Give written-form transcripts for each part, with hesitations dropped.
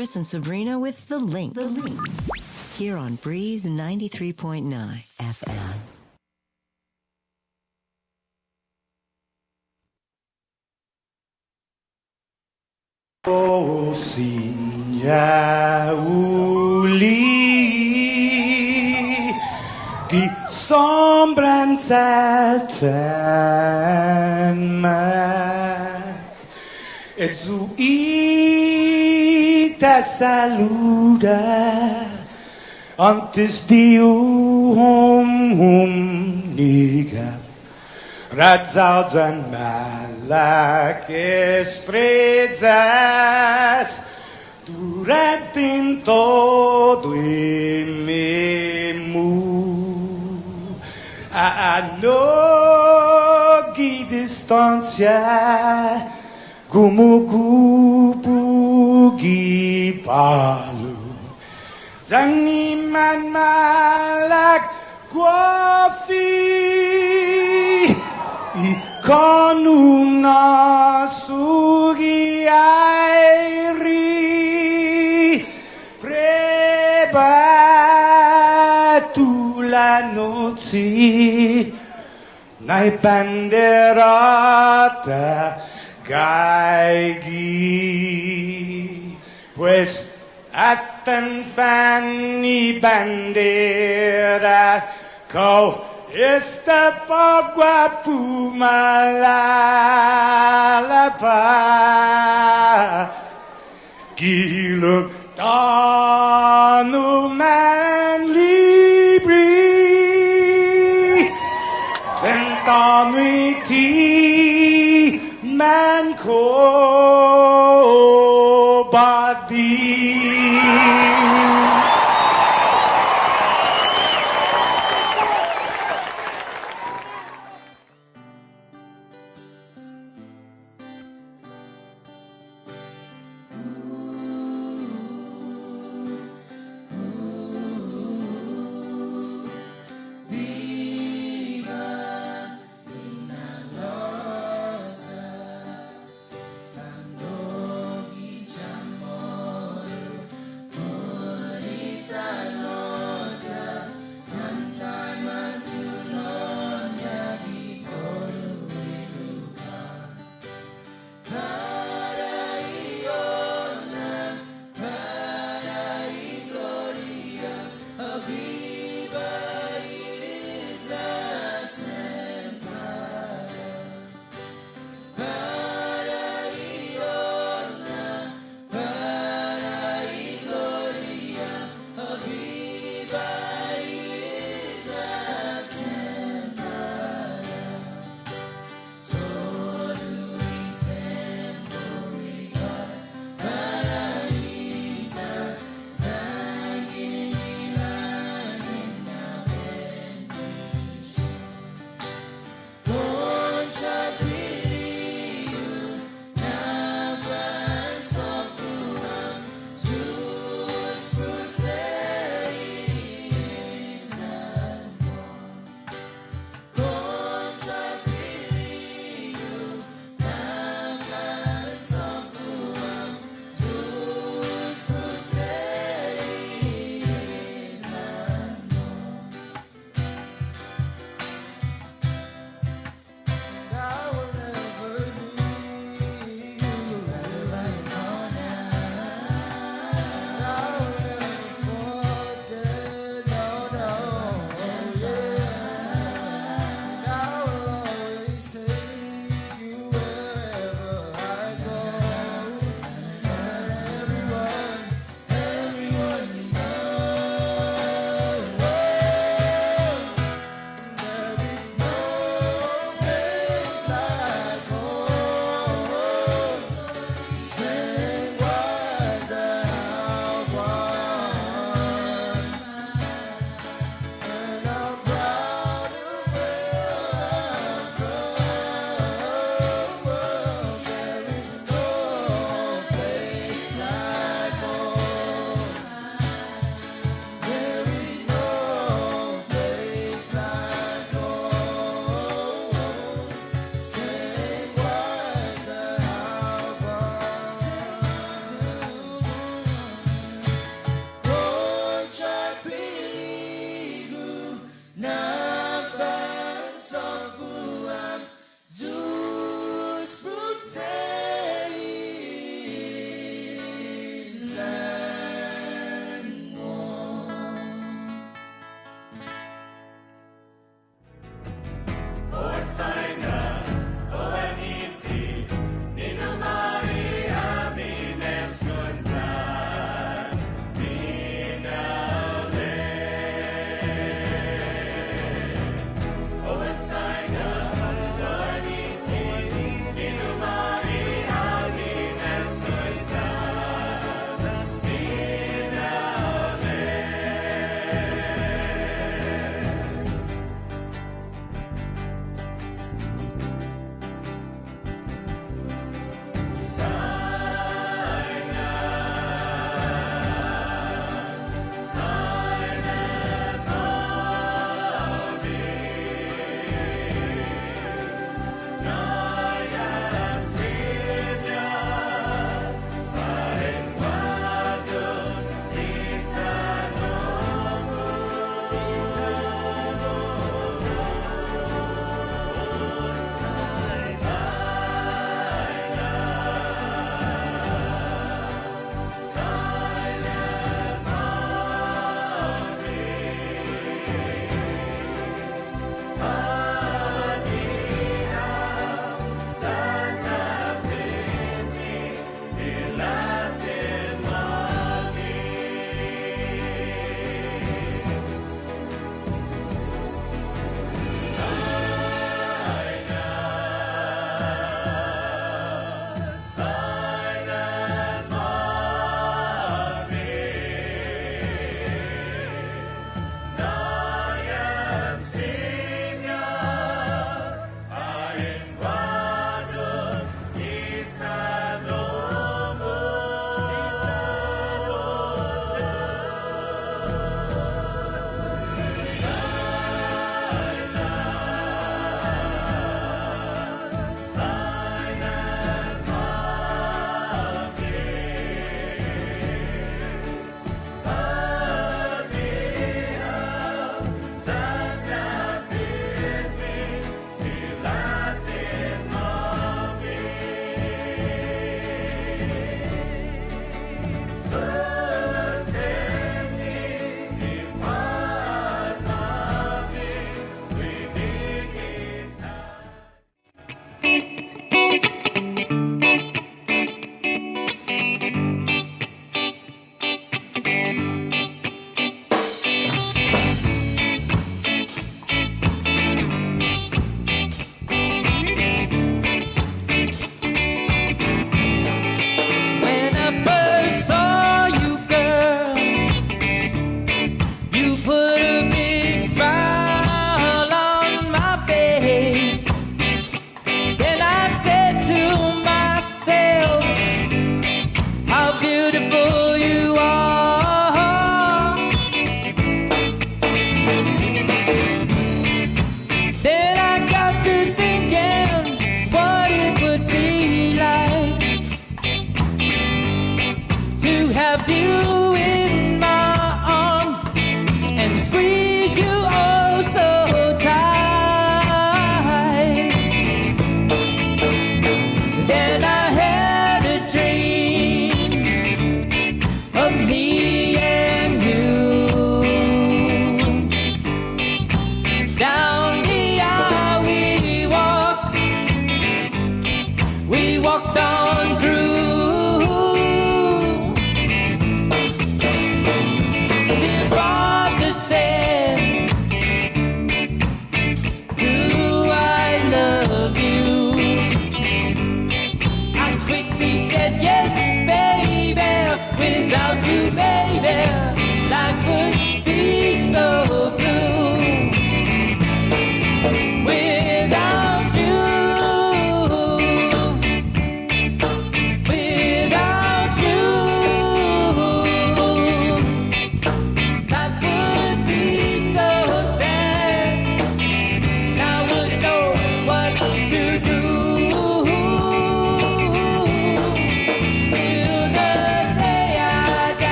Chris and Sabrina with The Link. Here on Breeze 93.9 FM. Oh, Sinja uli di sombranzelten mak et zu ita saluda antes di niga Radzaudzen malakes fredzas Duret in todo in memu A nogi distancia Como gupugi palu Zangiman malak guafi Ikonuna sugi airi Prebatu la noci Nai banderata gaigi Pues atan fanni bandera Kau Esta pagua pumalapa Giluk tanu man libri Centamiti man ko badi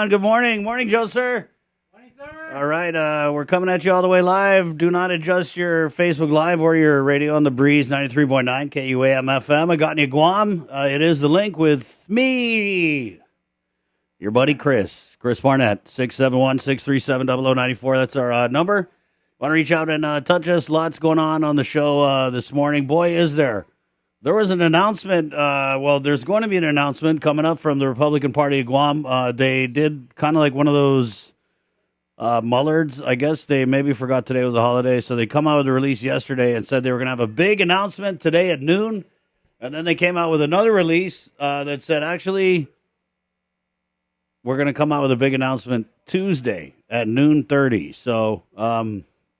Good morning. Morning, Joe, sir. Morning, sir. All right, we're coming at you all the way live. Do not adjust your Facebook Live or your radio on the Breeze 93.9 KUAM FM. I got you, Guam. It is the link with me, your buddy Chris Barnett, 671-637-0094. That's our number. Want to reach out and touch us? Lots going on the show this morning. Boy, is there. There was an announcement. There's going to be an announcement coming up from the Republican Party of Guam. They did kind of like one of those mullards. I guess they maybe forgot today was a holiday, so they come out with a release yesterday and said they were going to have a big announcement today at noon. And then they came out with another release that said, actually, we're going to come out with a big announcement Tuesday at noon 30. So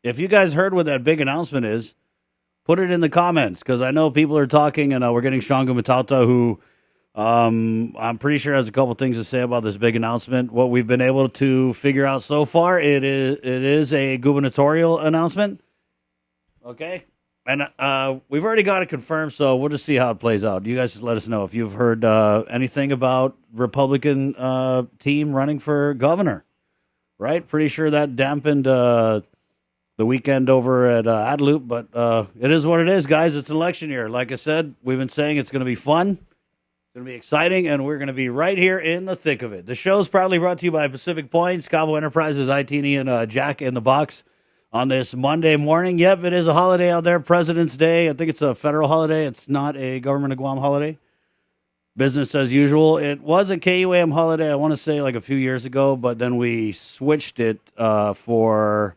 if you guys heard what that big announcement is, put it in the comments, because I know people are talking, and we're getting Shawn Gumatauta, who I'm pretty sure has a couple things to say about this big announcement. What we've been able to figure out so far, it is a gubernatorial announcement. Okay? And we've already got it confirmed, so we'll just see how it plays out. You guys just let us know if you've heard anything about Republican team running for governor, right? Pretty sure that dampened the weekend over at Adelup, but it is what it is, guys. It's election year. Like I said, we've been saying it's going to be fun, it's going to be exciting, and we're going to be right here in the thick of it. The show's proudly brought to you by Pacific Point, Cabo Enterprises, Tinian, and Jack in the Box on this Monday morning. Yep, it is a holiday out there, President's Day. I think it's a federal holiday. It's not a government of Guam holiday. Business as usual. It was a KUAM holiday, I want to say, like a few years ago, but then we switched it for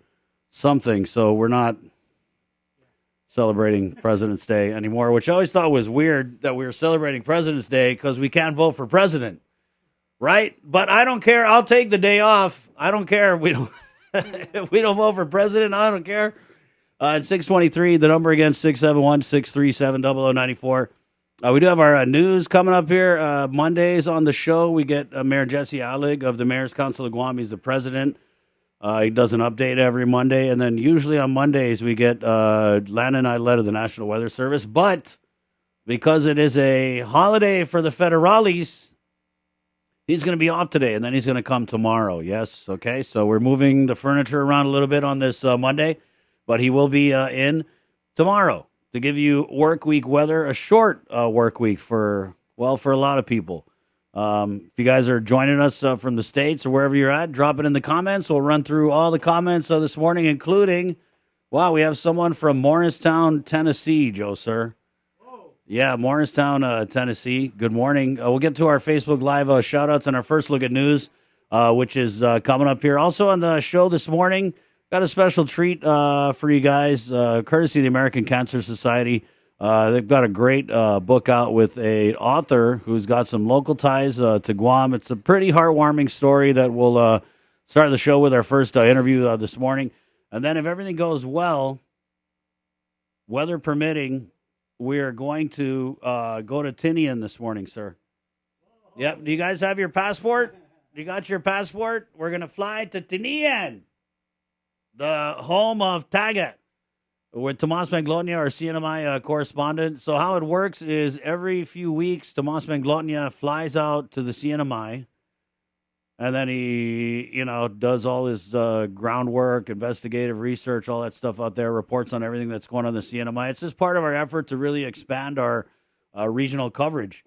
something, so we're not celebrating President's Day anymore, which I always thought was weird that we were celebrating President's Day because we can't vote for president, right? But I don't care. I'll take the day off. I don't care if we don't if we don't vote for president. I don't care. At 623, the number again, 671-637-0094. We do have our news coming up here. Mondays on the show, we get Mayor Jesse Allig of the Mayor's Council of Guam. He's the president He does an update every Monday, and then usually on Mondays we get Lan and I led of the National Weather Service. But because it is a holiday for the federales, he's going to be off today, and then he's going to come tomorrow. Yes, okay. So we're moving the furniture around a little bit on this Monday, but he will be in tomorrow to give you work week weather, a short work week for a lot of people. If you guys are joining us from the States or wherever you're at, drop it in the comments. We'll run through all the comments this morning, including, wow, we have someone from Morristown, Tennessee, Joe, sir. Yeah, Morristown, Tennessee. Good morning. We'll get to our Facebook Live shout-outs and our first look at news, which is coming up here. Also on the show this morning, got a special treat for you guys, courtesy of the American Cancer Society. They've got a great book out with a author who's got some local ties to Guam. It's a pretty heartwarming story that we'll start the show with our first interview this morning. And then if everything goes well, weather permitting, we are going to go to Tinian this morning, sir. Yep. Do you guys have your passport? You got your passport? We're going to fly to Tinian, the home of Tagat, with Tomas Manglotnia, our CNMI correspondent. So how it works is every few weeks, Tomas Manglotnia flies out to the CNMI, and then he, does all his groundwork, investigative research, all that stuff out there, reports on everything that's going on in the CNMI. It's just part of our effort to really expand our regional coverage.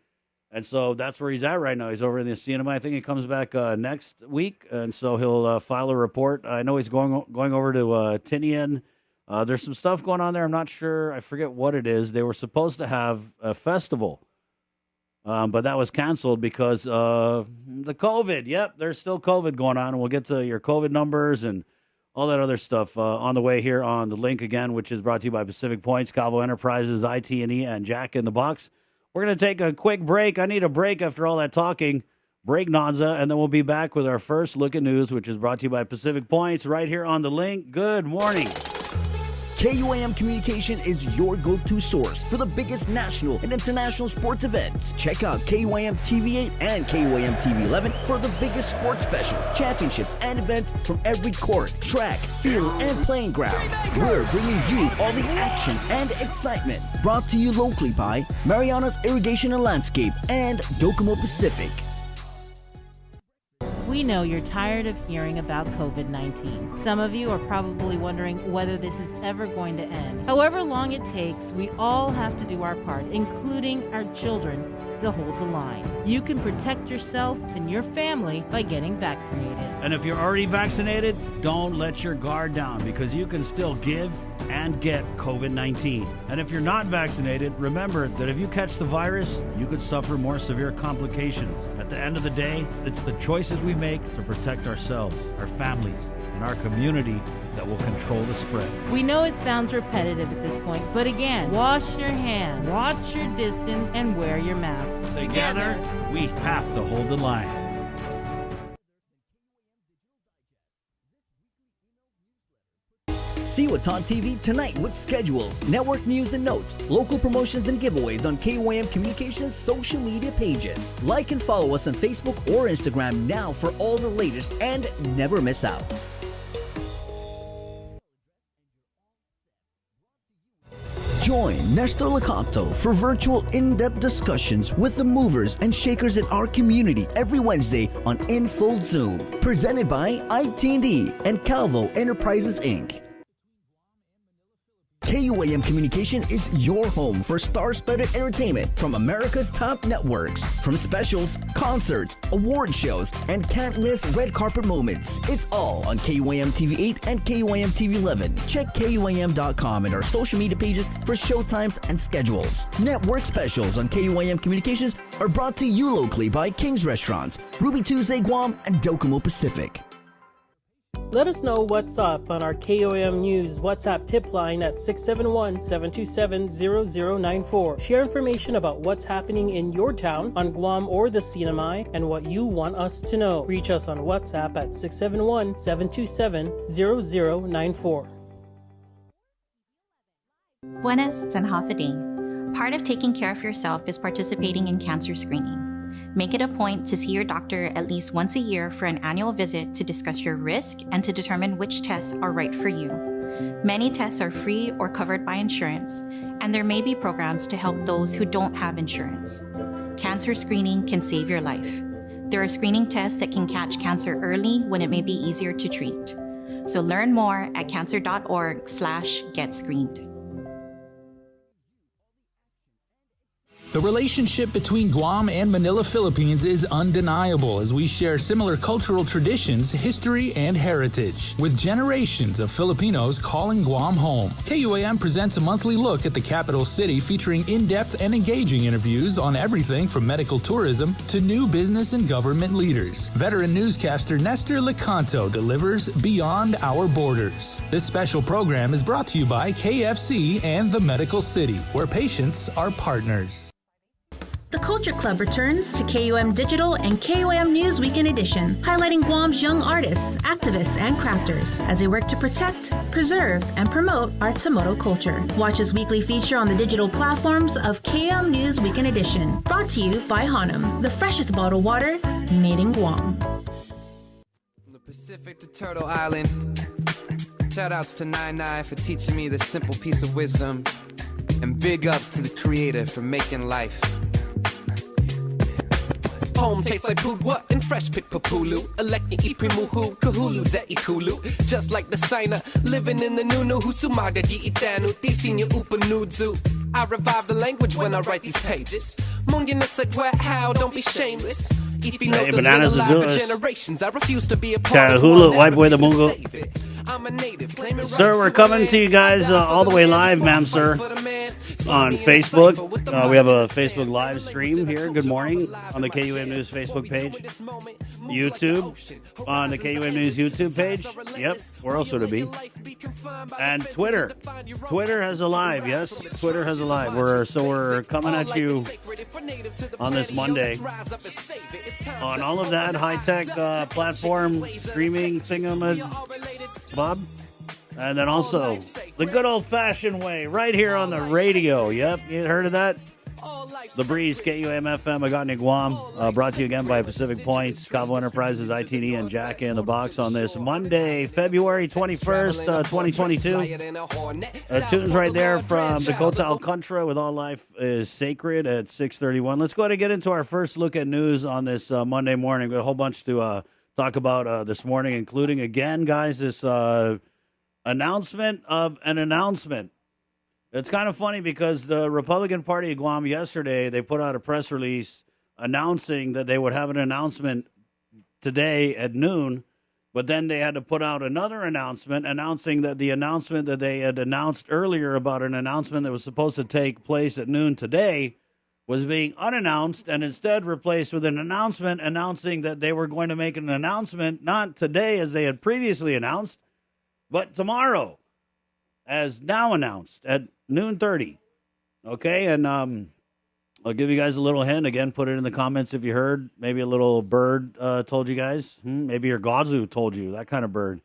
And so that's where he's at right now. He's over in the CNMI. I think he comes back next week, and so he'll file a report. I know he's going over to Tinian. There's some stuff going on there. I'm not sure. I forget what it is. They were supposed to have a festival, but that was canceled because of the COVID. Yep, there's still COVID going on, and we'll get to your COVID numbers and all that other stuff on the way here on the link again, which is brought to you by Pacific Points, Calvo Enterprises, IT&E, and Jack in the Box. We're going to take a quick break. I need a break after all that talking. Break Nonza, and then we'll be back with our first look at news, which is brought to you by Pacific Points right here on the link. Good morning. KUAM Communication is your go-to source for the biggest national and international sports events. Check out KUAM TV 8 and KUAM TV 11 for the biggest sports specials, championships, and events from every court, track, field, and playing ground. We're bringing you all the action and excitement. Brought to you locally by Mariana's Irrigation and Landscape and Docomo Pacific. We know you're tired of hearing about COVID-19. Some of you are probably wondering whether this is ever going to end. However long it takes, we all have to do our part, including our children, to hold the line. You can protect yourself and your family by getting vaccinated. And if you're already vaccinated, don't let your guard down, because you can still give and get COVID-19. And if you're not vaccinated, remember that if you catch the virus, you could suffer more severe complications. At the end of the day, it's the choices we make to protect ourselves, our families, and our community that will control the spread. We know it sounds repetitive at this point, but again, wash your hands, watch your distance, and wear your mask. Together, we have to hold the line. See what's on TV tonight with schedules, network news and notes, local promotions and giveaways on KUAM Communications social media pages. Like and follow us on Facebook or Instagram now for all the latest and never miss out. Join Nestor Lacanto for virtual in-depth discussions with the movers and shakers in our community every Wednesday on In Full Zoom. Presented by IT&E and Calvo Enterprises, Inc. KUAM Communication is your home for star-studded entertainment from America's top networks. From specials, concerts, award shows, and can't-miss red carpet moments. It's all on KUAM TV 8 and KUAM TV 11. Check KUAM.com and our social media pages for showtimes and schedules. Network specials on KUAM Communications are brought to you locally by King's Restaurants, Ruby Tuesday Guam, and Docomo Pacific. Let us know what's up on our KOM News WhatsApp tip line at 671-727-0094. Share information about what's happening in your town, on Guam or the CNMI, and what you want us to know. Reach us on WhatsApp at 671-727-0094. Buenas Sanhafadi. Part of taking care of yourself is participating in cancer screening. Make it a point to see your doctor at least once a year for an annual visit to discuss your risk and to determine which tests are right for you. Many tests are free or covered by insurance, and there may be programs to help those who don't have insurance. Cancer screening can save your life. There are screening tests that can catch cancer early when it may be easier to treat. So learn more at cancer.org/getscreened. The relationship between Guam and Manila, Philippines is undeniable as we share similar cultural traditions, history, and heritage. With generations of Filipinos calling Guam home, KUAM presents a monthly look at the capital city featuring in-depth and engaging interviews on everything from medical tourism to new business and government leaders. Veteran newscaster Nestor Lecanto delivers Beyond Our Borders. This special program is brought to you by KFC and the Medical City, where patients are partners. The Culture Club returns to KUM Digital and KUM News Weekend Edition, highlighting Guam's young artists, activists, and crafters as they work to protect, preserve, and promote our Tamoto culture. Watch this weekly feature on the digital platforms of KUM News Weekend Edition, brought to you by Hanum, the freshest bottled water made in Guam. From the Pacific to Turtle Island, shout outs to 99 for teaching me this simple piece of wisdom, and big ups to the creator for making life. Home tastes like pudwa and fresh pick papulu. Elect iprimuhu, kahulu za ikulu. Just like the signer, living in the nunu, husumaga gi itanu, tisinya upanudzu. I revive the language when I write these pages. Munyan said, how, don't be shameless. If you know Hey, bananas are doing generations, I refuse to be a part of Kahulu, wipe away the mungo. I'm a native, claiming Sir, we're coming to you guys all the way live, ma'am, sir, on Facebook. We have a Facebook live stream here. Good morning on the KUM News Facebook page. YouTube on the KUM News YouTube page. Yep, where else would it be? And Twitter. Twitter has a live, yes. Twitter has a live. We're coming at you on this Monday on all of that high-tech platform streaming thingamabob. And then also the good old-fashioned way right here on the radio. Yep, you heard of that? The Breeze, KUM-FM, Agotni, Guam. Brought to you again by Pacific Points, Cabo Enterprises, Tinian, and Jack in the box on this Monday, February 21st, 2022. Tunes right there from Dakota Alcantara with All Life is Sacred at 6:31. Let's go ahead and get into our first look at news on this Monday morning. We've got a whole bunch to talk about this morning, including, again, guys, this announcement of an announcement. It's kind of funny because the Republican Party of Guam yesterday, they put out a press release announcing that they would have an announcement today at noon, but then they had to put out another announcement announcing that the announcement that they had announced earlier about an announcement that was supposed to take place at noon today was being unannounced and instead replaced with an announcement announcing that they were going to make an announcement not today as they had previously announced, but tomorrow, as now announced at noon 30. Okay, and I'll give you guys a little hint. Again, put it in the comments if you heard. Maybe a little bird told you guys. Maybe your Godzu told you, that kind of bird.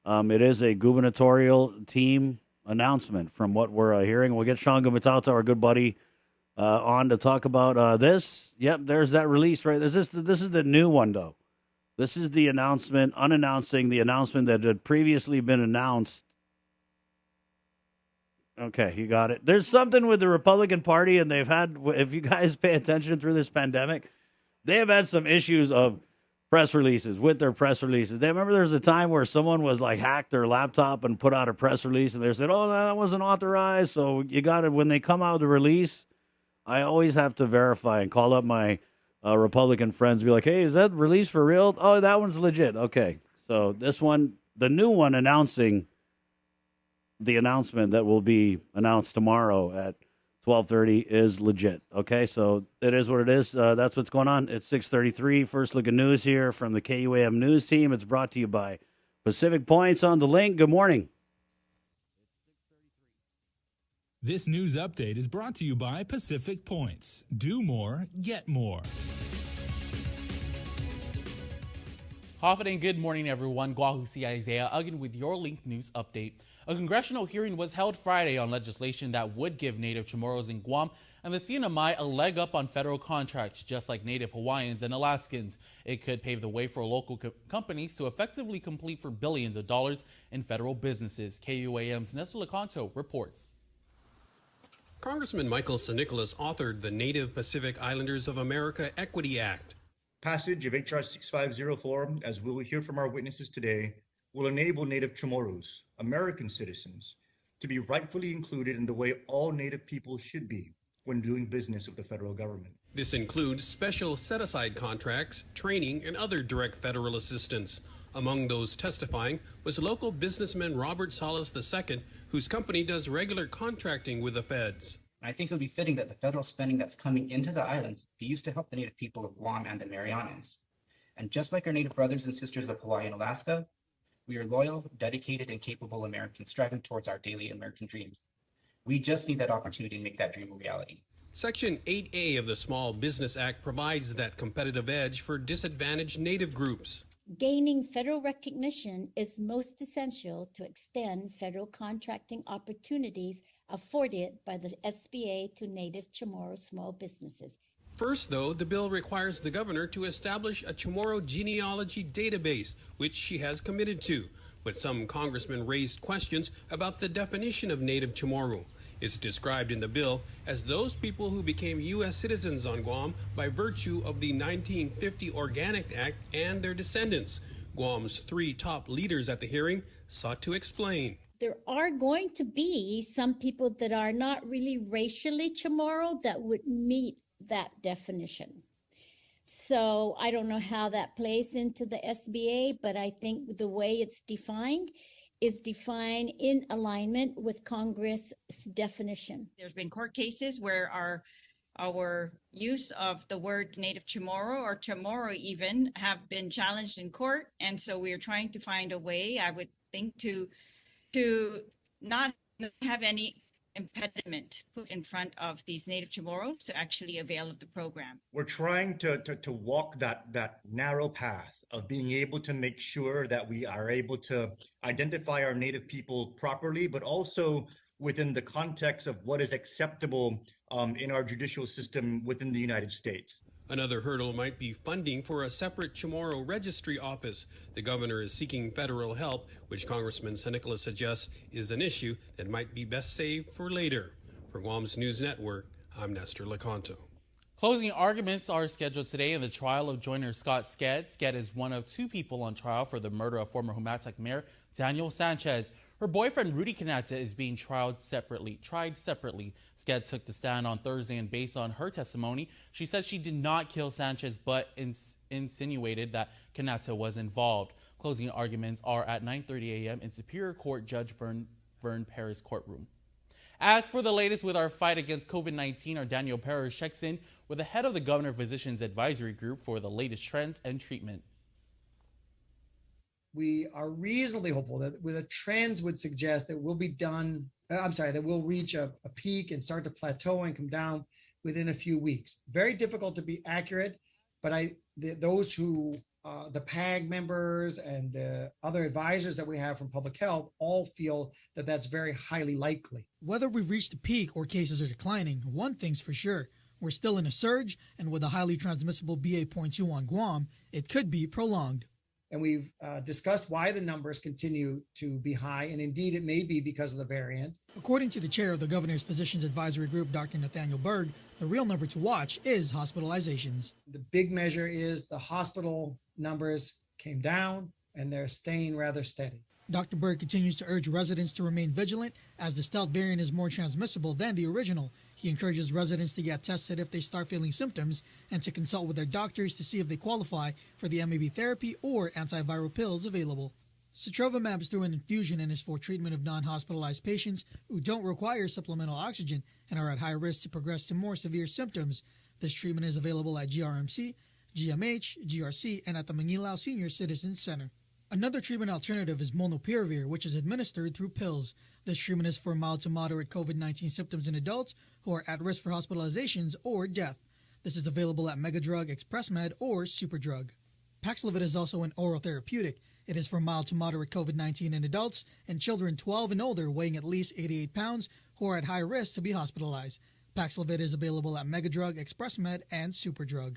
It is a gubernatorial team announcement from what we're hearing. We'll get Shawn Gumatauta, our good buddy, on to talk about this. Yep, there's that release, right? This is the new one, though. This is the announcement, unannouncing the announcement that had previously been announced. Okay, you got it. There's something with the Republican Party, and they've had, if you guys pay attention through this pandemic, they have had some issues of press releases, with their press releases. They remember there was a time where someone was like hacked their laptop and put out a press release, and they said, oh, no, that wasn't authorized. So you got it. When they come out with the release, I always have to verify and call up my Republican friends, be like, hey, is that release for real? Oh, that one's legit. Okay. So this one, the new one announcing the announcement that will be announced tomorrow at 12:30 is legit. Okay, so it is what it is. That's what's going on. It's 6:33. First look at news here from the KUAM News team. It's brought to you by Pacific Points on the link. Good morning. This news update is brought to you by Pacific Points. Do more, get more. Hafid and good morning, everyone. Guahusi Isaiah again with your linked news update. A congressional hearing was held Friday on legislation that would give Native Chamorros in Guam and the CNMI a leg up on federal contracts, just like Native Hawaiians and Alaskans. It could pave the way for local companies to effectively compete for billions of dollars in federal businesses. KUAM's Nestor Lecanto reports. Congressman Michael San Nicolas authored the Native Pacific Islanders of America Equity Act. Passage of H.R. 6504, as we will hear from our witnesses today, will enable Native Chamorros, American citizens, to be rightfully included in the way all Native people should be when doing business with the federal government. This includes special set-aside contracts, training, and other direct federal assistance. Among those testifying was local businessman Robert Salas II, whose company does regular contracting with the feds. I think it would be fitting that the federal spending that's coming into the islands be used to help the Native people of Guam and the Marianas. And just like our Native brothers and sisters of Hawaii and Alaska, we are loyal, dedicated, and capable Americans striving towards our daily American dreams. We just need that opportunity to make that dream a reality. Section 8A of the Small Business Act provides that competitive edge for disadvantaged Native groups. Gaining federal recognition is most essential to extend federal contracting opportunities afforded by the SBA to Native Chamorro small businesses. First, though, the bill requires the governor to establish a Chamorro genealogy database, which she has committed to. But some congressmen raised questions about the definition of Native Chamorro. It's described in the bill as those people who became U.S. citizens on Guam by virtue of the 1950 Organic Act and their descendants. Guam's three top leaders at the hearing sought to explain. There are going to be some people that are not really racially Chamorro that would meet that definition. So I don't know how that plays into the SBA, but I think the way it's defined is defined in alignment with Congress' definition. There's been court cases where our use of the word Native Chamorro or Chamorro even have been challenged in court. And so we are trying to find a way, I would think, to not have any impediment put in front of these Native Chamorros to actually avail of the program. We're trying to walk that narrow path of being able to make sure that we are able to identify our Native people properly, but also within the context of what is acceptable in our judicial system within the United States. Another hurdle might be funding for a separate Chamorro registry office. The governor is seeking federal help, which Congressman San Nicolas suggests is an issue that might be best saved for later. For Guam's News Network, I'm Nestor Lecanto. Closing arguments are scheduled today in the trial of joiner Scott Sked. Sked is one of two people on trial for the murder of former Humatak Mayor Daniel Sanchez. Her boyfriend Rudy Canata is being tried separately. Sked took the stand on Thursday, and based on her testimony, she said she did not kill Sanchez, but insinuated that Canata was involved. Closing arguments are at 9:30 a.m. in Superior Court Judge Vern Perez courtroom. As for the latest with our fight against COVID-19, our Daniel Perez checks in with the head of the Governor Physicians Advisory Group for the latest trends and treatment. We are reasonably hopeful that the trends would suggest that we'll reach a peak and start to plateau and come down within a few weeks. Very difficult to be accurate, but those who, the PAG members and the other advisors that we have from public health all feel that that's very highly likely. Whether we've reached a peak or cases are declining, one thing's for sure. We're still in a surge, and with a highly transmissible BA.2 on Guam, it could be prolonged. And we've discussed why the numbers continue to be high, and indeed it may be because of the variant. According to the chair of the Governor's Physicians Advisory Group, Dr. Nathaniel Berg, the real number to watch is hospitalizations. The big measure is the hospital numbers came down, and they're staying rather steady. Dr. Berg continues to urge residents to remain vigilant as the stealth variant is more transmissible than the original. He encourages residents to get tested if they start feeling symptoms and to consult with their doctors to see if they qualify for the MAB therapy or antiviral pills available. Sotrovimab is through an infusion and is for treatment of non-hospitalized patients who don't require supplemental oxygen and are at high risk to progress to more severe symptoms. This treatment is available at GRMC, GMH, GRC, and at the Manilao Senior Citizens Center. Another treatment alternative is molnupiravir, which is administered through pills. This treatment is for mild to moderate COVID-19 symptoms in adults who are at risk for hospitalizations or death. This is available at Megadrug, ExpressMed, or Superdrug. Paxlovid is also an oral therapeutic. It is for mild to moderate COVID-19 in adults and children 12 and older weighing at least 88 pounds who are at high risk to be hospitalized. Paxlovid is available at Megadrug, ExpressMed, and Superdrug.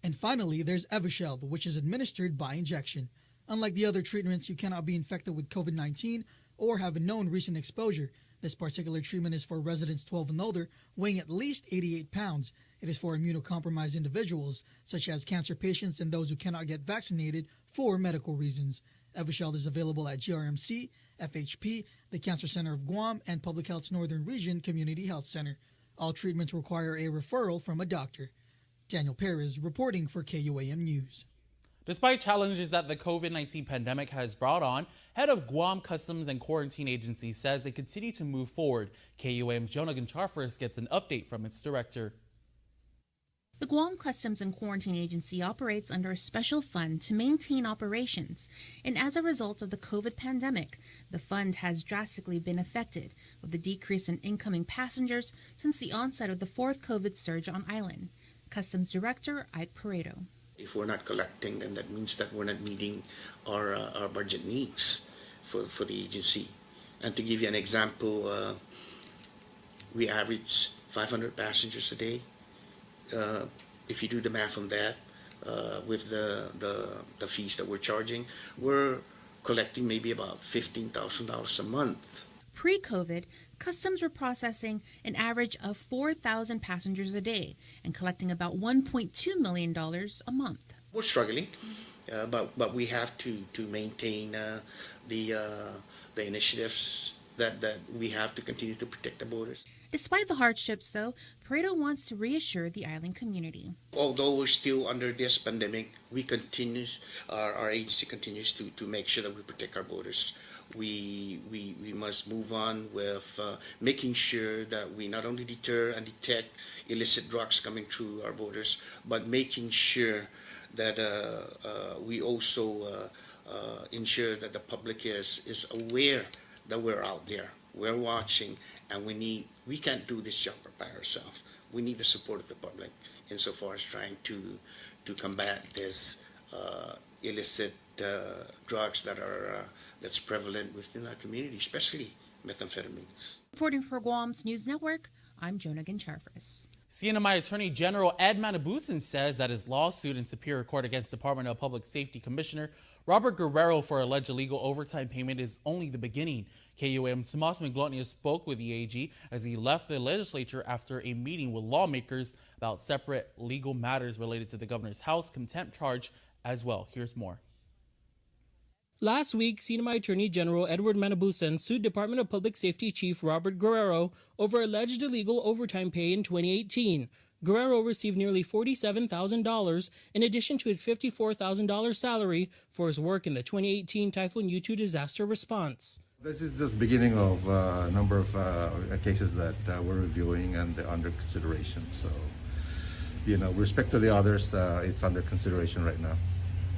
And finally, there's Evusheld, which is administered by injection. Unlike the other treatments, you cannot be infected with COVID-19 or have a known recent exposure. This particular treatment is for residents 12 and older weighing at least 88 pounds. It is for immunocompromised individuals, such as cancer patients and those who cannot get vaccinated for medical reasons. Evusheld is available at GRMC, FHP, the Cancer Center of Guam, and Public Health's Northern Region Community Health Center. All treatments require a referral from a doctor. Daniel Perez reporting for KUAM News. Despite challenges that the COVID-19 pandemic has brought on, head of Guam Customs and Quarantine Agency says they continue to move forward. KUAM's Jonah Goncharfers gets an update from its director. The Guam Customs and Quarantine Agency operates under a special fund to maintain operations, and as a result of the COVID pandemic, the fund has drastically been affected with the decrease in incoming passengers since the onset of the fourth COVID surge on island. Customs Director Ike Pareto. If we're not collecting, then that means that we're not meeting our budget needs for the agency. And to give you an example, we average 500 passengers a day. If you do the math on that, with the fees that we're charging, we're collecting maybe about $15,000 a month. Pre-COVID, Customs were processing an average of 4,000 passengers a day and collecting about $1.2 million a month. We're struggling, but we have to maintain the initiatives that we have to continue to protect the borders. Despite the hardships, though, Pareto wants to reassure the island community. Although we're still under this pandemic, our agency continues to make sure that we protect our borders. We must move on with making sure that we not only deter and detect illicit drugs coming through our borders, but making sure that we also ensure that the public is aware that we're out there, we're watching, and we can't do this job by ourselves. We need the support of the public insofar as trying to combat this illicit drugs that's prevalent within our community, especially methamphetamines. Reporting for Guam's News Network, I'm Jonah Goncharfers. CNMI Attorney General Ed Manabusan says that his lawsuit in Superior Court against Department of Public Safety Commissioner Robert Guerrero for alleged illegal overtime payment is only the beginning. KUAM's Tomas Manglotnia spoke with the AG as he left the legislature after a meeting with lawmakers about separate legal matters related to the governor's house contempt charge as well. Here's more. Last week, CNMI Attorney General Edward Manabusan sued Department of Public Safety Chief Robert Guerrero over alleged illegal overtime pay in 2018. Guerrero received nearly $47,000 in addition to his $54,000 salary for his work in the 2018 Typhoon U2 disaster response. This is just beginning of a number of cases that we're reviewing and they're under consideration. So, with respect to the others, it's under consideration right now.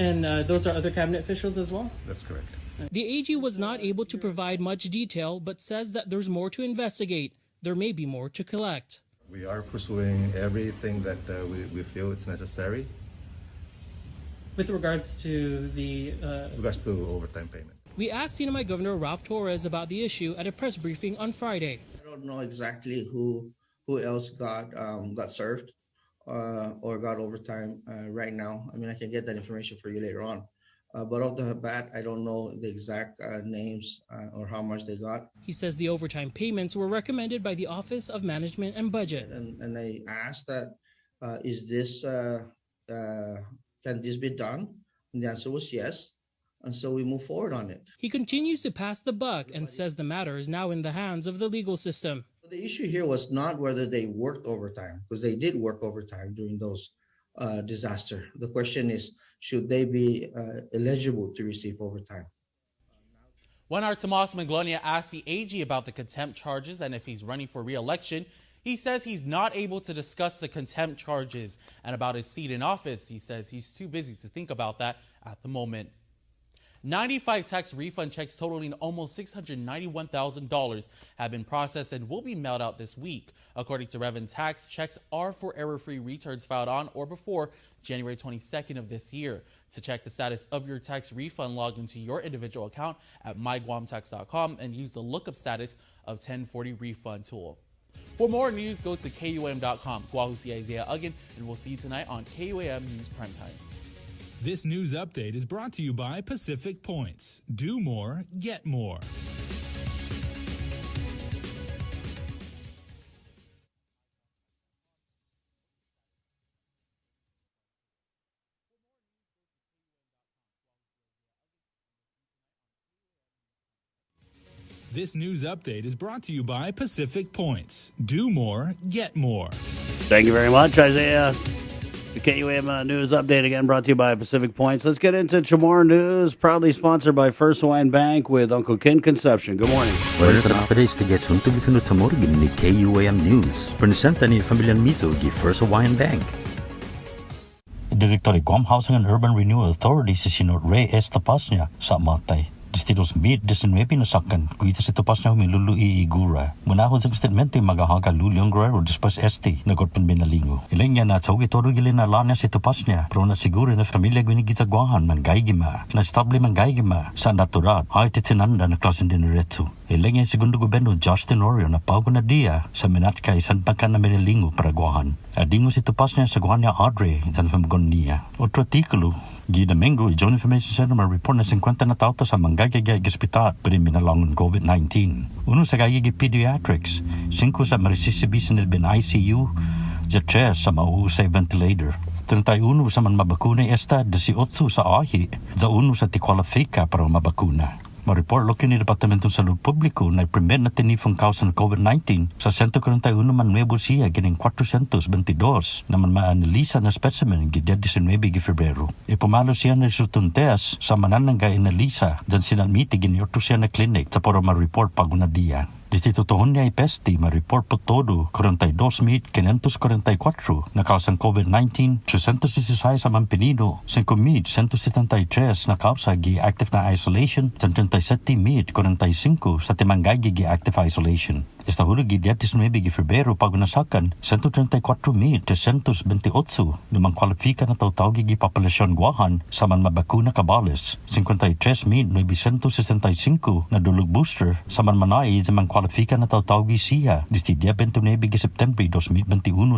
And those are other cabinet officials as well? That's correct. The AG was not able to provide much detail, but says that there's more to investigate. There may be more to collect. We are pursuing everything that we feel it's necessary. With regards to overtime payment. We asked CNMI Governor Ralph Torres about the issue at a press briefing on Friday. I don't know exactly who else got served or got overtime right now. I mean, I can get that information for you later on. But off the bat, I don't know the exact names or how much they got. He says the overtime payments were recommended by the Office of Management and Budget. And I asked that, can this be done? And the answer was yes. And so we move forward on it. He continues to pass the buck and says the matter is now in the hands of the legal system. The issue here was not whether they worked overtime, because they did work overtime during those disaster. The question is, should they be eligible to receive overtime? When our Tomas Manglotnia asked the AG about the contempt charges and if he's running for re-election, he says he's not able to discuss the contempt charges, and about his seat in office, he says he's too busy to think about that at the moment. 95 tax refund checks totaling almost $691,000 have been processed and will be mailed out this week. According to Revan Tax, checks are for error-free returns filed on or before January 22nd of this year. To check the status of your tax refund, log into your individual account at myguamtax.com and use the lookup status of 1040 refund tool. For more news, go to KUAM.com. Guahusi Isaiah Uggan, and we'll see you tonight on KUAM News Primetime. This news update is brought to you by Pacific Points. Do more, get more. This news update is brought to you by Pacific Points. Do more, get more. Thank you very much, Isaiah. The KUAM News Update again brought to you by Pacific Points. Let's get into Chamorro News, proudly sponsored by First Hawaiian Bank with Uncle Ken Conception. Good morning. Where's an update to get soon to be finut sa morgan ni KUAM News. Presenta ni Familian Mizo gi First Hawaiian Bank. Direktor Guam Housing and Urban Renewal Authority si Sinot Ray Estapasnya sa matay. Distitos mid disinwebi na sakan kuita si tapas na humilulu iigura. Munahon sa statement yung magahaga lulyong Guerrero después nagotpan binalingo. Ilang niya na tsaw itoro gilin na lana si tapas niya pero na siguro na familia gwinigizagwahan manggay-gima na estable manggay-gima sa natural ay titinanda na klasen diniretso. Ilang niya segundo gobyerno Justin Orio na pago na dia sa minat kay san pangkan na binalingo para gwahan. Adingo si tapas niya sa gwahan niya Audrey san famagon niya. Otro artikulo Gida Mengo, John Information Center report na 50 na tao sa manggagagay hospital pero minalangon COVID-19. Uno sa gagagi pediatrics, 5 sa marisisibisan na bin ICU, 3 sa mauusay ventilator. 31 sa man mabakuna esta, 18 sa ahi, 1 sa tikwalifika para mabakuna. Ma-report lokin ni Departamento sa Salud Publiko na i-prevent na tinifong kausa ng COVID-19 sa 141 man nuevo siya gining 422 na man ma-analisa na specimen gidya 19 gi Febrero. Ipumalo siya na resultong test sa mananang ga-analisa dyan sinamiti giniyorto siya na clinic sa poro ma-report paguna diya. Distrito tohon niya ipesti ma-report po todo 42,544 na kausang COVID-19, 316 sa Mampinino, 5,173 na kausa gi active na isolation, 37,045 sa timanggay gi active isolation. Esta hulog gi 19 gi Febrero pagunasakan 134,328 namang kwalifika na taw-taw gi populasyon guahan sa man mabakuna kabales 53,965 na dulog booster sa man manay sa man kwalifika na taw-taw gi siya disti 29 gi September 2021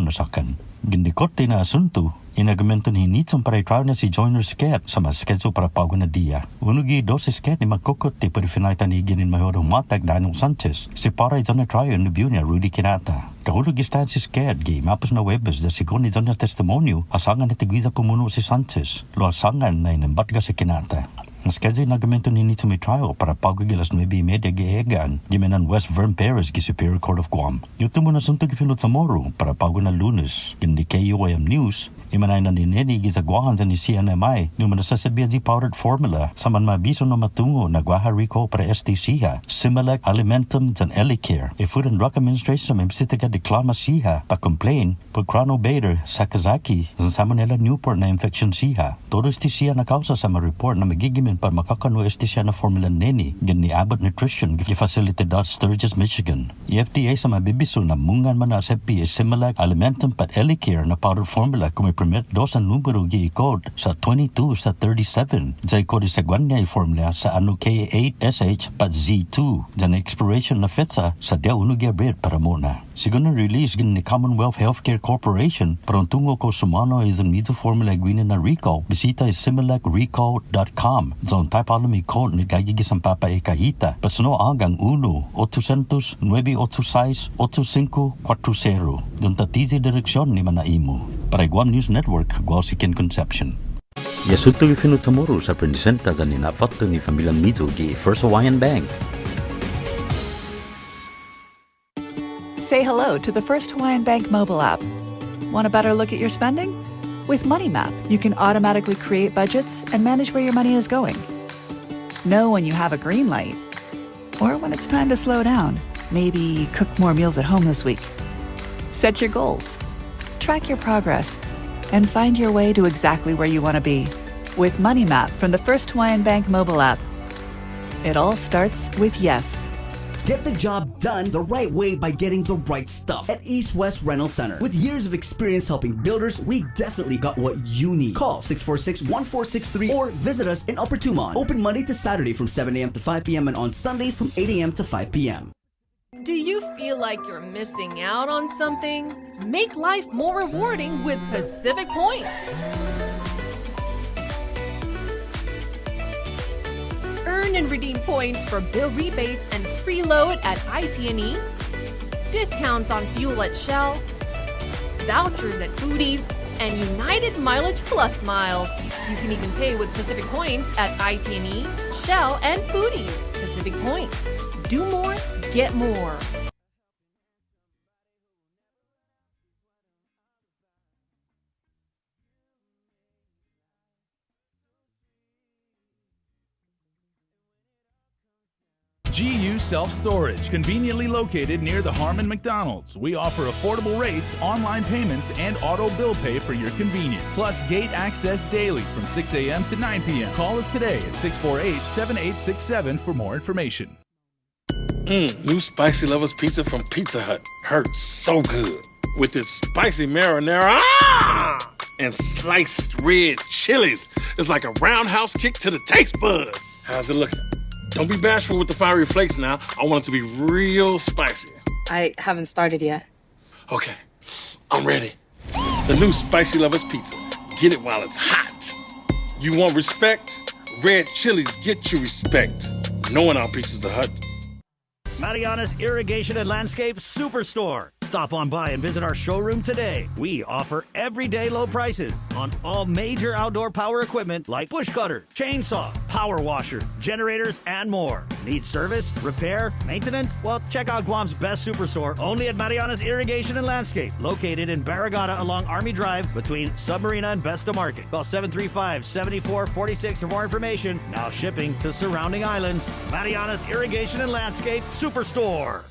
nasakan. Gindikote na asunto inagumento ni Nitsong para i-trial na si Joyner Sket sa mas schedule para pago na dia. Unugi 12 Sket ni magkukot ti parifinayta ni Ginin Mahorong Matag Danong Sanchez si para i-John na trial ni niya Rudy Kinata. Kahulog istan si Sket gi mapos na webes da sigon ni John na testimonyo asangan na tigwiza pumuno si Sanchez lo asangan na inambatga si Kinata. Ang schedule na gamento ni Nito may trial para pagkagilas 9:30 gi-egan gimenan West Vern Perez gi Superior Court of Guam. Yuto mo na suntog ipinot sa Moro para pagod na Lunes. Gindi KUAM News, imanay na nineni gizagwahan sa ni CNMI ni manasasabihan si powdered formula sa man mabiso na matungo na Guaha Rico para STC-ha, Similac, Alimentum, and Elicare. E Food and Drug Administration sa mabisitaga deklama siya pa-complain pag Chronobator, Sakazaki, sa Salmonella Newport na infection siya. Todo STC na kausa sa ma-report na magigimin para makakano STC na formula neni gan ni Abbott Nutrition gi facility dot Sturgis, Michigan. FDA sa mabibiso na mungan man na SFP Similac, Alimentum, pat Elicare na powder formula kung may permit dos ang numero gi-code sa 22 sa 37. Zay kode sa gwanya i-formula sa ano K8SH pat Z2. Dyan na expiration na fetsa sa dia uno gi-abrid para muna. Sigun na release gin ni Commonwealth Healthcare Corporation para tungo ko sumano is ang mizo formula gwina na recall. Bisita is similacrecall.com. Zon type alam i-code ni gagigis ang papa kahita. Pasano agang 1-800-986-8540. Doon tatizi direksyon ni Manaimo. Para Guam News Network, Guam Sikin Conception. Yasuto ifinut sa Moro sa presenta sa ninafatto ni Familian Mizo gi First Hawaiian Bank. Say hello to the First Hawaiian Bank mobile app. Want a better look at your spending? With Money Map, you can automatically create budgets and manage where your money is going. Know when you have a green light or when it's time to slow down. Maybe cook more meals at home this week. Set your goals, track your progress, and find your way to exactly where you want to be. with Money Map from the First Hawaiian Bank mobile app. It all starts with yes. Get the job done the right way by getting the right stuff at East West Rental Center. With years of experience helping builders, we definitely got what you need. Call 646-1463 or visit us in Upper Tumon. Open Monday to Saturday from 7 a.m. to 5 p.m. and on Sundays from 8 a.m. to 5 p.m. Do you feel like you're missing out on something? Make life more rewarding with Pacific Points. Earn and redeem points for bill rebates and free load at IT&E, discounts on fuel at Shell, vouchers at Foodies, and United Mileage Plus miles. You can even pay with Pacific Points at IT&E, Shell, and Foodies. Pacific Points. Do more, get more. GU Self-Storage, conveniently located near the Harmon McDonald's. We offer affordable rates, online payments, and auto bill pay for your convenience. Plus gate access daily from 6 a.m. to 9 p.m. Call us today at 648-7867 for more information. New Spicy Lovers Pizza from Pizza Hut. Hurts so good. With its spicy marinara and sliced red chilies. It's like a roundhouse kick to the taste buds. How's it looking? Don't be bashful with the fiery flakes now. I want it to be real spicy. I haven't started yet. Okay, I'm ready. The new Spicy Lovers Pizza. Get it while it's hot. You want respect? Red chilies get you respect. Knowing our Pizza's the Hut. Mariana's Irrigation and Landscape Superstore. Stop on by and visit our showroom today. We offer everyday low prices on all major outdoor power equipment like bush cutters, chainsaw, power washer, generators, and more. Need service, repair, maintenance? Well, check out Guam's best superstore only at Mariana's Irrigation and Landscape, located in Barragata along Army Drive between Submarina and Besta Market. Call 735-7446 for more information. Now shipping to surrounding islands. Mariana's Irrigation and Landscape Superstore.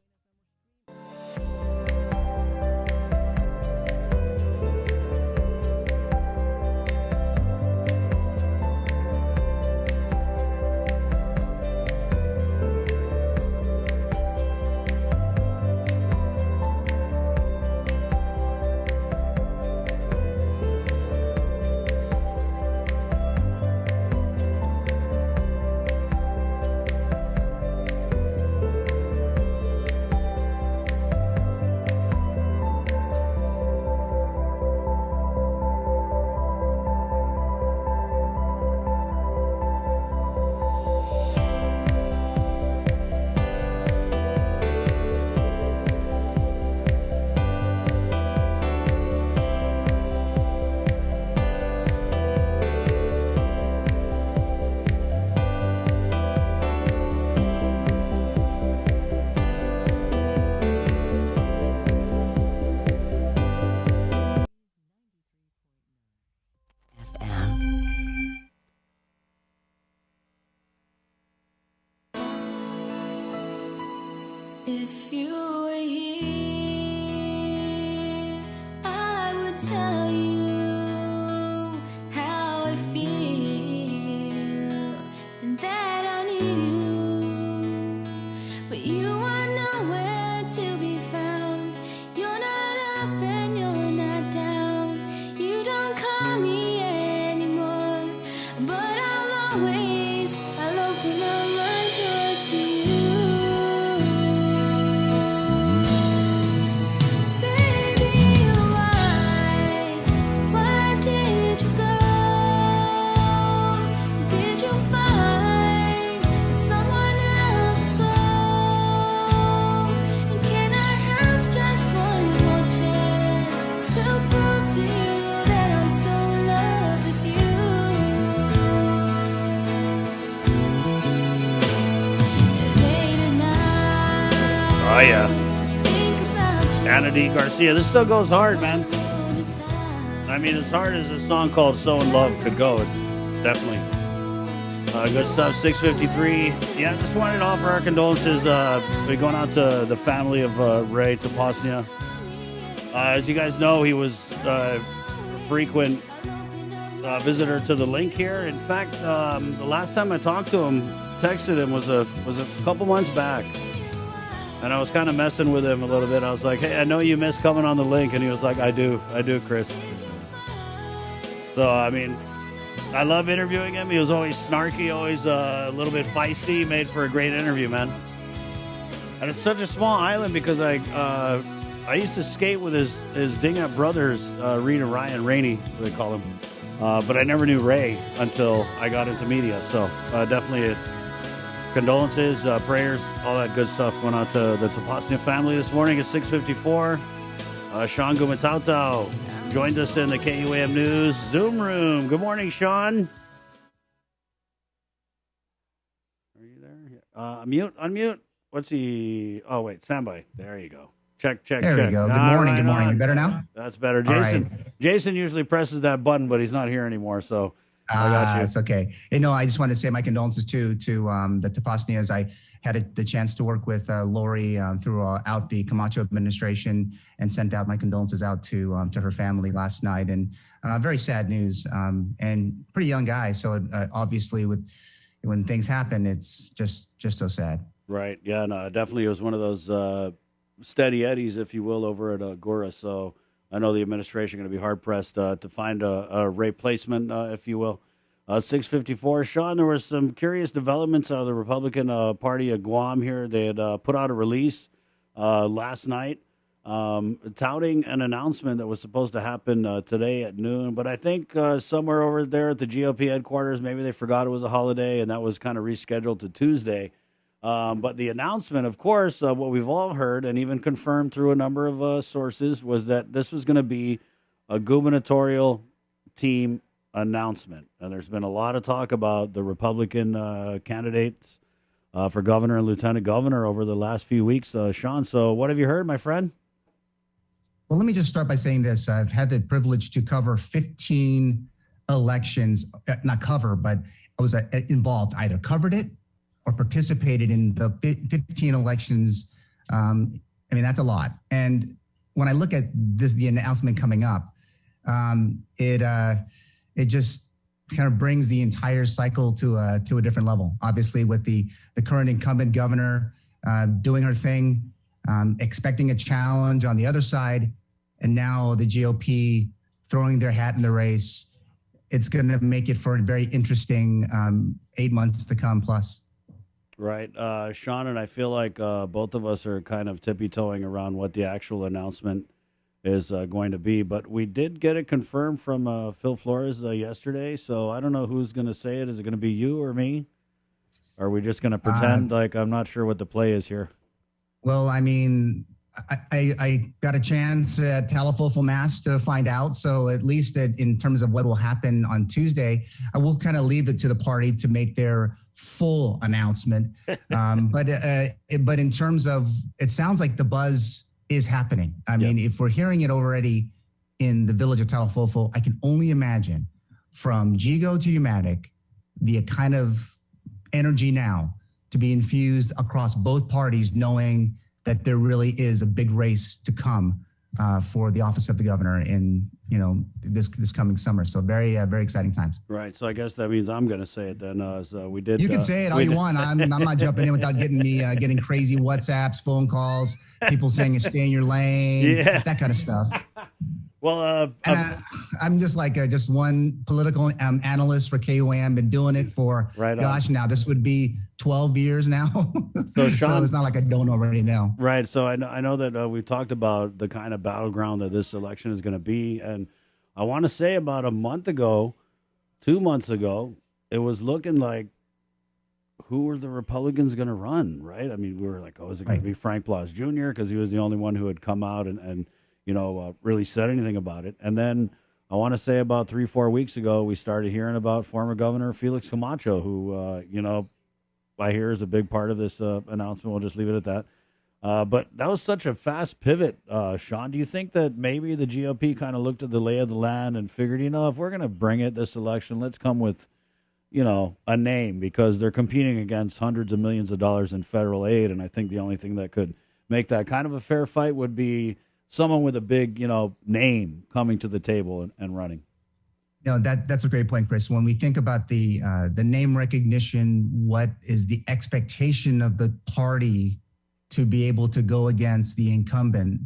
If you were here, I would tell you how I feel and that I need you. But you are nowhere to be found. You're not up and you're not down. You don't call me anymore, but I'll open up my door to you. Oh, yeah. Ana D. Garcia. This still goes hard, man. I mean, as hard as a song called So In Love could go, definitely. Good stuff, 6:53. Yeah, just wanted to offer our condolences. We're going out to the family of Ray Tapasnia. As you guys know, he was a frequent visitor to the link here. In fact, the last time I talked to him, texted him, was a couple months back. And I was kind of messing with him a little bit. I was like, hey, I know you miss coming on the link. And he was like, I do, Chris. So, I mean, I love interviewing him. He was always snarky, always a little bit feisty. Made for a great interview, man. And it's such a small island because I used to skate with his ding-up brothers, Reed and Ryan Rainey, they call him. But I never knew Ray until I got into media. So definitely condolences, prayers, all that good stuff going on to the Tapasnia family this morning at 6:54. Shawn Gumatautau joined us in the KUAM News Zoom room. Good morning, Shawn. Are you there? Unmute. What's he? Oh, wait, standby. There you go. Check. There we go. Good morning. Good morning. Better now? That's better. Jason usually presses that button, but he's not here anymore, so I got you. It's okay. I just wanted to say my condolences to the Tapasnias. I had the chance to work with Lori throughout the Camacho administration and sent out my condolences out to her family last night. And very sad news, and pretty young guy. So obviously when things happen, it's just so sad. Right. Yeah, no, definitely it was one of those steady eddies, if you will, over at Agora. So I know the administration going to be hard-pressed to find a replacement, if you will. 6:54. Shawn, there were some curious developments out of the Republican Party of Guam here. They had put out a release last night touting an announcement that was supposed to happen today at noon. But I think somewhere over there at the GOP headquarters, maybe they forgot it was a holiday, and that was kind of rescheduled to Tuesday. But the announcement, of course, what we've all heard and even confirmed through a number of sources was that this was going to be a gubernatorial team announcement. And there's been a lot of talk about the Republican candidates for governor and lieutenant governor over the last few weeks. Shawn, so what have you heard, my friend? Well, let me just start by saying this. I've had the privilege to cover 15 elections, not cover, but I was involved. I either covered it or participated in the 15 elections. I mean, that's a lot. And when I look at the announcement coming up, it just kind of brings the entire cycle to a different level. Obviously, with the current incumbent governor doing her thing, expecting a challenge on the other side, and now the GOP throwing their hat in the race, it's going to make it for a very interesting 8 months to come plus. Right. Shawn, and I feel like both of us are kind of tippy-toeing around what the actual announcement is going to be. But we did get it confirmed from Phil Flores yesterday, so I don't know who's going to say it. Is it going to be you or me? Or are we just going to pretend like I'm not sure what the play is here? Well, I mean, I got a chance at Talafofo Mass to find out. So at least in terms of what will happen on Tuesday, I will kind of leave it to the party to make their full announcement. But in terms of, it sounds like the buzz is happening. I mean, if we're hearing it already in the village of Talafofo, I can only imagine from Gigo to Umatic, the kind of energy now to be infused across both parties, knowing that there really is a big race to come for the office of the governor in this coming summer. So very exciting times. Right. So I guess that means I'm going to say it then. So we did. You can say it all you want. I'm not jumping in without getting crazy WhatsApps, phone calls, people saying stay in your lane, that kind of stuff. Well, I'm just like just one political analyst for KUAM. Been doing it for now this would be 12 years now. So, Shawn, so it's not like I don't already know. Right. So I know that we talked about the kind of battleground that this election is going to be, and I want to say about a month ago, 2 months ago, it was looking like who were the Republicans going to run? Right. I mean, we were like, oh, is it going to be Frank Blas Jr. because he was the only one who had come out and really said anything about it. And then I want to say about 3-4 weeks ago, we started hearing about former Governor Felix Camacho, who, I hear is a big part of this announcement. We'll just leave it at that. But that was such a fast pivot, Shawn. Do you think that maybe the GOP kind of looked at the lay of the land and figured, if we're going to bring it this election, let's come with, a name, because they're competing against hundreds of millions of dollars in federal aid. And I think the only thing that could make that kind of a fair fight would be someone with a big, name coming to the table and running. No, that's a great point, Chris. When we think about the name recognition, what is the expectation of the party to be able to go against the incumbent?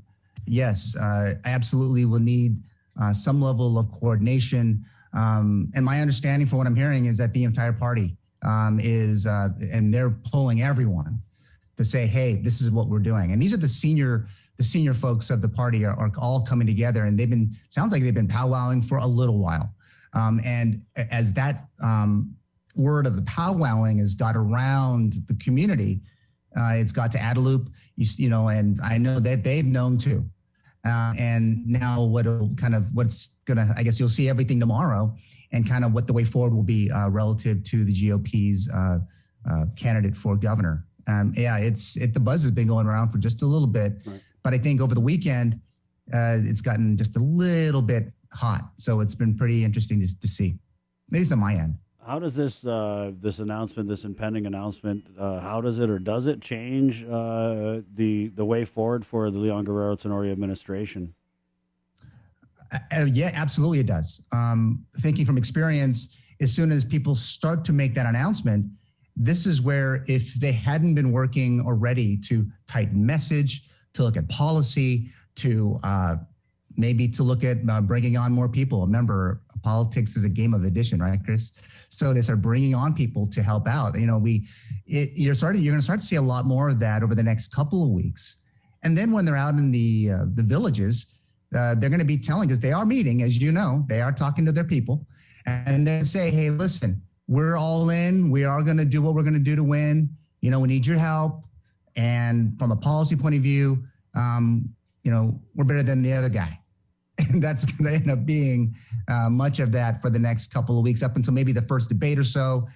Yes, absolutely will need some level of coordination. And my understanding from what I'm hearing is that the entire party is, and they're pulling everyone to say, hey, this is what we're doing. And these are the senior folks of the party are all coming together, and sounds like they've been powwowing for a little while. And as that word of the powwowing has got around the community, it's got to Adelup, and I know that they've known too. And now I guess you'll see everything tomorrow and kind of what the way forward will be relative to the GOP's candidate for governor. The buzz has been going around for just a little bit, right. But I think over the weekend, it's gotten just a little bit hot. So it's been pretty interesting to see, at least on my end. How does this announcement, this impending announcement, how does it or does it change the way forward for the Leon Guerrero Tenorio administration? Yeah, absolutely it does. Thinking from experience, as soon as people start to make that announcement, this is where if they hadn't been working already to tighten message, to look at policy, to maybe to look at bringing on more people. Remember, politics is a game of addition, right, Chris? So they start bringing on people to help out. You're going to start to see a lot more of that over the next couple of weeks. And then when they're out in the villages, they're going to be telling us, they are meeting, as you know, they are talking to their people, and they say, hey, listen, we're all in. We are going to do what we're going to do to win. We need your help. And from a policy point of view, we're better than the other guy. And that's going to end up being much of that for the next couple of weeks, up until maybe the first debate or so,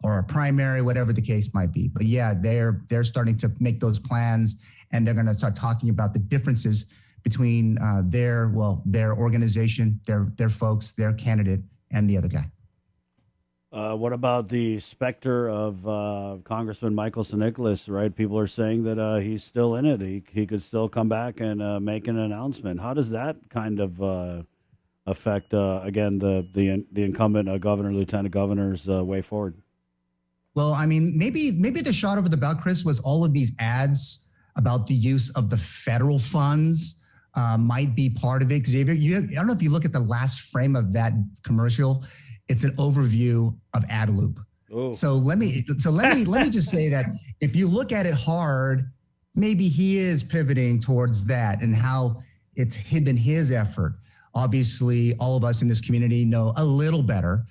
or a primary, whatever the case might be. But yeah, they're starting to make those plans, and they're going to start talking about the differences between their organization, their folks, their candidate, and the other guy. What about the specter of Congressman Michael St. Nicholas, right? People are saying that he's still in it. He could still come back and make an announcement. How does that kind of affect, again, the incumbent governor, lieutenant governor's way forward? Well, I mean, maybe the shot over the bow, Chris, was all of these ads about the use of the federal funds might be part of it. Because I don't know if you look at the last frame of that commercial, it's an overview of Adelup. Oh. So let me just say that if you look at it hard, maybe he is pivoting towards that and how it's been his effort. Obviously, all of us in this community know a little better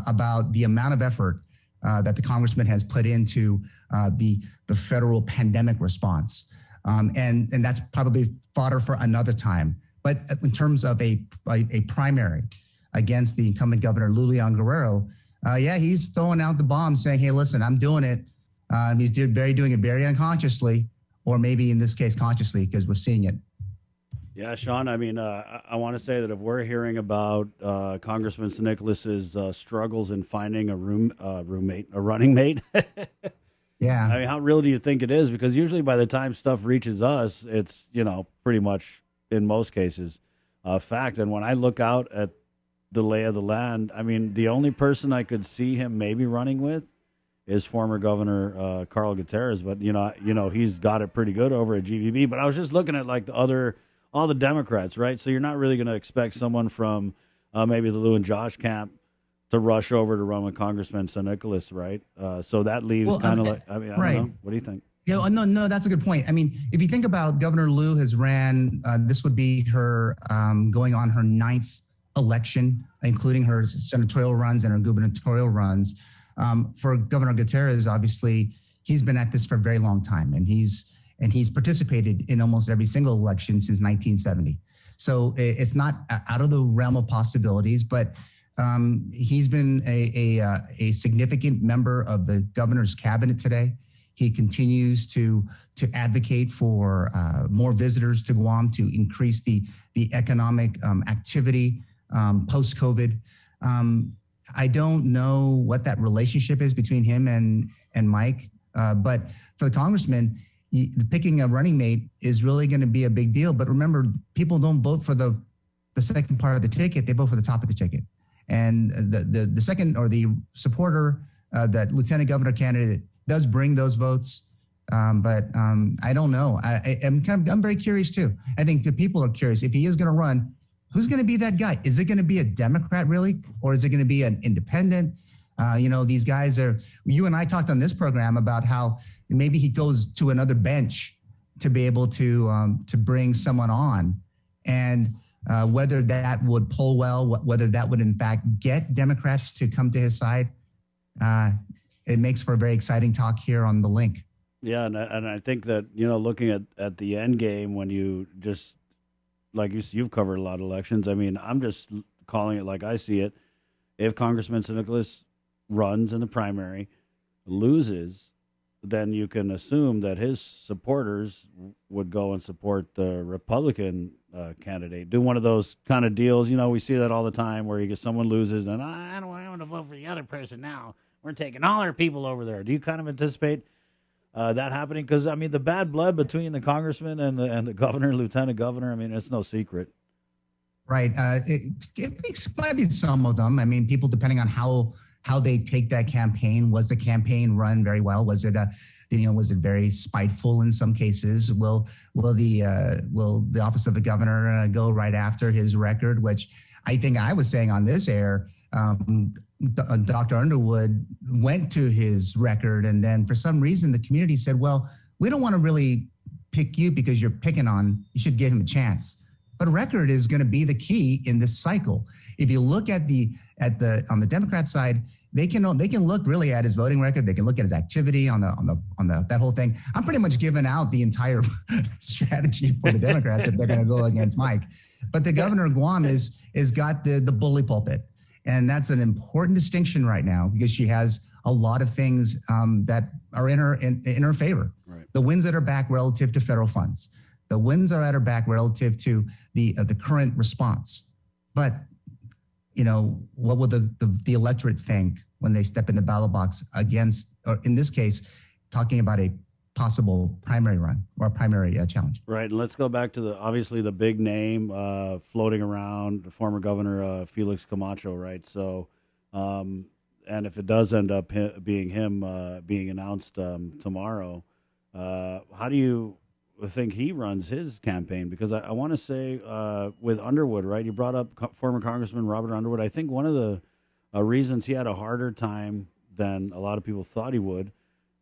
about the amount of effort that the congressman has put into the federal pandemic response. And that's probably fodder for another time. But in terms of a primary against the incumbent governor, Leon Guerrero, he's throwing out the bomb saying, hey, listen, I'm doing it. He's doing it very unconsciously, or maybe in this case consciously, because we're seeing it. Yeah, Shawn, I mean, I want to say that if we're hearing about Congressman St. Nicholas's struggles in finding a running mate, yeah. I mean, how real do you think it is? Because usually by the time stuff reaches us, it's, pretty much in most cases a fact. And when I look out at the lay of the land, I mean, the only person I could see him maybe running with is former Governor Carl Gutierrez. But, he's got it pretty good over at GVB. But I was just looking at all the Democrats, right? So you're not really going to expect someone from maybe the Lou and Josh camp to rush over to run with Congressman St. Nicholas, right? So that leaves I don't know. What do you think? Yeah, no, that's a good point. I mean, if you think about Governor Lou has ran, this would be her going on her 9th election, including her senatorial runs and her gubernatorial runs. For Governor Gutierrez, obviously, he's been at this for a very long time, and he's participated in almost every single election since 1970. So it's not out of the realm of possibilities, but he's been a significant member of the governor's cabinet today. He continues to advocate for more visitors to Guam, to increase the economic activity post-COVID. I don't know what that relationship is between him and Mike, but for the congressman, picking a running mate is really going to be a big deal. But remember, people don't vote for the second part of the ticket; they vote for the top of the ticket. And the second, or the supporter, that lieutenant governor candidate does bring those votes. But I don't know. I'm very curious too. I think the people are curious. If he is going to run, who's going to be that guy? Is it going to be a Democrat really? Or is it going to be an independent? These guys you and I talked on this program about how maybe he goes to another bench to be able to bring someone on, and whether that would poll well, whether that would in fact get Democrats to come to his side. It makes for a very exciting talk here on the link. Yeah, and I think that, looking at the end game, when you just, like you've covered a lot of elections. I mean, I'm just calling it like I see it. If Congressman St. Nicholas runs in the primary, loses, then you can assume that his supporters would go and support the Republican candidate. Do one of those kind of deals. We see that all the time where someone loses and I don't want to vote for the other person now. We're taking all our people over there. Do you kind of anticipate that happening? Because, I mean, the bad blood between the congressman and the governor, lieutenant governor, I mean, it's no secret. Right. It might be some of them. I mean, people, depending on how they take that campaign. Was the campaign run very well? Was it was it very spiteful in some cases? Will the office of the governor go right after his record? Which I think I was saying on this air, Dr. Underwood went to his record, and then for some reason the community said, well, we don't want to really pick you because you're picking on, you should give him a chance. But record is going to be the key in this cycle. If you look at on the Democrat side, they can look really at his voting record. They can look at his activity on that whole thing. I'm pretty much giving out the entire strategy for the Democrats if they're going to go against Mike. But the governor of Guam is got the bully pulpit, and that's an important distinction right now because she has a lot of things that are in her favor. Right. The winds at her back relative to federal funds. The winds are at her back relative to the current response. But what will the electorate think when they step in the ballot box against, or in this case, talking about a possible primary run or a primary challenge? Right. And let's go back to obviously the big name floating around, the former governor Felix Camacho, right? So, and if it does end up being him being announced tomorrow, how do you think he runs his campaign? Because I want to say with Underwood, right? You brought up former Congressman Robert Underwood. I think one of the reasons he had a harder time than a lot of people thought he would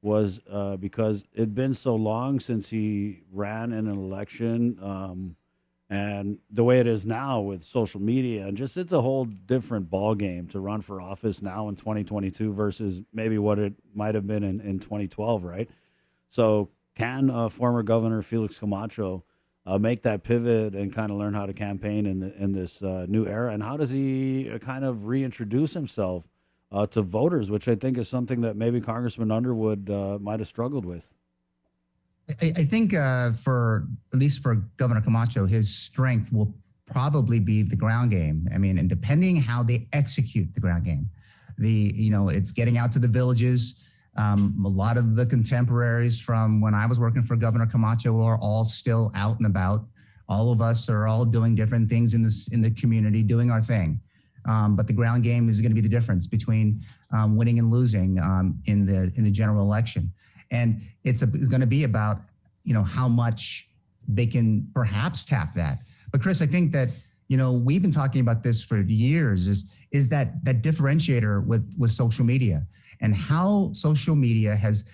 was because it'd been so long since he ran in an election, and the way it is now with social media, and just it's a whole different ball game to run for office now in 2022 versus maybe what it might have been in 2012, right? So can former Governor Felix Camacho make that pivot and kind of learn how to campaign in this new era? And how does he kind of reintroduce himself to voters, which I think is something that maybe Congressman Underwood might have struggled with? I think at least for Governor Camacho, his strength will probably be the ground game. I mean, and depending how they execute the ground game, it's getting out to the villages. A lot of the contemporaries from when I was working for Governor Camacho are all still out and about. All of us are all doing different things in the community, doing our thing. But the ground game is going to be the difference between winning and losing in the general election. And it's going to be about how much they can perhaps tap that. But Chris, I think that we've been talking about this for years. Is that differentiator with social media, and how social media has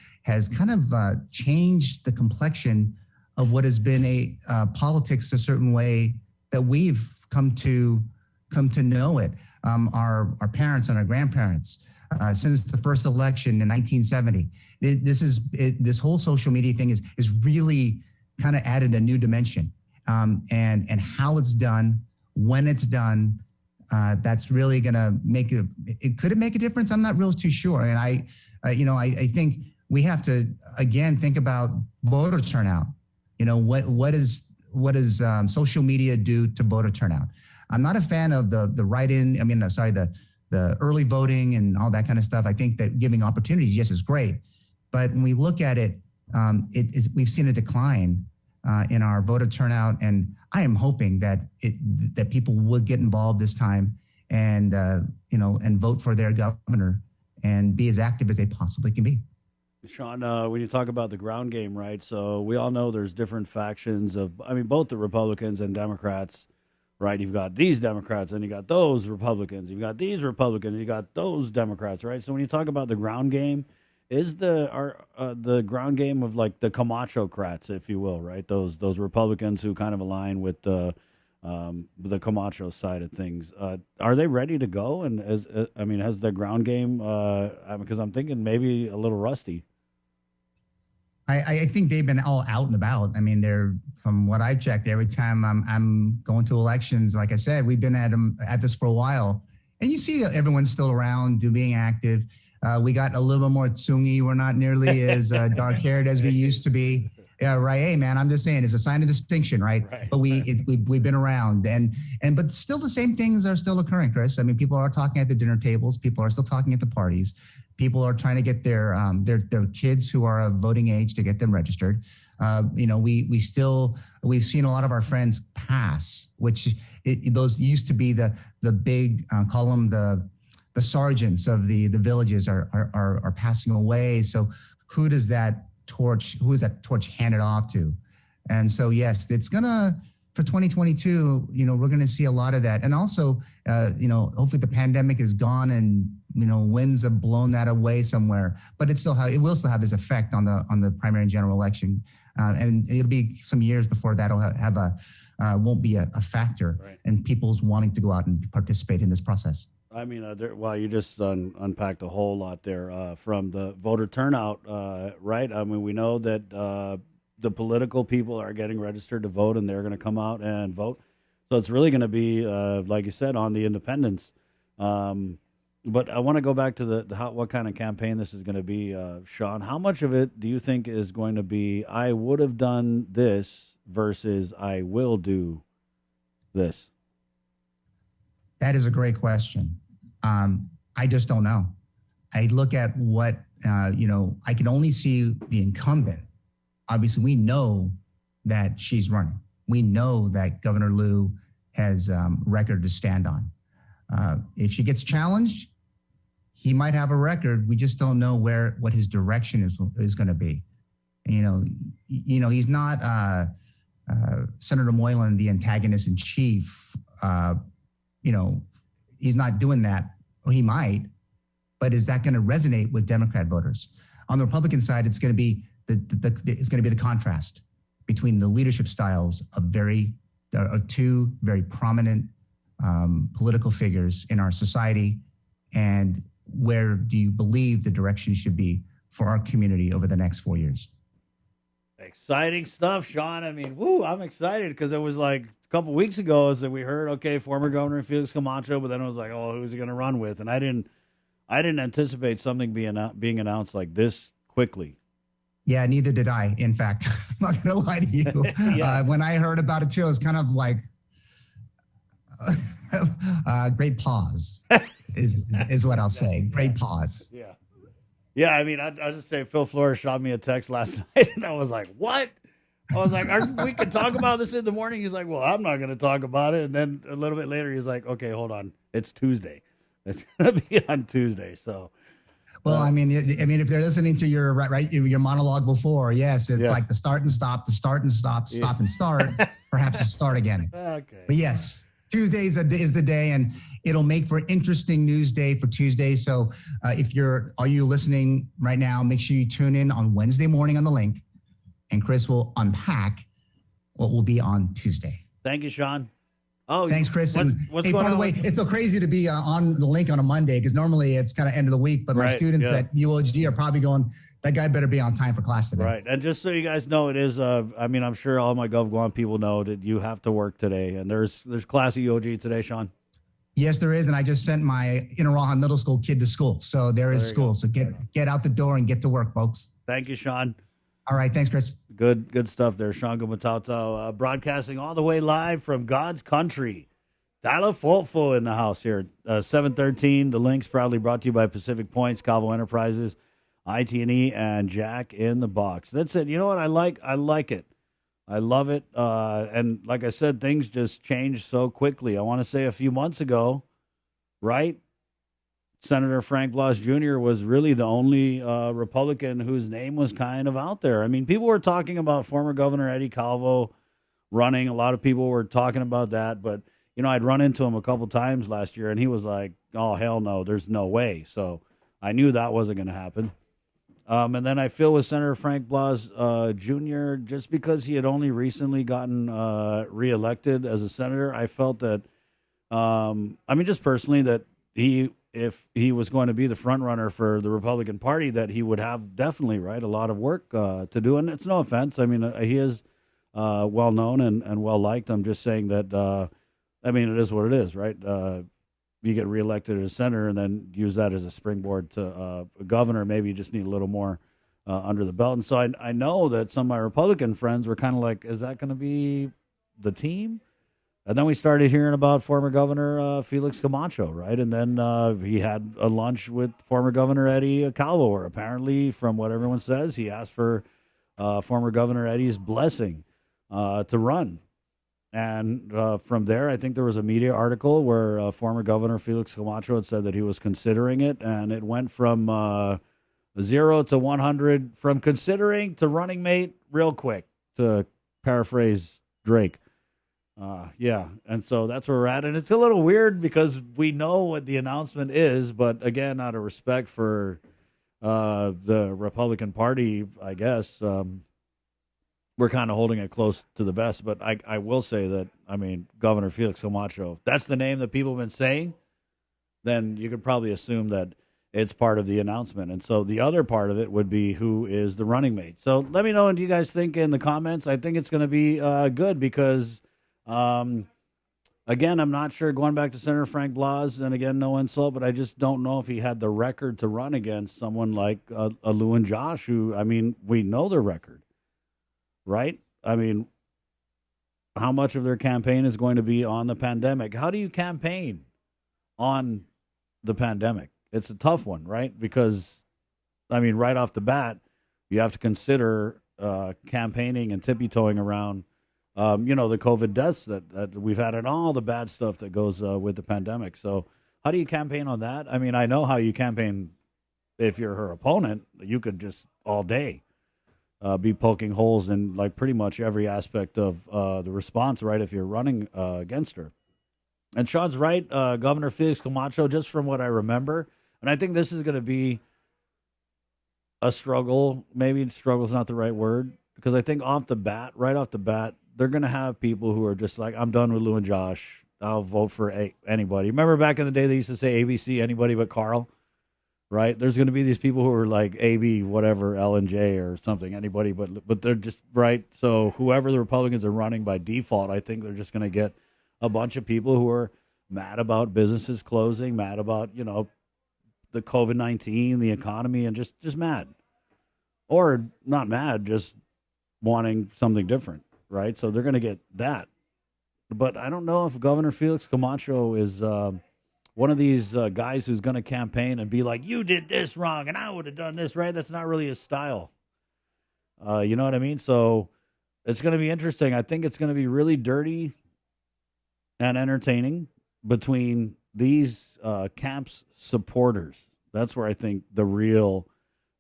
kind of changed the complexion of what has been a politics a certain way that we've come to know it. Our parents and our grandparents, since the first election in 1970, this whole social media thing is really kind of added a new dimension, and how it's done, when it's done. That's really going to could it make a difference? I'm not real too sure. And I think we have to, again, think about voter turnout. What does social media do to voter turnout? I'm not a fan of the early voting and all that kind of stuff. I think that giving opportunities, yes, is great. But when we look at it, we've seen a decline in our voter turnout, and I am hoping that people would get involved this time and and vote for their governor and be as active as they possibly can be. Shawn, when you talk about the ground game, right? So we all know there's different factions of, both the Republicans and Democrats, right? You've got these Democrats and you got those Republicans. You've got these Republicans, you got those Democrats, right? So when you talk about the ground game, is the ground game of like the Camacho-crats, if you will, right? Those Republicans who kind of align with the Camacho side of things. Are they ready to go? And has the ground game? Because I'm thinking maybe a little rusty. I think they've been all out and about. They're, from what I've checked, every time I'm going to elections, like I said, we've been at this for a while, and you see everyone's still around, being active. We got a little bit more tsungi. We're not nearly as dark-haired as we used to be. Yeah, right. Hey, man, I'm just saying it's a sign of distinction, right? But we've been around, but still the same things are still occurring, Chris. People are talking at the dinner tables. People are still talking at the parties. People are trying to get their kids who are of voting age to get them registered. We've seen a lot of our friends pass, which those used to be the big call them the sergeants of the villages are passing away. So who is that torch handed off to? And so, yes, it's gonna, for 2022, we're gonna see a lot of that. And also, hopefully the pandemic is gone and, winds have blown that away somewhere, but it will still have its effect on the primary and general election. And it'll be some years before that'll won't be a factor in people's wanting to go out and participate in this process. You just unpacked a whole lot there from the voter turnout, right? We know that the political people are getting registered to vote, and they're going to come out and vote. So it's really going to be, like you said, on the independents. But I want to go back to what kind of campaign this is going to be, Shawn. How much of it do you think is going to be, I would have done this versus I will do this? That is a great question. I just don't know. I look at what, I can only see the incumbent. Obviously, we know that she's running. We know that Governor Liu has record to stand on. If she gets challenged, he might have a record. We just don't know what his direction is going to be. He's not Senator Moylan, the antagonist in chief. He's not doing that, or he might, but is that going to resonate with Democrat voters? On the Republican side, it's going to be the contrast between the leadership styles of two very prominent political figures in our society, and where do you believe the direction should be for our community over the next 4 years? Exciting stuff, Shawn. I'm excited because it was like a couple weeks ago that we heard, okay, former Governor Felix Camacho, but then it was like, oh, who's he going to run with? And I didn't anticipate something being announced like this quickly. Yeah, neither did I. In fact, I'm not going to lie to you. When I heard about it too, it was kind of like great pause is what I'll say. Great pause. Yeah. Yeah, I'll just say Phil Flores shot me a text last night, and I was like, what? I was like, we can talk about this in the morning. He's like, well, I'm not going to talk about it. And then a little bit later, he's like, okay, hold on. It's Tuesday. It's going to be on Tuesday. So, well, if they're listening to your your monologue before, yes, it's like the start and stop, stop and start, perhaps start again. Okay. But yes, Tuesday is the day, and it'll make for an interesting news day for Tuesday. So are you listening right now, make sure you tune in on Wednesday morning on the link, and Chris will unpack what will be on Tuesday. Thank you, Shawn. Oh, thanks, Chris. What's going by the on? way, it's so crazy to be on the link on a Monday, because normally it's kind of end of the week, but my students at UOG are probably going, that guy better be on time for class today. Right. And just so you guys know, it is, I'm sure all my GovGuam people know that you have to work today. And there's class at UOG today, Shawn. Yes, there is. And I just sent my Inarahan Middle School kid to school. So there is school. So get out the door and get to work, folks. Thank you, Shawn. All right. Thanks, Chris. Good stuff there. Shawn Gumatauta, broadcasting all the way live from God's country. Talafofo in the house here. 713. The Link's proudly brought to you by Pacific Points, Calvo Enterprises, IT&E, and Jack in the Box. That's it. You know what I like? I like it. I love it. And like I said, things just change so quickly. I want to say a few months ago, right? Senator Frank Blas Jr. was really the only Republican whose name was kind of out there. I mean, people were talking about former Governor Eddie Calvo running. A lot of people were talking about that, but I'd run into him a couple times last year, and he was like, "Oh hell no, there's no way." So I knew that wasn't going to happen. And then I feel with Senator Frank Blas Jr., just because he had only recently gotten reelected as a senator, I felt that, just personally, that if he was going to be the front runner for the Republican Party, that he would have definitely, right, a lot of work to do. And it's no offense. I mean, he is well known and well liked. I'm just saying that, it is what it is, right? You get reelected as senator and then use that as a springboard to a governor. Maybe you just need a little more under the belt. And so I know that some of my Republican friends were kind of like, is that going to be the team? And then we started hearing about former Governor Felix Camacho, right? And then he had a lunch with former Governor Eddie Calvo, where apparently, from what everyone says, he asked for former Governor Eddie's blessing to run. And from there, I think there was a media article where former Governor Felix Camacho had said that he was considering it, and it went from 0 to 100, from considering to running mate real quick, to paraphrase Drake. And so that's where we're at. And it's a little weird because we know what the announcement is, but again, out of respect for the Republican Party, I guess, we're kind of holding it close to the vest. But I will say that, Governor Felix Camacho, if that's the name that people have been saying, then you could probably assume that it's part of the announcement. And so the other part of it would be who is the running mate. So let me know what you guys think in the comments. I think it's going to be good because, again, I'm not sure, going back to Senator Frank Blas, and again, no insult, but I just don't know if he had the record to run against someone like a Lou and Josh, who, we know their record. Right? How much of their campaign is going to be on the pandemic? How do you campaign on the pandemic? It's a tough one, right? Because, right off the bat, you have to consider campaigning and tippy-toeing around, the COVID deaths that we've had and all the bad stuff that goes with the pandemic. So how do you campaign on that? I know how you campaign if you're her opponent. You could just all day be poking holes in like pretty much every aspect of the response, right, if you're running against her. And Shawn's right, Governor Felix Camacho, just from what I remember, and I think this is going to be a struggle. Maybe struggle's not the right word, because I think right off the bat, they're going to have people who are just like, I'm done with Lou and Josh. I'll vote for anybody. Remember back in the day, they used to say ABC, anybody but Carl? Right, there's going to be these people who are like AB, whatever, L and J or something, anybody, but they're just right. So whoever the Republicans are running by default, I think they're just going to get a bunch of people who are mad about businesses closing, mad about the COVID-19, the economy, and just mad, or not mad, just wanting something different, right? So they're going to get that. But I don't know if Governor Felix Camacho is one of these guys who's going to campaign and be like, you did this wrong and I would have done this right. That's not really his style. You know what I mean? So it's going to be interesting. I think it's going to be really dirty and entertaining between these camps' supporters. That's where I think the real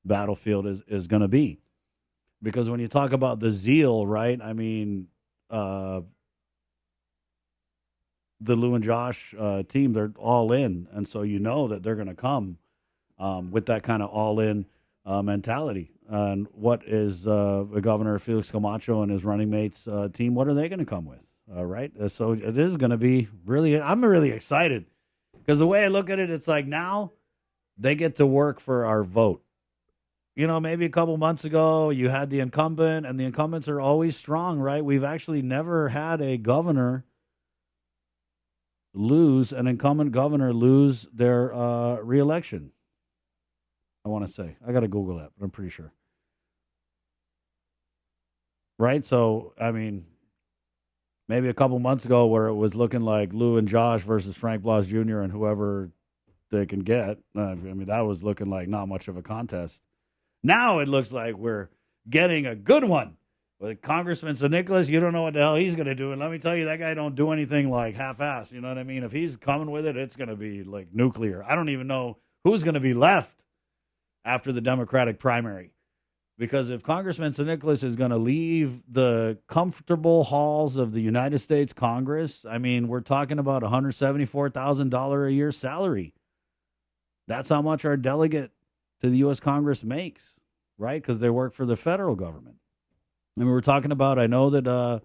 battlefield is going to be. Because when you talk about the zeal, right, the Lou and Josh team, they're all in. And so you know that they're going to come with that kind of all-in mentality. And what is Governor Felix Camacho and his running mates team, what are they going to come with? Right? So it is going to be really, I'm really excited. Because the way I look at it, it's like now they get to work for our vote. Maybe a couple months ago, you had the incumbent, and the incumbents are always strong, right? We've actually never had a governor an incumbent governor lose their reelection. I want to say. I got to Google that, but I'm pretty sure. Right? So, maybe a couple months ago where it was looking like Lou and Josh versus Frank Blas Jr. and whoever they can get. That was looking like not much of a contest. Now it looks like we're getting a good one With Congressman St. Nicholas, you don't know what the hell he's going to do. And let me tell you, that guy don't do anything like half-assed. You know what I mean? If he's coming with it, it's going to be like nuclear. I don't even know who's going to be left after the Democratic primary. Because if Congressman St. Nicholas is going to leave the comfortable halls of the United States Congress, I mean, we're talking about $174,000 a year salary. That's how much our delegate to the U.S. Congress makes, right? Because they work for the federal government. And we were talking about, I know that,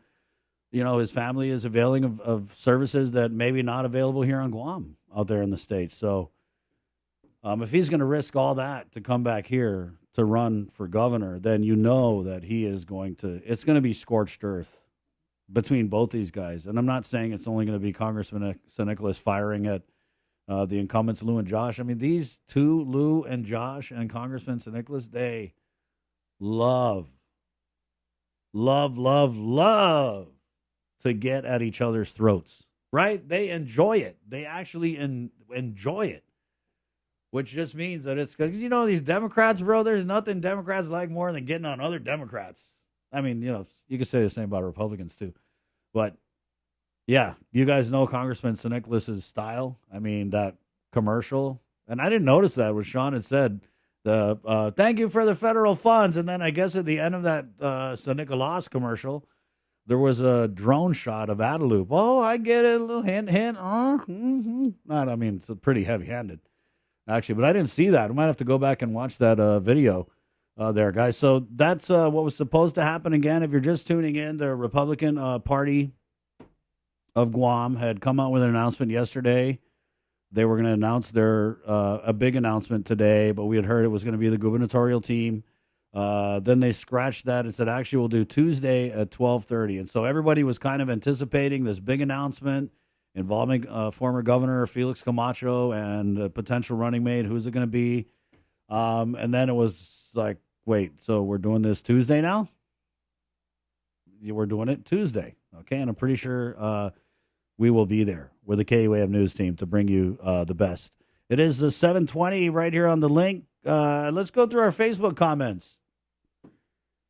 his family is availing of services that maybe not available here on Guam out there in the States. So if he's going to risk all that to come back here to run for governor, then you know that he is it's going to be scorched earth between both these guys. And I'm not saying it's only going to be Congressman St. Nicholas firing at the incumbents, Lou and Josh. I mean, these two, Lou and Josh and Congressman St. Nicholas, they love to get at each other's throats, right? They enjoy it. They actually enjoy it, which just means that it's good. Because, these Democrats, bro, there's nothing Democrats like more than getting on other Democrats. I mean, you could say the same about Republicans too. But, yeah, you guys know Congressman St. Nicholas's style. I mean, that commercial. And I didn't notice that what Shawn had said. Thank you for the federal funds. And then I guess at the end of that St. Nicholas commercial, there was a drone shot of Adelup. Oh, I get it. A little hint. Not, I mean, it's pretty heavy-handed, actually. But I didn't see that. I might have to go back and watch that video there, guys. So that's what was supposed to happen again. If you're just tuning in, the Republican Party of Guam had come out with an announcement yesterday. They were going to announce a big announcement today, but we had heard it was going to be the gubernatorial team. Then they scratched that and said, actually, we'll do Tuesday at 12:30. And so everybody was kind of anticipating this big announcement involving former Governor Felix Camacho and a potential running mate. Who's it going to be? And then it was like, wait, so we're doing this Tuesday now? We're doing it Tuesday. Okay, and I'm pretty sure we will be there with the KUAM News team to bring you the best. It is 7:20 right here on the link. Let's go through our Facebook comments.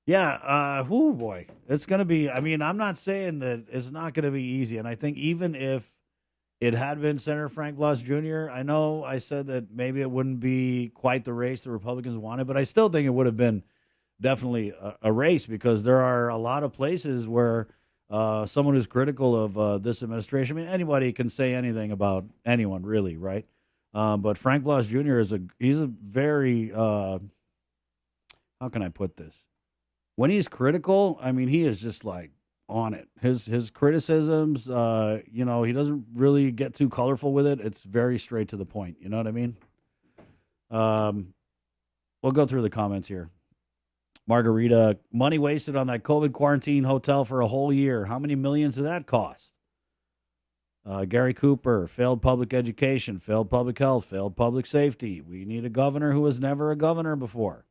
Yeah, boy. It's going to be, I mean, I'm not saying that it's not going to be easy. And I think even if it had been Senator Frank Blas Jr., I know I said that maybe it wouldn't be quite the race the Republicans wanted, but I still think it would have been definitely a race because there are a lot of places where someone who's critical of this administration, I mean, anybody can say anything about anyone, really, right? But Frank Blas Jr. he's a very, how can I put this? When he's critical, I mean, he is just like on it. His criticisms, he doesn't really get too colorful with it. It's very straight to the point. You know what I mean? We'll go through the comments here. Margarita, money wasted on that COVID quarantine hotel for a whole year. How many millions did that cost? Gary Cooper, failed public education, failed public health, failed public safety. We need a governor who was never a governor before.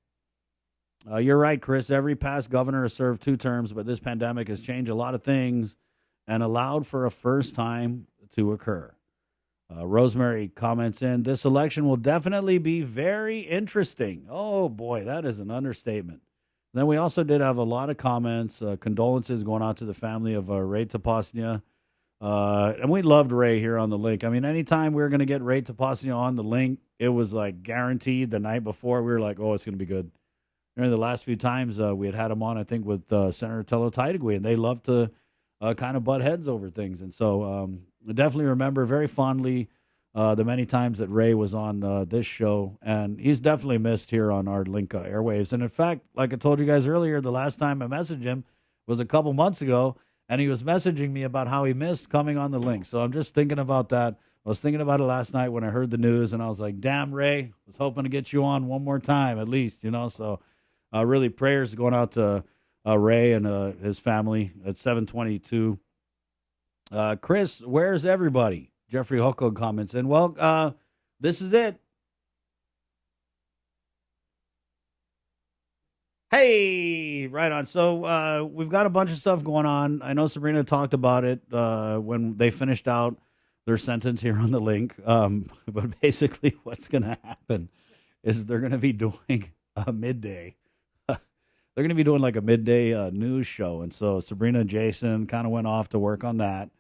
You're right, Chris. Every past governor has served 2 terms, but this pandemic has changed a lot of things and allowed for a first time to occur. Rosemary comments in, this election will definitely be very interesting. Oh, boy, that is an understatement. Then we also did have a lot of comments, condolences going out to the family of Ray Tapasnia. And we loved Ray here on the link. I mean, anytime we were going to get Ray Tapasnia on the link, it was like guaranteed the night before. We were like, oh, it's going to be good. During the last few times we had him on, I think, with Senator Tello Taitagui, and they love to kind of butt heads over things. And so I definitely remember very fondly the many times that Ray was on this show, and he's definitely missed here on our link airwaves. And in fact, like I told you guys earlier, the last time I messaged him was a couple months ago, and he was messaging me about how he missed coming on the link. So I'm just thinking about that. I was thinking about it last night when I heard the news, and I was like, damn, Ray, I was hoping to get you on one more time at least, So really prayers going out to Ray and his family at 722. Chris, where's everybody? Jeffrey Hoko comments in. Well, this is it. Hey, right on. So we've got a bunch of stuff going on. I know Sabrina talked about it when they finished out their sentence here on the link. But basically what's going to happen is they're going to be doing a midday. they're going to be doing like a midday news show. And so Sabrina and Jason kind of went off to work on that.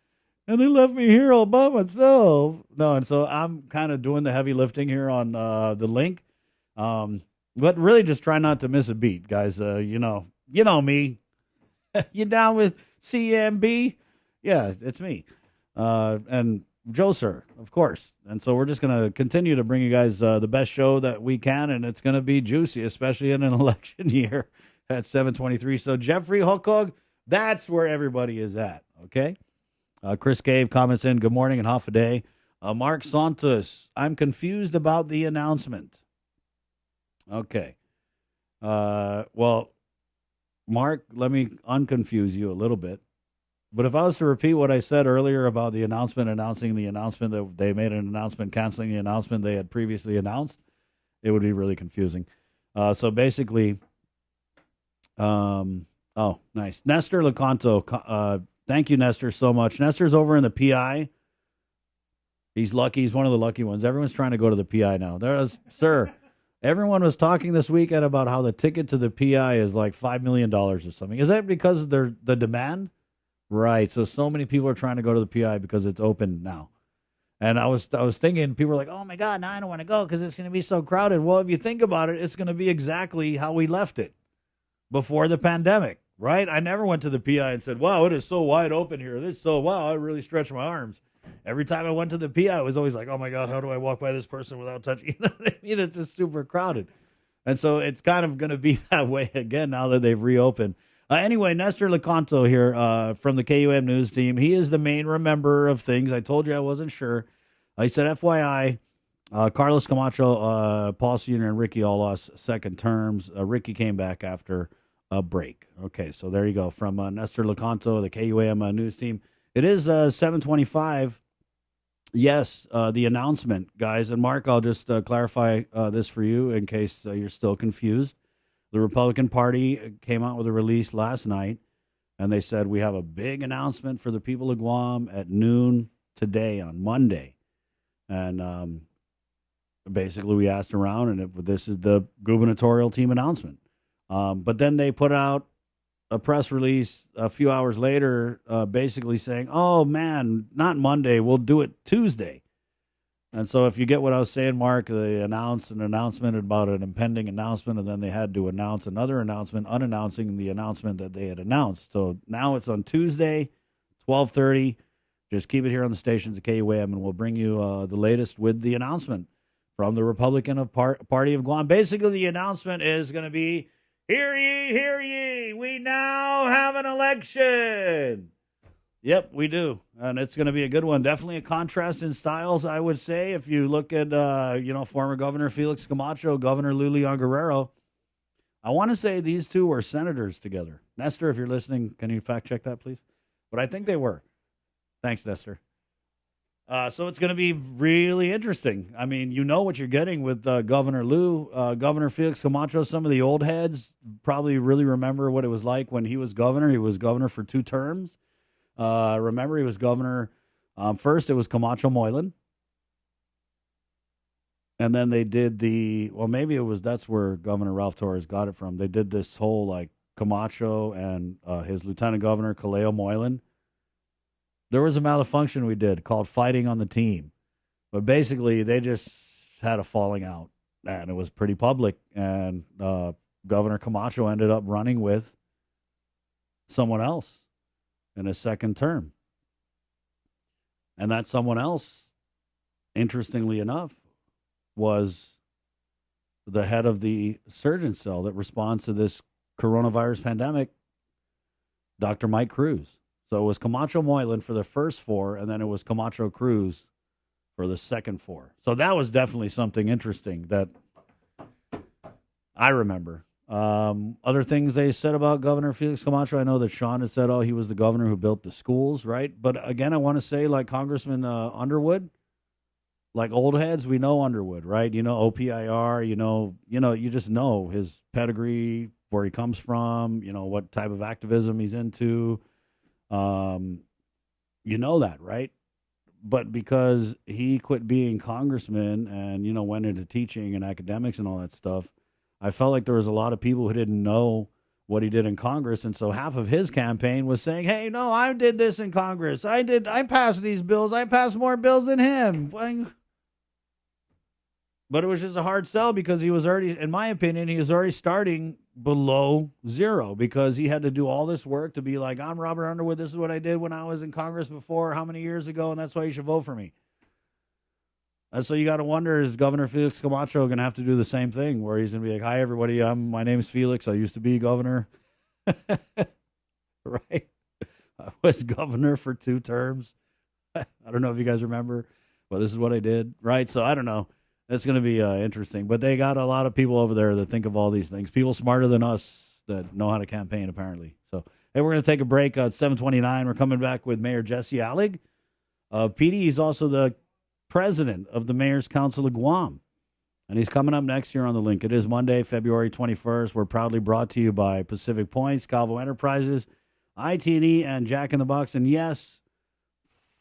And they left me here all by myself. No, and so I'm kind of doing the heavy lifting here on the link. But really just try not to miss a beat, guys. You know me. You down with CMB? Yeah, it's me. And Joe, sir, of course. And so we're just going to continue to bring you guys the best show that we can, and it's going to be juicy, especially in an election year at 7:23. So Jeffrey Hokog, that's where everybody is at, okay? Chris Cave comments in, good morning and half a day. Mark Santos, I'm confused about the announcement. Okay. Well, Mark, let me unconfuse you a little bit. But if I was to repeat what I said earlier about the announcement, announcing the announcement, that they made an announcement, canceling the announcement they had previously announced, it would be really confusing. So basically, oh, nice. Nestor Lecanto, thank you, Nestor, so much. Nestor's over in the PI. He's lucky. He's one of the lucky ones. Everyone's trying to go to the PI now. Sir, everyone was talking this weekend about how the ticket to the PI is like $5 million or something. Is that because of the demand? Right. So many people are trying to go to the PI because it's open now. And I was thinking, people were like, oh, my God, now I don't want to go because it's going to be so crowded. Well, if you think about it, it's going to be exactly how we left it before the pandemic, right? I never went to the PI and said, wow, it is so wide open here. It's so, wow, I really stretched my arms. Every time I went to the PI, I was always like, oh, my God, how do I walk by this person without touching? You know what I mean? It's just super crowded. And so it's kind of going to be that way again now that they've reopened. Anyway, Nestor Lecanto here from the KUM News team. He is the main remember of things. I told you I wasn't sure. He said, FYI, Carlos Camacho, Paul Sr., and Ricky all lost second terms. Ricky came back after a break. Okay, so there you go. From Nestor Lecanto, the KUM News team. It is 7:25. Yes, the announcement, guys. And Mark, I'll just clarify this for you in case you're still confused. The Republican Party came out with a release last night, and they said, we have a big announcement for the people of Guam at noon today on Monday. And basically we asked around, and this is the gubernatorial team announcement. But then they put out a press release a few hours later basically saying, oh, man, not Monday, we'll do it Tuesday. And so if you get what I was saying, Mark, they announced an announcement about an impending announcement, and then they had to announce another announcement, unannouncing the announcement that they had announced. So now it's on Tuesday, 12:30. Just keep it here on the stations of KUAM, and we'll bring you the latest with the announcement from the Republican Party of Guam. Basically, the announcement is going to be, hear ye, we now have an election. Yep, we do, and it's going to be a good one. Definitely a contrast in styles, I would say. If you look at, former Governor Felix Camacho, Governor Lulian Guerrero, I want to say these two were senators together. Nestor, if you're listening, can you fact check that, please? But I think they were. Thanks, Nestor. So it's going to be really interesting. I mean, you know what you're getting with Governor Lou, Governor Felix Camacho. Some of the old heads probably really remember what it was like when he was governor. He was governor for 2 terms. Remember, he was governor. First, it was Camacho Moylan. And then they did that's where Governor Ralph Torres got it from. They did this whole like Camacho and his lieutenant governor, Kaleo Moylan. There was a malfunction we did called Fighting on the Team. But basically, they just had a falling out. And it was pretty public. And Governor Camacho ended up running with someone else in his second term. And that someone else, interestingly enough, was the head of the surgeon cell that responds to this coronavirus pandemic, Dr. Mike Cruz. So it was Camacho Moylan for the first 4, and then it was Camacho Cruz for the second 4. So that was definitely something interesting that I remember. Other things they said about Governor Felix Camacho, I know that Shawn had said, he was the governor who built the schools, right? But again, I want to say, like Congressman Underwood, like old heads, we know Underwood, right? You know, OPIR, you just know his pedigree, where he comes from, what type of activism he's into. You know that, right? But because he quit being congressman and, went into teaching and academics and all that stuff, I felt like there was a lot of people who didn't know what he did in Congress. And so half of his campaign was saying, hey, no, I did this in Congress. I passed these bills. I passed more bills than him. But it was just a hard sell because he was already, in my opinion, he was already starting below zero because he had to do all this work to be like, I'm Robert Underwood. This is what I did when I was in Congress before, how many years ago, and that's why you should vote for me. And so you got to wonder, is Governor Felix Camacho going to have to do the same thing where he's going to be like, hi, everybody, my name's Felix. I used to be governor. Right? I was governor for 2 terms. I don't know if you guys remember, but this is what I did. Right? So I don't know. That's going to be interesting. But they got a lot of people over there that think of all these things. People smarter than us that know how to campaign, apparently. So, hey, we're going to take a break at 7:29. We're coming back with Mayor Jesse Allig. Petey, he's also the president of the Mayor's Council of Guam. And he's coming up next year on the link. It is Monday, February 21st. We're proudly brought to you by Pacific Points, Calvo Enterprises, IT&E, and Jack in the Box. And yes,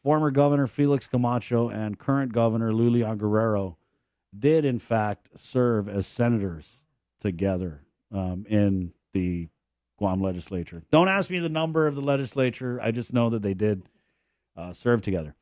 former Governor Felix Camacho and current Governor Lulian Guerrero did, in fact, serve as senators together in the Guam legislature. Don't ask me the number of the legislature. I just know that they did serve together.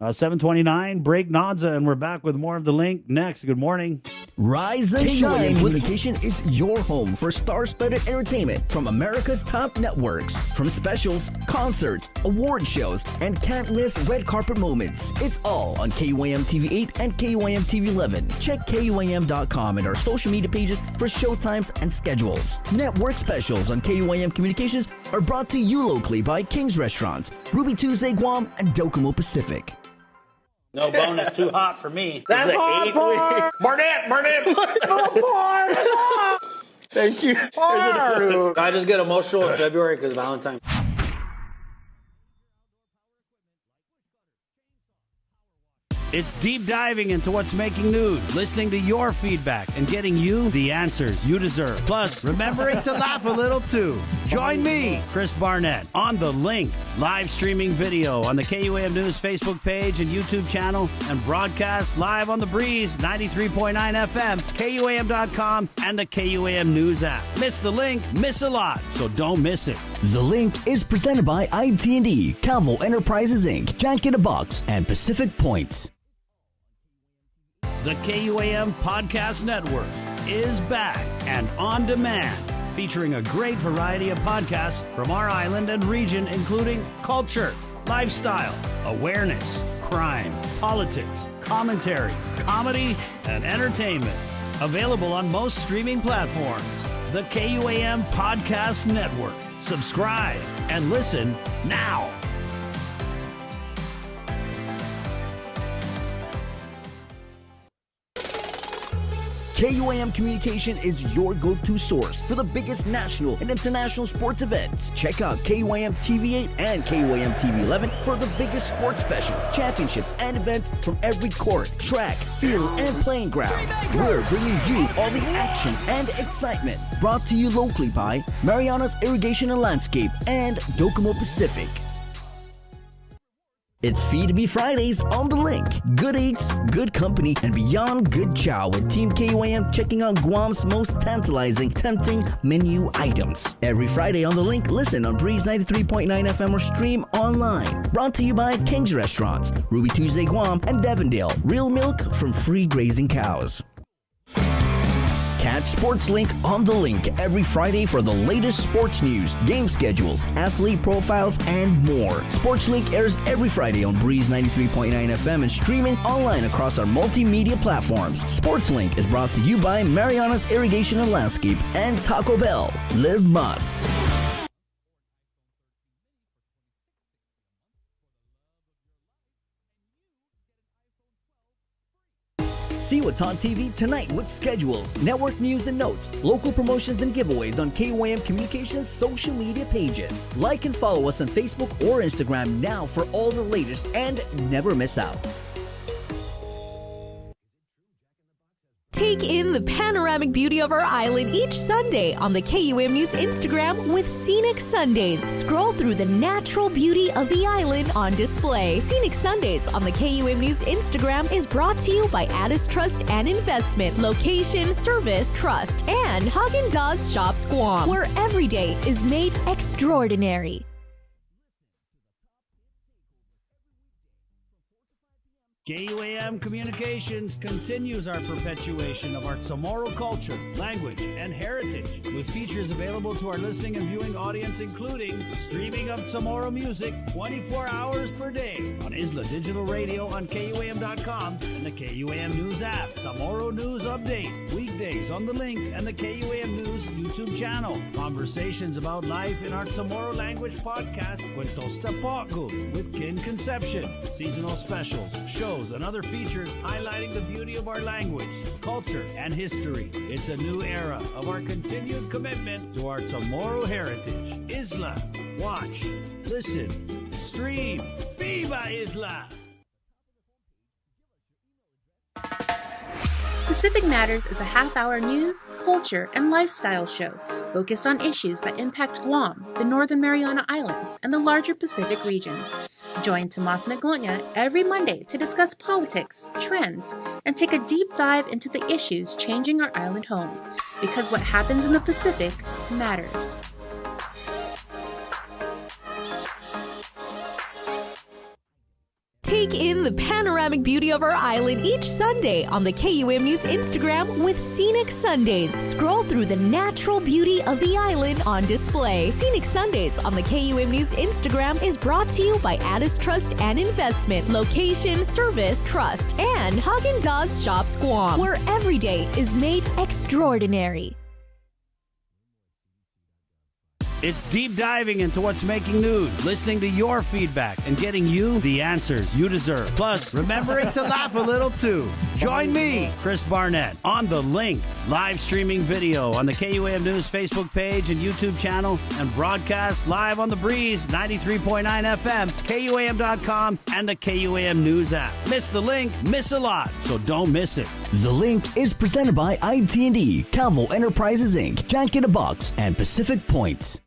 7:29, break Nodza, and we're back with more of the link next. Good morning. Rise and shine with Communication is your home for star-studded entertainment from America's top networks. From specials, concerts, award shows, and can't-miss red carpet moments. It's all on KUAM TV 8 and KUAM TV 11. Check KUAM.com and our social media pages for showtimes and schedules. Network specials on KUAM Communications are brought to you locally by King's Restaurants, Ruby Tuesday Guam, and Docomo Pacific. No bonus, too hot for me. That's hard. Barnett. Thank you. I just get emotional in February because Valentine's. It's deep diving into what's making news, listening to your feedback, and getting you the answers you deserve. Plus, remembering to laugh a little too. Join me, Chris Barnett, on The Link, live streaming video on the KUAM News Facebook page and YouTube channel, and broadcast live on The Breeze, 93.9 FM, KUAM.com, and the KUAM News app. Miss The Link, miss a lot, so don't miss it. The Link is presented by IT&E, Calvo Enterprises Inc., Jack in the Box, and Pacific Points. The KUAM Podcast Network is back and on demand, featuring a great variety of podcasts from our island and region, including culture, lifestyle, awareness, crime, politics, commentary, comedy, and entertainment. Available on most streaming platforms. The KUAM Podcast Network. Subscribe and listen now. KUAM Communication is your go-to source for the biggest national and international sports events. Check out KUAM TV 8 and KUAM TV 11 for the biggest sports specials, championships, and events from every court, track, field, and playing ground. We're bringing you all the action and excitement. Brought to you locally by Mariana's Irrigation and Landscape and Docomo Pacific. It's Feed Me Fridays on The Link. Good eats, good company, and beyond good chow with Team KUAM checking out Guam's most tantalizing, tempting menu items. Every Friday on The Link, listen on Breeze 93.9 FM or stream online. Brought to you by King's Restaurants, Ruby Tuesday Guam, and Devondale. Real milk from free grazing cows. Catch Sports Link on The Link every Friday for the latest sports news, game schedules, athlete profiles, and more. Sports Link airs every Friday on Breeze 93.9 FM and streaming online across our multimedia platforms. Sports Link is brought to you by Mariana's Irrigation and Landscape and Taco Bell. Live Mas. See what's on TV tonight with schedules, network news and notes, local promotions and giveaways on KUAM Communications social media pages. Like and follow us on Facebook or Instagram now for all the latest and never miss out. Take in the panoramic beauty of our island each Sunday on the KUM News Instagram with Scenic Sundays. Scroll through the natural beauty of the island on display. Scenic Sundays on the KUM News Instagram is brought to you by Addis Trust and Investment, Location, Service, Trust, and Haagen-Dazs Shops Guam, where every day is made extraordinary. KUAM Communications continues our perpetuation of our Chamorro culture, language, and heritage with features available to our listening and viewing audience, including streaming of Chamorro music 24 hours per day on Isla Digital Radio on KUAM.com and the KUAM News app. Chamorro News Update, weekdays on the link and the KUAM News YouTube channel. Conversations about life in our Chamorro language podcast, Cuentos Tapoco with Kin Conception, seasonal specials, shows, and other features highlighting the beauty of our language, culture, and history. It's a new era of our continued commitment to our Chamorro heritage. Isla, watch, listen, stream. Viva Isla! Pacific Matters is a half-hour news, culture, and lifestyle show focused on issues that impact Guam, the Northern Mariana Islands, and the larger Pacific region. Join Tomas Naglonia every Monday to discuss politics, trends, and take a deep dive into the issues changing our island home, because what happens in the Pacific matters. Take in the panoramic beauty of our island each Sunday on the KUM News Instagram with Scenic Sundays. Scroll through the natural beauty of the island on display. Scenic Sundays on the KUM News Instagram is brought to you by Addis Trust and Investment, Location, Service, Trust, and Haagen-Dazs Shops Guam, where every day is made extraordinary. It's deep diving into what's making news, listening to your feedback, and getting you the answers you deserve. Plus, remembering to laugh a little too. Join me, Chris Barnett, on The Link, live streaming video on the KUAM News Facebook page and YouTube channel, and broadcast live on The Breeze, 93.9 FM, KUAM.com, and the KUAM News app. Miss The Link, miss a lot, so don't miss it. The Link is presented by IT&D, Calvo Enterprises Inc., Jack in a Box, and Pacific Points.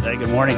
Hey, good morning.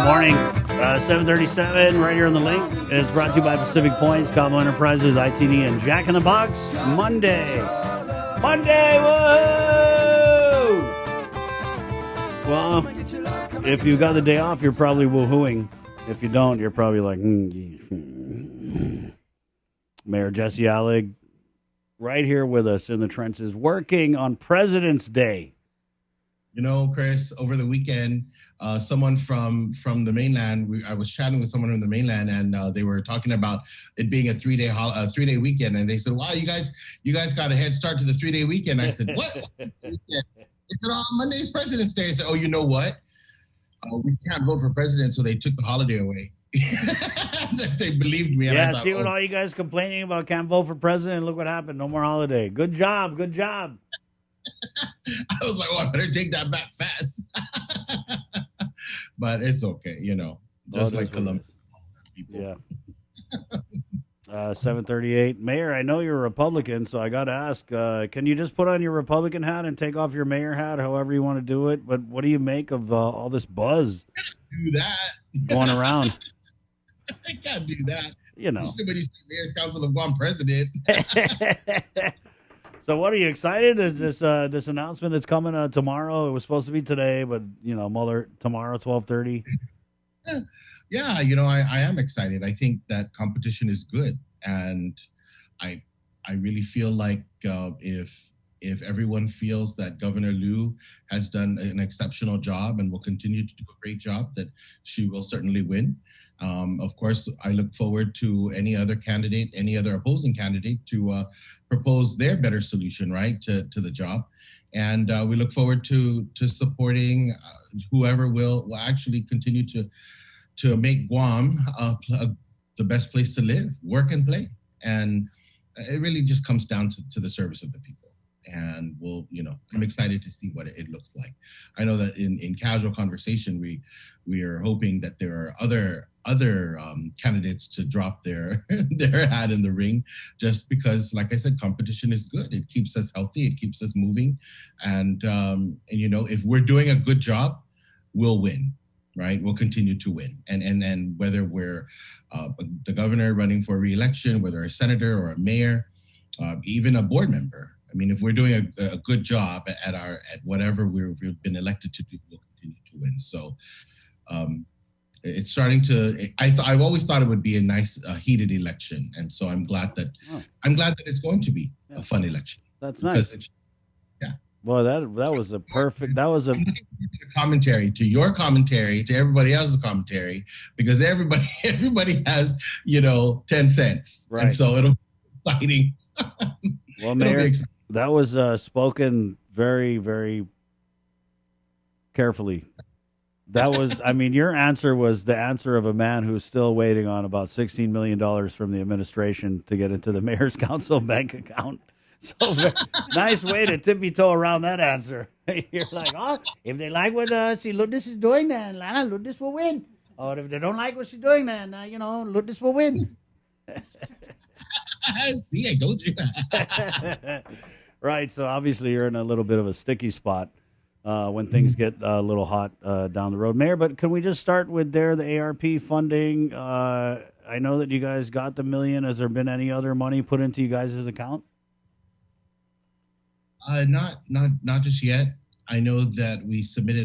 Morning, 7:37 right here on The Link. It's brought to you by Pacific Points, Calvo Enterprises, ITD, and Jack in the Box. Monday, woohoo! Well, if you got the day off, you're probably woohooing. If you don't, you're probably like, Mayor Jesse Allig, right here with us in the trenches, working on President's Day. You know, Chris, over the weekend, someone from the mainland, I was chatting with someone from the mainland, and they were talking about it being a three-day weekend, and they said, "Wow, you guys got a head start to the 3-day weekend." I said, "What?" They said, "Oh, Monday's President's Day." I said, "Oh, you know what? we can't vote for president, so they took the holiday away. They believed me. And Yeah, I thought, see what all you guys complaining about can't vote for president. Look what happened. No more holiday. Good job. Good job. I was like, I better take that back fast. But it's okay, just like Columbus. Yeah. 738. Mayor, I know you're a Republican, so I got to ask, can you just put on your Republican hat and take off your mayor hat, however you want to do it? But what do you make of all this buzz do that going around? I can't do that. Especially when you say Mayor's Council of Guam president. So what are you excited? Is this announcement that's coming tomorrow? It was supposed to be today, but Mueller tomorrow, 12:30. Yeah, I am excited. I think that competition is good, and I really feel like if everyone feels that Governor Liu has done an exceptional job and will continue to do a great job, that she will certainly win. Of course, I look forward to any other opposing candidate to propose their better solution, right, to the job. And we look forward to supporting whoever will actually continue to make Guam the best place to live, work, and play. And it really just comes down to the service of the people. And I'm excited to see what it looks like. I know that in casual conversation, we are hoping that there are other candidates to drop their hat in the ring, just because, like I said, competition is good. It keeps us healthy. It keeps us moving. And if we're doing a good job, we'll win. Right, we'll continue to win, and whether we're the governor running for re-election, whether a senator or a mayor, even a board member. I mean, if we're doing a good job at whatever we've been elected to do, we'll continue to win. So, it's starting to. I've always thought it would be a nice heated election, and so I'm glad that it's going to be a fun election. That's nice. Well, that was a perfect. That was a commentary to your commentary to everybody else's commentary, because everybody has 10 cents, right? And so it'll be exciting. Well, Mayor, that was spoken very, very carefully. That was, your answer was the answer of a man who's still waiting on about $16 million from the administration to get into the mayor's council bank account. So nice way to tippy-toe around that answer. You're like, if they like what Lourdes is doing, then Lourdes will win. Or if they don't like what she's doing, then, Lourdes will win. See, I told you. Right, so obviously you're in a little bit of a sticky spot when things get a little hot down the road. Mayor, but can we just start with the ARP funding? I know that you guys got the $1 million. Has there been any other money put into you guys' account? Not just yet. I know that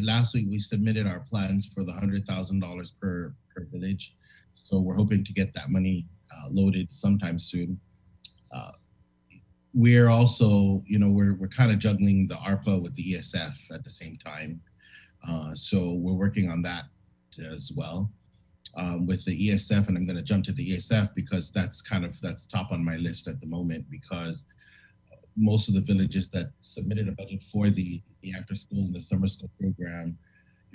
last week we submitted our plans for the $100,000 per village. So we're hoping to get that money loaded sometime soon. We're also, we're kind of juggling the ARPA with the ESF at the same time. So we're working on that as well. With the ESF, and I'm going to jump to the ESF because that's top on my list at the moment, because most of the villages that submitted a budget for the after school and the summer school program,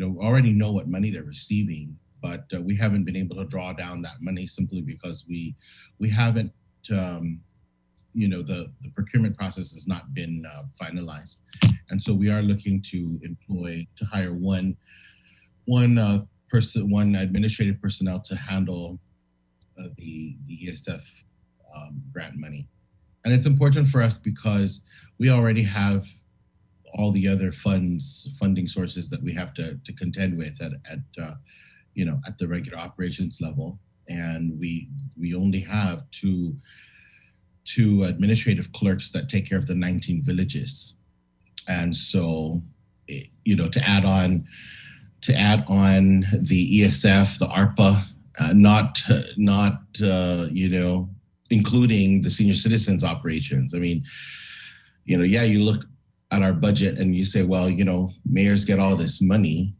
already know what money they're receiving, but we haven't been able to draw down that money simply because we haven't, the procurement process has not been finalized. And so we are looking to hire one administrative personnel to handle the ESF grant money. And it's important for us because we already have all the other funding sources that we have to contend with at the regular operations level, and we only have two administrative clerks that take care of the 19 villages, and so to add on the ESF, the ARPA, not including the senior citizens operations. You look at our budget and you say, well, mayors get all this money,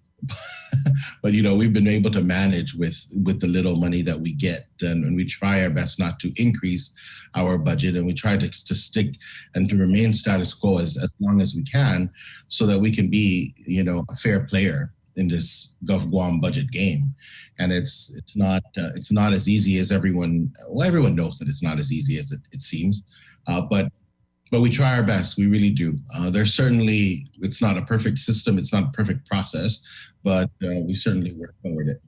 but we've been able to manage with the little money that we get, and we try our best not to increase our budget, and we try to stick and to remain status quo as long as we can, so that we can be a fair player Gulf Guam budget game, and it's not as easy as everyone knows that it's not as easy as it seems, but we try our best. We really do. It's not a perfect system. It's not a perfect process, but we certainly work toward it.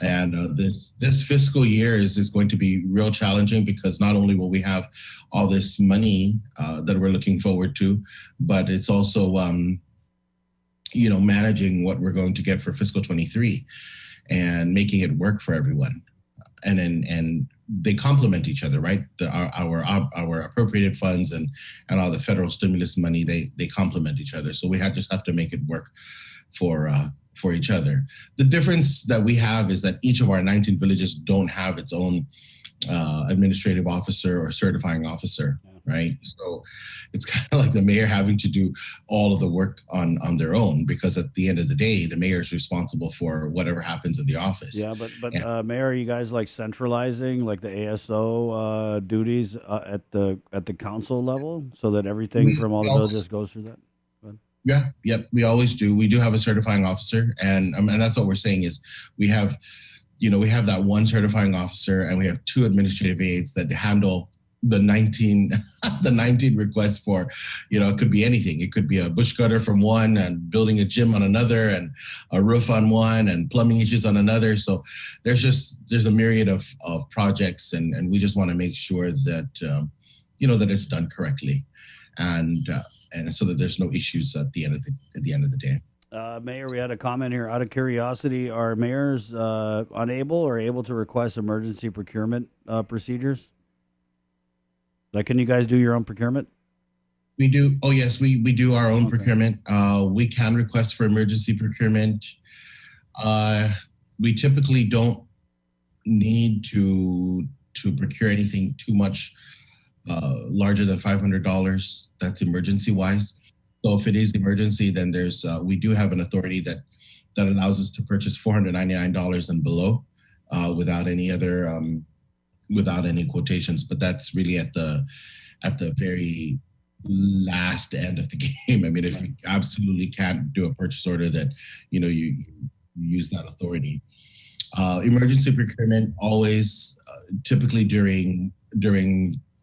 And this fiscal year is going to be real challenging because not only will we have all this money that we're looking forward to, but it's also managing what we're going to get for fiscal 23 and making it work for everyone. And they complement each other, right? Our appropriated funds and all the federal stimulus money, they complement each other. So we just have to make it work for each other. The difference that we have is that each of our 19 villages don't have its own administrative officer or certifying officer, right? So it's kind of like the mayor having to do all of the work on their own, because at the end of the day, the mayor is responsible for whatever happens in the office. Yeah, but Mayor, are you guys like centralizing like the ASO duties at the council level so that everything from all the villages goes through that? Yeah, yep, we always do. We do have a certifying officer, and that's what we're saying is we have that one certifying officer, and we have 2 administrative aides that handle the 19 requests for, it could be anything. It could be a bush cutter from one, and building a gym on another, and a roof on one, and plumbing issues on another. So there's a myriad of projects, and we just want to make sure that that it's done correctly, and so that there's no issues at the end of the day. Mayor, we had a comment here. Out of curiosity, are mayors unable or able to request emergency procurement procedures? Like, can you guys do your own procurement? We do. Oh, yes, we do our own procurement. We can request for emergency procurement. We typically don't need to procure anything too much larger than $500. That's emergency wise. So if it is emergency, then we do have an authority that allows us to purchase $499 and below without any other without any quotations. But that's really at the very last end of the game. I mean, if you absolutely can't do a purchase order, that you use that authority. Emergency procurement always typically during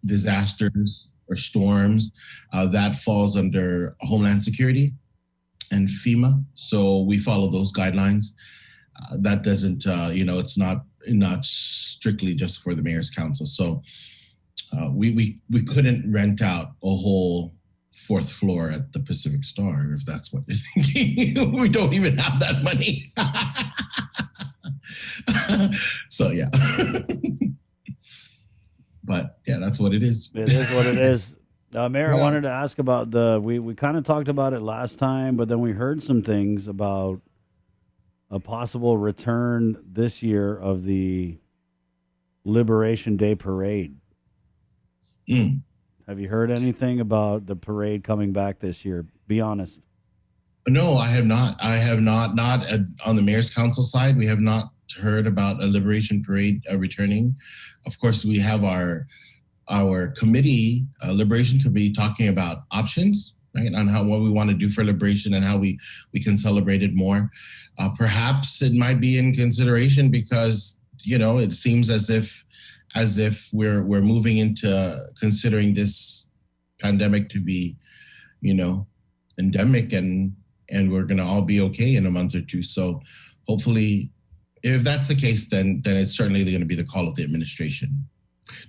disasters or storms, that falls under Homeland Security and FEMA. So we follow those guidelines. That doesn't, it's not strictly just for the mayor's council. So we couldn't rent out a whole 4th floor at the Pacific Star, if that's what you're thinking. We don't even have that money. So yeah. But yeah, that's what it is. It is what it is. Mayor, I wanted to ask about we kind of talked about it last time, but then we heard some things about a possible return this year of the Liberation Day Parade. Have you heard anything about the parade coming back this year? Be honest. No, I have not. Not on the mayor's council side. We have not heard about a Liberation Parade returning. Of course, we have our committee, Liberation Committee, talking about options, right, on what we want to do for Liberation and how we can celebrate it more. Perhaps it might be in consideration because it seems as if we're moving into considering this pandemic to be endemic, and we're going to all be okay in a month or two. So hopefully, if that's the case, then it's certainly going to be the call of the administration.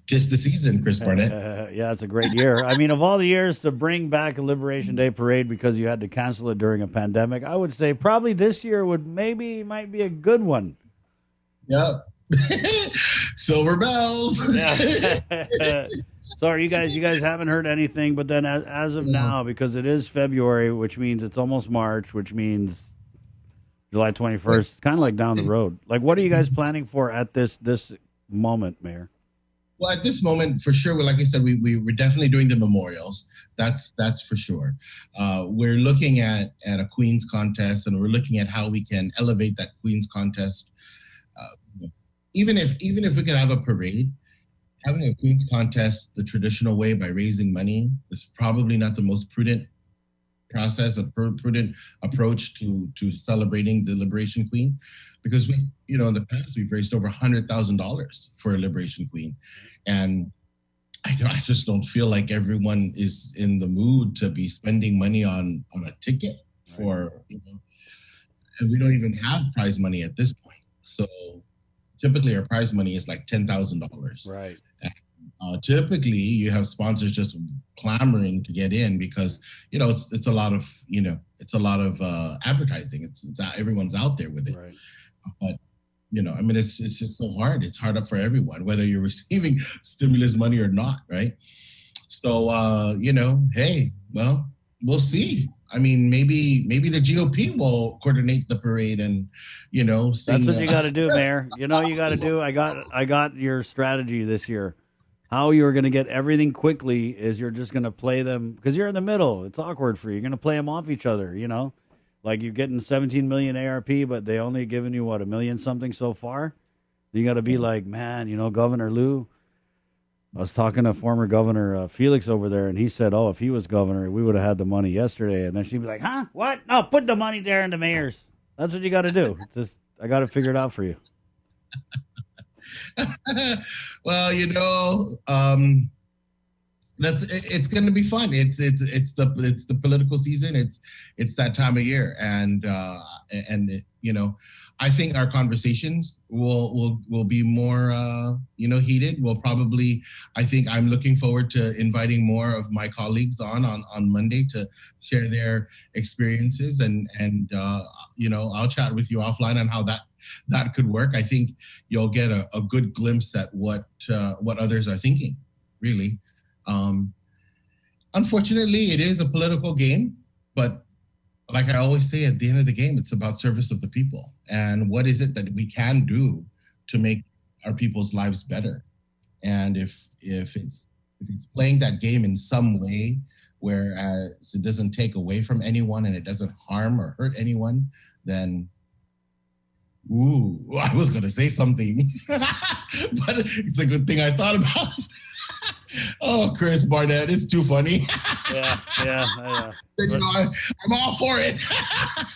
Just the season, Chris Barnett. Yeah, it's a great year. I mean, of all the years to bring back a Liberation Day Parade because you had to cancel it during a pandemic, I would say probably this year might be a good one. Yep. Silver bells. Sorry, you guys haven't heard anything, but then as of now, because it is February, which means it's almost March, which means July 21st, kind of like down the road. Like, what are you guys planning for at this moment, Mayor? Well, at this moment, for sure, like I said, we're definitely doing the memorials. That's for sure. We're looking at a Queen's contest, and we're looking at how we can elevate that Queen's contest. Even if we could have a parade, having a Queen's contest the traditional way by raising money is probably not the most prudent process, a prudent approach to celebrating the Liberation Queen, because we, in the past, we've raised over $100,000 for a Liberation Queen, and I just don't feel like everyone is in the mood to be spending money on a ticket for, and we don't even have prize money at this point. So typically our prize money is like $10,000. Right. Typically you have sponsors just clamoring to get in because, it's a lot of, advertising. It's everyone's out there with it. Right. But it's just so hard. It's hard up for everyone, whether you're receiving stimulus money or not, right? So, hey, well, we'll see. I mean, maybe the GOP will coordinate the parade and, sing, That's what you got to do, Mayor. You got to do. I got your strategy this year. How you're going to get everything quickly is you're just going to play them because you're in the middle. It's awkward for you. You're going to play them off each other, Like you're getting 17 million ARP, but they only given you, $1 million something so far? You got to be like, man, Governor Lou. I was talking to former Governor Felix over there, and he said, if he was governor, we would have had the money yesterday. And then she'd be like, huh? What? No, put the money there in the mayor's. That's what you got to do. It's just, I got to figure it out for you. Well, it's going to be fun. It's the political season. It's that time of year, and I think our conversations will be more heated. We'll probably, I think I'm looking forward to inviting more of my colleagues on Monday to share their experiences, and I'll chat with you offline on how that could work. I think you'll get a good glimpse at what others are thinking, really. Unfortunately, it is a political game, but like I always say, at the end of the game, it's about service of the people. And what is it that we can do to make our people's lives better? And if it's playing that game in some way, whereas it doesn't take away from anyone and it doesn't harm or hurt anyone, then I was going to say something, but it's a good thing I thought about. Oh, Chris Barnett, it's too funny. Yeah. I'm all for it.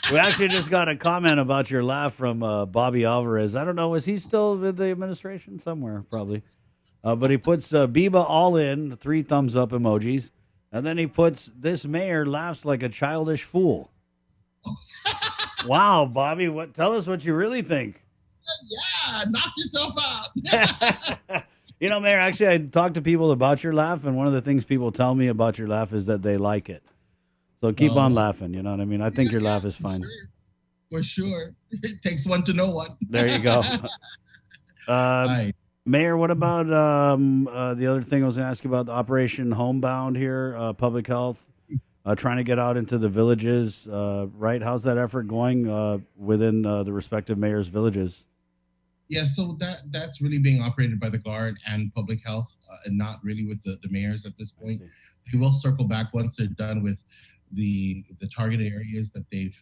We actually just got a comment about your laugh from Bobby Alvarez. I don't know, is he still with the administration? Somewhere, probably. But he puts Biba all in, 3 thumbs up emojis, and then he puts, this mayor laughs like a childish fool. Wow, Bobby, tell us what you really think. Yeah, knock yourself out. Mayor, actually, I talked to people about your laugh, and one of the things people tell me about your laugh is that they like it. So keep on laughing, you know what I mean? I think your laugh is fine. For sure. It takes one to know one. There you go. Mayor, what about the other thing I was going to ask you about, the Operation Homebound here, public health, trying to get out into the villages, right? How's that effort going within the respective mayor's villages? Yeah, so that's really being operated by the Guard and public health, and not really with the mayors at this point. We will circle back once they're done with the targeted areas that they've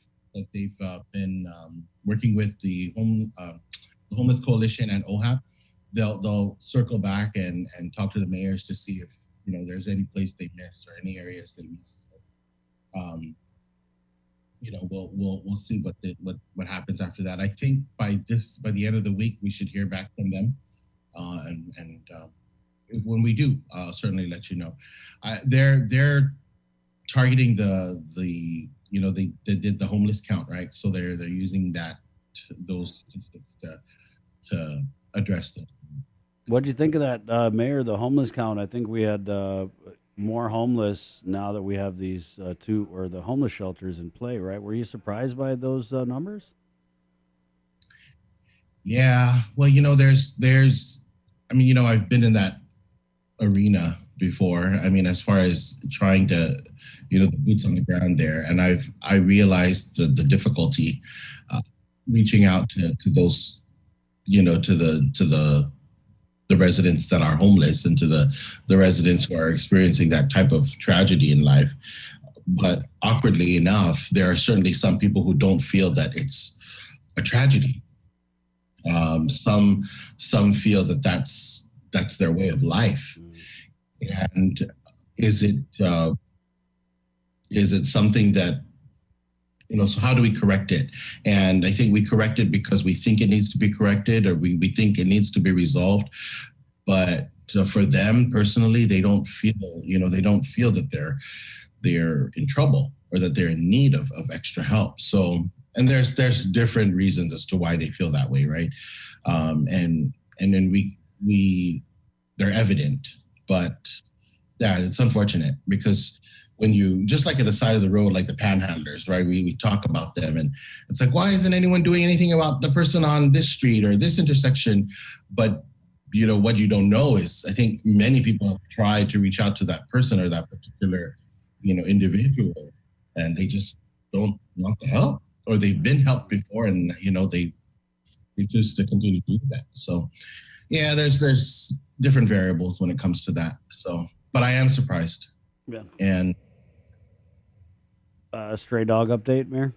been working with the Homeless Coalition and OHAP. They'll circle back and talk to the mayors to see if there's any place they missed or any areas they missed. We'll see what happens after that. I think by the end of the week we should hear back from them, and when we do, I'll certainly let you know. They're targeting they did the homeless count, right? So they're using those statistics to address them. What do you think of that, Mayor? The homeless count. I think we had more homeless now that we have these the homeless shelters in play, right? Were you surprised by those numbers? Yeah, well, there's I've been in that arena before. I mean, as far as trying to, the boots on the ground there, and I realized the difficulty reaching out to those, to the residents that are homeless and to the residents who are experiencing that type of tragedy in life. But awkwardly enough, there are certainly some people who don't feel that it's a tragedy. Some feel that that's their way of life. And is it Is it something that, so how do we correct it? And I think we correct it because we think it needs to be corrected, or we think it needs to be resolved. But for them personally, they don't feel that they're in trouble or that they're in need of extra help. So, and there's different reasons as to why they feel that way, right? And then they're evident, but yeah, it's unfortunate because when you, just like at the side of the road, like the panhandlers, right? We talk about them and it's like, why isn't anyone doing anything about the person on this street or this intersection? But what you don't know is, I think many people have tried to reach out to that person or that particular, individual, and they just don't want the help, or they've been helped before and, they choose to continue to do that. So yeah, there's different variables when it comes to that. So, but I am surprised. Yeah. And stray dog update, Mayor?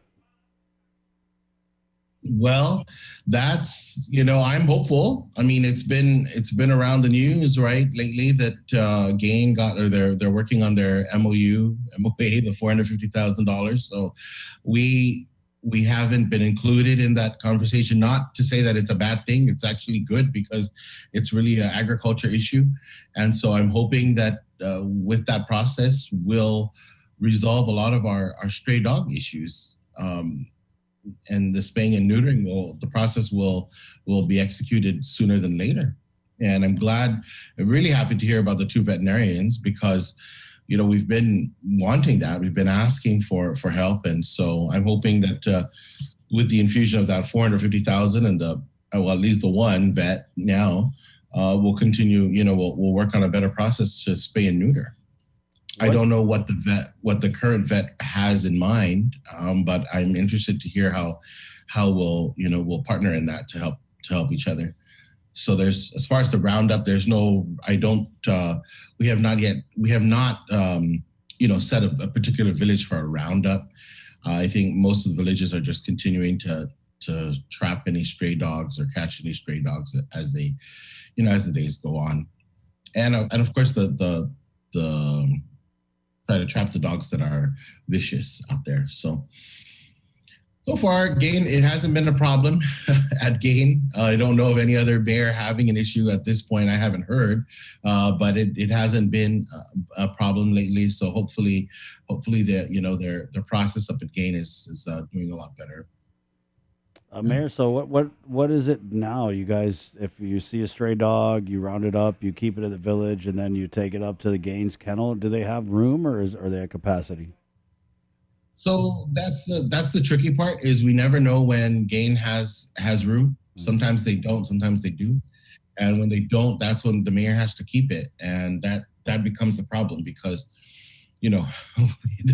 Well, that's, I'm hopeful. I mean, it's been around the news, right, lately that Gain got, or they're working on their MOA, the $450,000. So we haven't been included in that conversation. Not to say that it's a bad thing. It's actually good because it's really an agriculture issue. And so I'm hoping that with that process, we'll resolve a lot of our stray dog issues. And the spaying and neutering the process will be executed sooner than later. And I'm really happy to hear about the 2 veterinarians because, we've been wanting that. We've been asking for help. And so I'm hoping that with the infusion of that $450,000 and at least the one vet now, we'll continue, we'll work on a better process to spay and neuter. I don't know what the current vet has in mind, but I'm interested to hear how we'll partner in that to help each other. So as far as the roundup, we have not set a particular village for a roundup. I think most of the villages are just continuing to trap any stray dogs or catch any stray dogs as the days go on, and of course the try to trap the dogs that are vicious out there. So far, Gain, it hasn't been a problem at Gain. I don't know of any other bear having an issue at this point. I haven't heard, but it hasn't been a problem lately. So hopefully their process up at Gain is doing a lot better. Mayor, so what is it now? You guys, if you see a stray dog, you round it up, you keep it at the village, and then you take it up to the Gaines kennel. Do they have room, or are they at capacity? So that's the tricky part, is we never know when Gain has room. Sometimes they don't, sometimes they do. And when they don't, that's when the mayor has to keep it. And that becomes the problem because,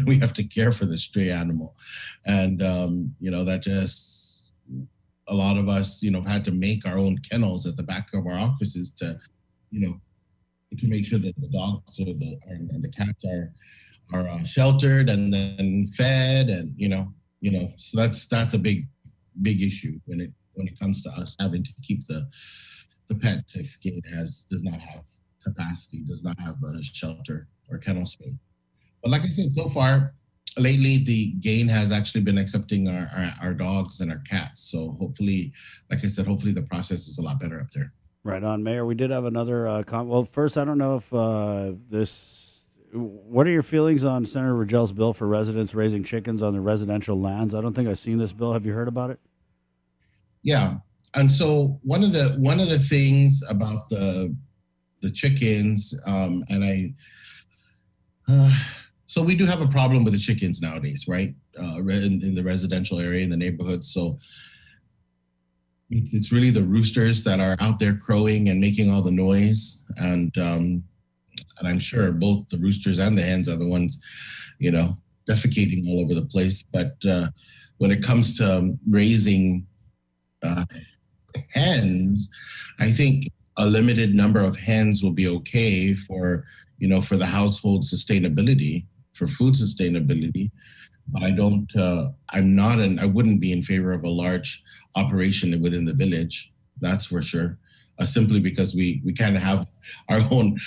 we have to care for the stray animal. And, that just, a lot of us, had to make our own kennels at the back of our offices to make sure that the dogs and the cats are sheltered and then fed, and so that's a big issue when it comes to us having to keep the pets if Gain does not have capacity, does not have a shelter or kennel space. But like I said, so far lately the Gain has actually been accepting our dogs and our cats. So hopefully, like I said, hopefully the process is a lot better up there. Right on, Mayor. We did have another well, first, I don't know if what are your feelings on Senator Ragel's bill for residents raising chickens on their residential lands? I don't think I've seen this bill. Have you heard about it? Yeah. And so one of the things about the chickens, so we do have a problem with the chickens nowadays, right? In the residential area, in the neighborhood. So it's really the roosters that are out there crowing and making all the noise. And I'm sure both the roosters and the hens are the ones, defecating all over the place. But when it comes to raising hens, I think a limited number of hens will be okay for the household sustainability, for food sustainability. But I wouldn't be in favor of a large operation within the village. That's for sure. simply because we kind of have our own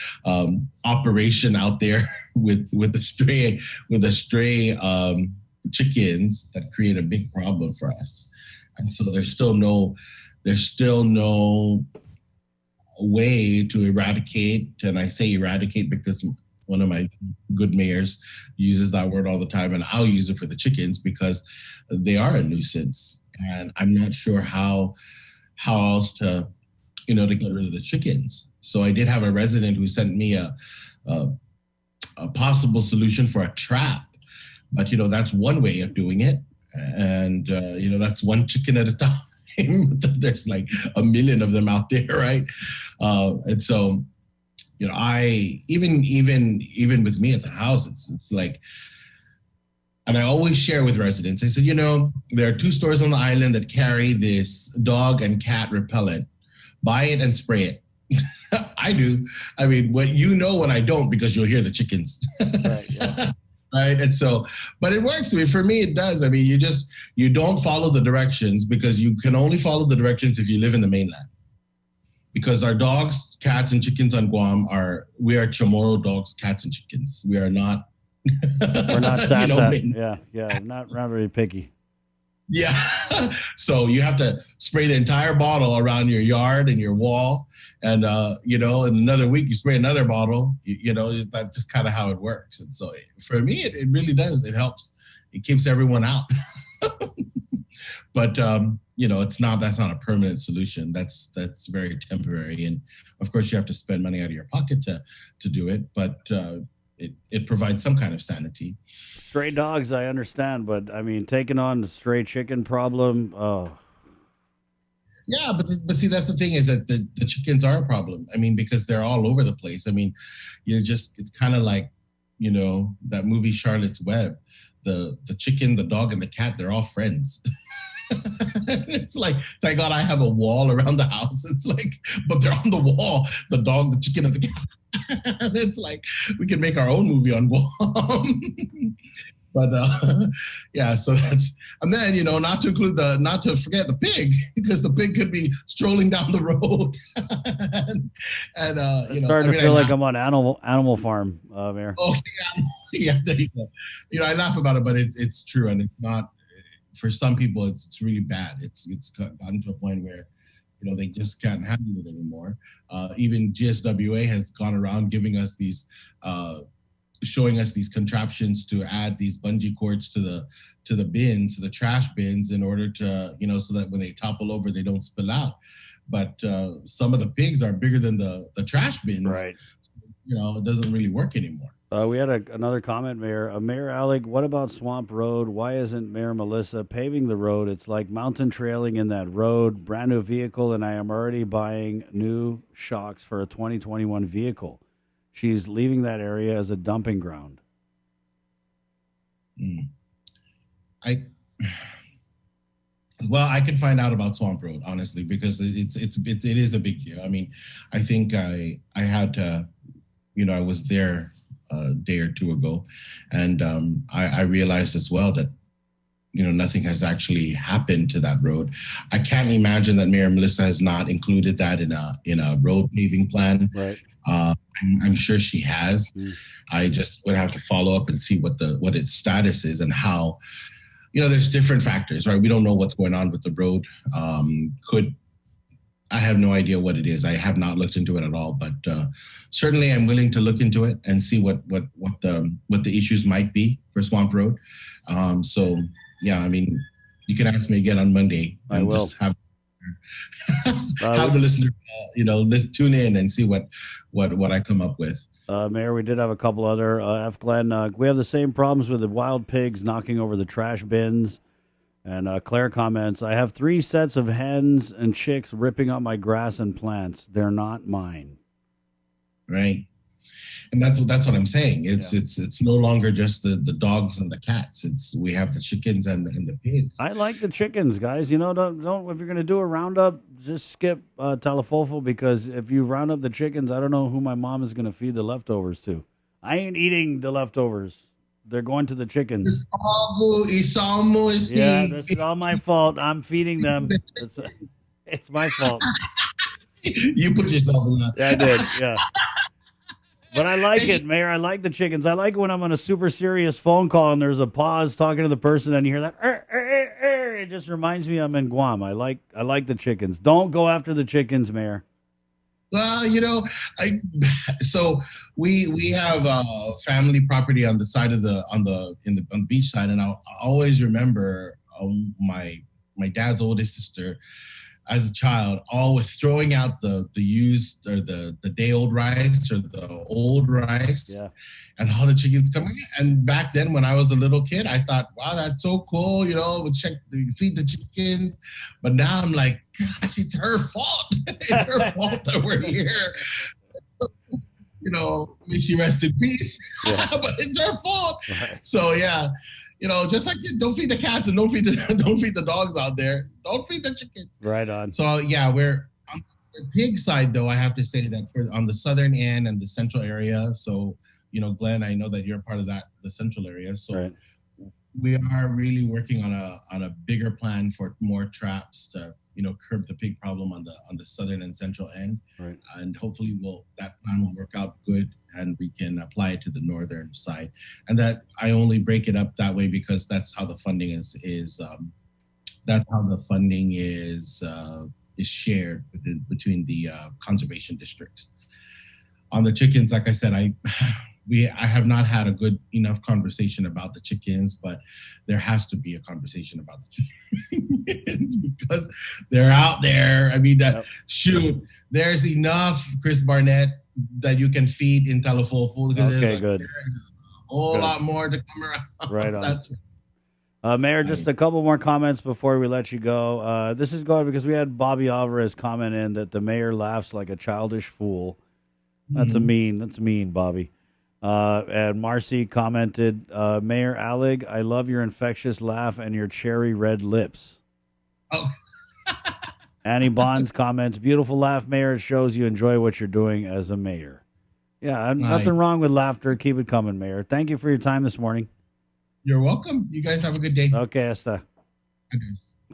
operation out there with the stray chickens that create a big problem for us. And so there's still no way to eradicate, and I say eradicate because one of my good mayors uses that word all the time, and I'll use it for the chickens because they are a nuisance, and I'm not sure how else to get rid of the chickens. So I did have a resident who sent me a possible solution for a trap, but that's one way of doing it, and that's one chicken at a time. There's like a million of them out there, right? And so, I even with me at the house, it's like, and I always share with residents. I said, there are 2 stores on the island that carry this dog and cat repellent. Buy it and spray it. I do. I mean, when I don't, because you'll hear the chickens. Right. Yeah. Right. And so, but it works. I mean, for me, it does. I mean, you don't follow the directions, because you can only follow the directions if you live in the mainland. Because our dogs, cats, and chickens on Guam we are Chamorro dogs, cats, and chickens. We are not. We're not Sasa. Yeah. Not very picky. Yeah. So you have to spray the entire bottle around your yard and your wall. And, in another week, you spray another bottle, that's just kind of how it works. And so for me, it really does. It helps. It keeps everyone out. But, that's not a permanent solution. That's very temporary. And of course, you have to spend money out of your pocket to do it. But it provides some kind of sanity. Stray dogs, I understand. But, I mean, taking on the stray chicken problem, Yeah, but see, that's the thing, is that the chickens are a problem. I mean, because they're all over the place. I mean, it's kind of like, that movie Charlotte's Web. The chicken, the dog, and the cat, they're all friends. It's like, thank God I have a wall around the house. It's like, but they're on the wall, the dog, the chicken, and the cat. It's like, we can make our own movie on Guam. But yeah, so that's, and then not to forget the pig, because the pig could be strolling down the road. and it's starting to feel like I'm on Animal Farm, Mayor. Oh yeah, there you go. I laugh about it, but it's true, and it's not. For some people, it's really bad. It's gotten to a point where they just can't handle it anymore. Even GSWA has gone around giving us these. Showing us these contraptions to add these bungee cords to the bins, to the trash bins, in order to, so that when they topple over, they don't spill out. But some of the pigs are bigger than the trash bins. Right. It doesn't really work anymore. We had another comment, Mayor. Mayor Alec, what about Swamp Road? Why isn't Mayor Melissa paving the road? It's like mountain trailing in that road. Brand new vehicle, and I am already buying new shocks for a 2021 vehicle. She's leaving that area as a dumping ground. I can find out about Swamp Road, honestly, because it is a big deal. I mean, I think I had to, I was there a day or two ago, and I realized as well that nothing has actually happened to that road. I can't imagine that Mayor Melissa has not included that in a road paving plan. Right. I'm sure she has. I just would have to follow up and see what its status is, and how, there's different factors, right? We don't know what's going on with the road. I have no idea what it is. I have not looked into it at all, but certainly I'm willing to look into it and see what the issues might be for Swamp Road. So yeah, I mean, you can ask me again on Monday. I will. Just have the listener, let's tune in and see what I come up with. Mayor, we did have a couple other F. Glenn. We have the same problems with the wild pigs knocking over the trash bins. And Claire comments, I have 3 sets of hens and chicks ripping up my grass and plants. They're not mine. Right. And that's what I'm saying. It's no longer just the dogs and the cats. We have the chickens and the pigs. I like the chickens, guys. Don't if you're gonna do a roundup, just skip Telefofo, because if you round up the chickens, I don't know who my mom is gonna feed the leftovers to. I ain't eating the leftovers. They're going to the chickens. Yeah, this is all my fault. I'm feeding them. It's my fault. You put yourself in that. Yeah, I did. Yeah. But I like it, Mayor. I like the chickens. I like when I'm on a super serious phone call and there's a pause talking to the person and you hear that. It just reminds me I'm in Guam. I like the chickens. Don't go after the chickens, Mayor. Well, so we have family property on the side of on the beach side, and I always remember my dad's oldest sister, as a child, always throwing out the used or the day old rice or the old rice, and all the chickens coming. And back then, when I was a little kid, I thought, wow, that's so cool. We feed the chickens. But now I'm like, gosh, it's her fault. It's her fault that we're here. May she rest in peace. But it's her fault. Right. So just like don't feed the cats and don't feed the dogs out there. Don't feed the chickens. Right on. So we're on the pig side, though. I have to say that on the southern end and the central area. So Glenn, I know that you're part of the central area. So we are really working on a bigger plan for more traps to curb the pig problem on the southern and central end. Right. And hopefully that plan will work out good and we can apply it to the northern side. And that I only break it up that way because that's how the funding is that's how the funding is shared between the conservation districts. On the chickens, like I said, I have not had a good enough conversation about the chickens, but there has to be a conversation about the chickens because they're out there. I mean, shoot, there's enough Chris Barnett that you can feed in Telefofu. Okay, good. There's a whole lot more to come around. Right on. That's Mayor, just a couple more comments before we let you go. This is going because we had Bobby Alvarez comment in that the mayor laughs like a childish fool. That's mean, Bobby. And Marcy commented, Mayor Allig, I love your infectious laugh and your cherry red lips. Oh. Annie Bonds comments, beautiful laugh, Mayor. It shows you enjoy what you're doing as a mayor. Yeah, nothing wrong with laughter. Keep it coming, Mayor. Thank you for your time this morning. You're welcome. You guys have a good day. Okay, hasta.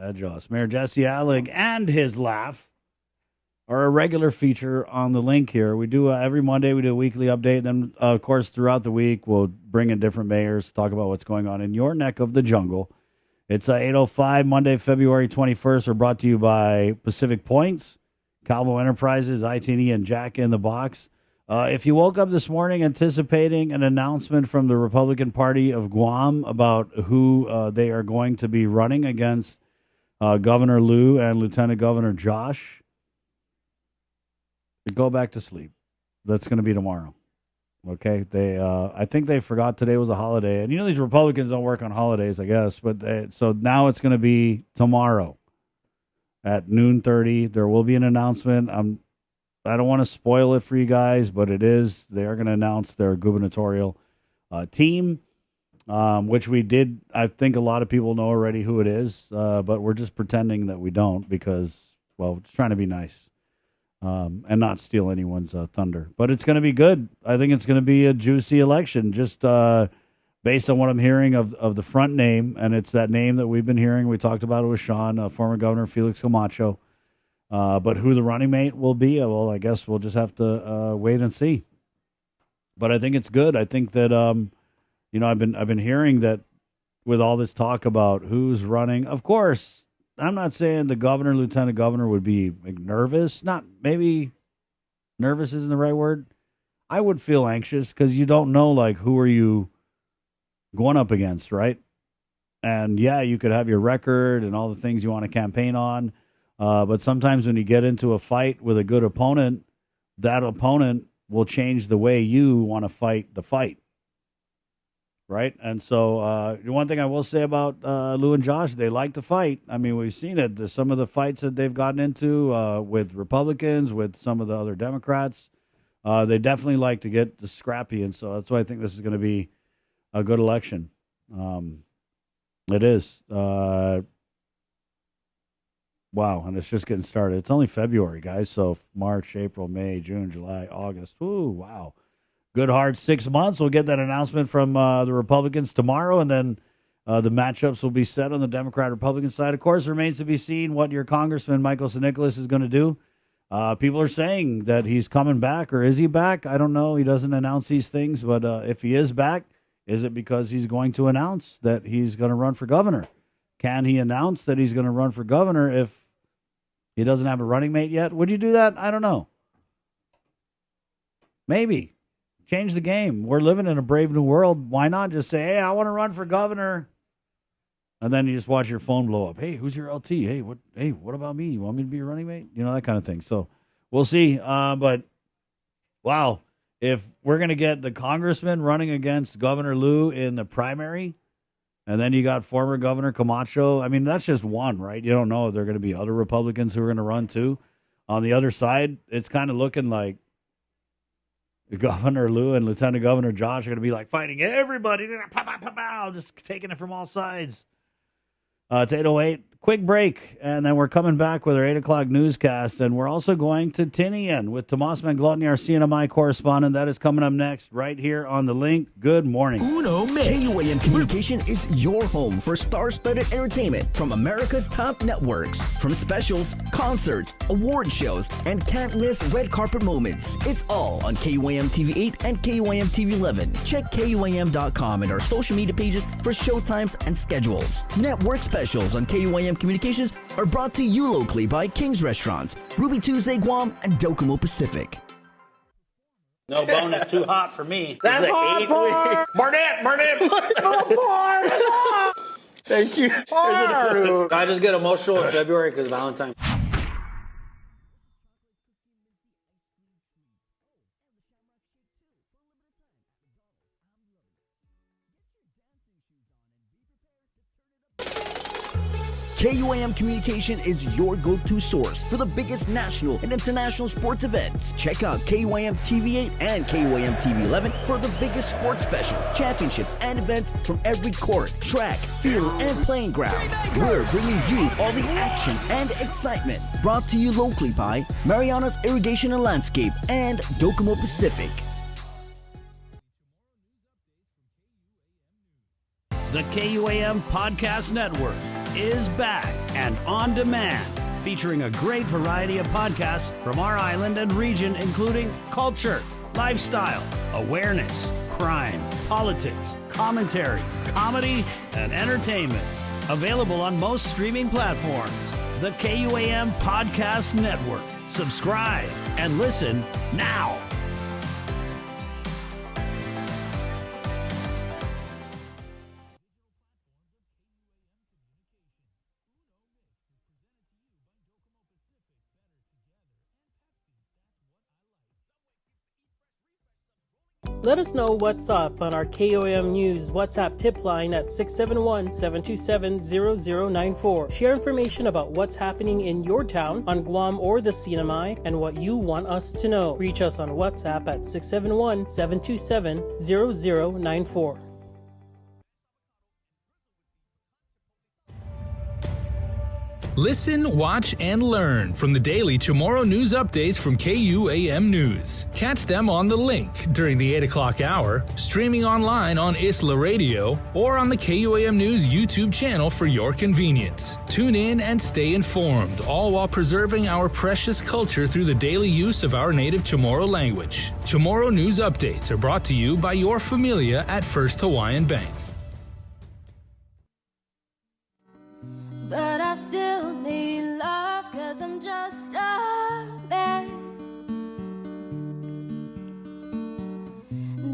Adios. Mayor Jesse Allig and his laugh are a regular feature on the link here. We do every Monday, we do a weekly update. Then, of course, throughout the week, we'll bring in different mayors, talk about what's going on in your neck of the jungle. It's 8:05, Monday, February 21st. We're brought to you by Pacific Points, Calvo Enterprises, ITN, and Jack in the Box. If you woke up this morning anticipating an announcement from the Republican Party of Guam about who they are going to be running against Governor Lou and Lieutenant Governor Josh, go back to sleep. That's going to be tomorrow. Okay, I think they forgot today was a holiday, and these Republicans don't work on holidays, I guess. But so now it's going to be tomorrow at 12:30. There will be an announcement. I don't want to spoil it for you guys, but it is. They are going to announce their gubernatorial team, which we did. I think a lot of people know already who it is, but we're just pretending that we don't because, well, just trying to be nice. And not steal anyone's thunder. But it's going to be good. I think it's going to be a juicy election, just based on what I'm hearing of the front name, and it's that name that we've been hearing. We talked about it with Shawn, former Governor Felix Camacho. But who the running mate will be, well, I guess we'll just have to wait and see. But I think it's good. I think that I've been hearing that with all this talk about who's running. Of course, I'm not saying the governor, lieutenant governor would be nervous. Maybe nervous isn't the right word. I would feel anxious because you don't know, who are you going up against, right? And, yeah, you could have your record and all the things you want to campaign on. But sometimes when you get into a fight with a good opponent, that opponent will change the way you want to fight the fight. Right. And so one thing I will say about Lou and Josh, they like to fight. I mean, we've seen it. Some of the fights that they've gotten into with Republicans, with some of the other Democrats, they definitely like to get scrappy. And so that's why I think this is going to be a good election. It is. Wow. And it's just getting started. It's only February, guys. So March, April, May, June, July, August. Ooh, wow. Good hard 6 months. We'll get that announcement from the Republicans tomorrow, and then the matchups will be set on the Democrat-Republican side. Of course, it remains to be seen what your Congressman, Michael St. Nicholas, is going to do. People are saying that he's coming back, or is he back? I don't know. He doesn't announce these things, but if he is back, is it because he's going to announce that he's going to run for governor? Can he announce that he's going to run for governor if he doesn't have a running mate yet? Would you do that? I don't know. Maybe. Change the game. We're living in a brave new world. Why not just say, hey, I want to run for governor? And then you just watch your phone blow up. Hey, who's your LT? Hey, what about me? You want me to be your running mate? You know, that kind of thing. So we'll see. But, wow, if we're going to get the congressman running against Governor Liu in the primary, and then you got former Governor Camacho, I mean, that's just one, right? You don't know if there are going to be other Republicans who are going to run too. On the other side, it's kind of looking like Governor Liu and Lieutenant Governor Josh are going to be like fighting everybody. They're pow, just taking it from all sides. It's 8:08. Quick break, and then we're coming back with our 8 o'clock newscast, and we're also going to Tinian with Tomas Manglotny, our CNMI correspondent. That is coming up next right here on The Link. Good morning. Uno Mix. KUAM Communication is your home for star-studded entertainment from America's top networks. From specials, concerts, award shows, and can't-miss red carpet moments. It's all on KUAM TV 8 and KUAM TV 11. Check KUAM.com and our social media pages for showtimes and schedules. Network specials on KUAM Communications are brought to you locally by King's Restaurants, Ruby Tuesday Guam, and Docomo Pacific. No bonus too hot for me. That's hot, Barnett. Thank you. I just get emotional in February because Valentine's. KUAM Communication is your go-to source for the biggest national and international sports events. Check out KUAM TV 8 and KUAM TV 11 for the biggest sports specials, championships, and events from every court, track, field, and playing ground. We're bringing you all the action and excitement. Brought to you locally by Mariana's Irrigation and Landscape and Docomo Pacific. The KUAM Podcast Network is back and on demand, featuring a great variety of podcasts from our island and region, including culture, lifestyle, awareness, crime, politics, commentary, comedy, and entertainment. Available on most streaming platforms. The KUAM Podcast Network. Subscribe and listen now. Let us know what's up on our KOM News WhatsApp tip line at 671-727-0094. Share information about what's happening in your town, on Guam or the CNMI, and what you want us to know. Reach us on WhatsApp at 671-727-0094. Listen, watch, and learn from the daily Tomorrow News updates from KUAM News. Catch them on The Link during the 8 o'clock hour, streaming online on Isla Radio, or on the KUAM News YouTube channel for your convenience. Tune in and stay informed, all while preserving our precious culture through the daily use of our native Chamorro language. Tomorrow News updates are brought to you by your familia at First Hawaiian Bank. But I still need love, 'cause I'm just a man.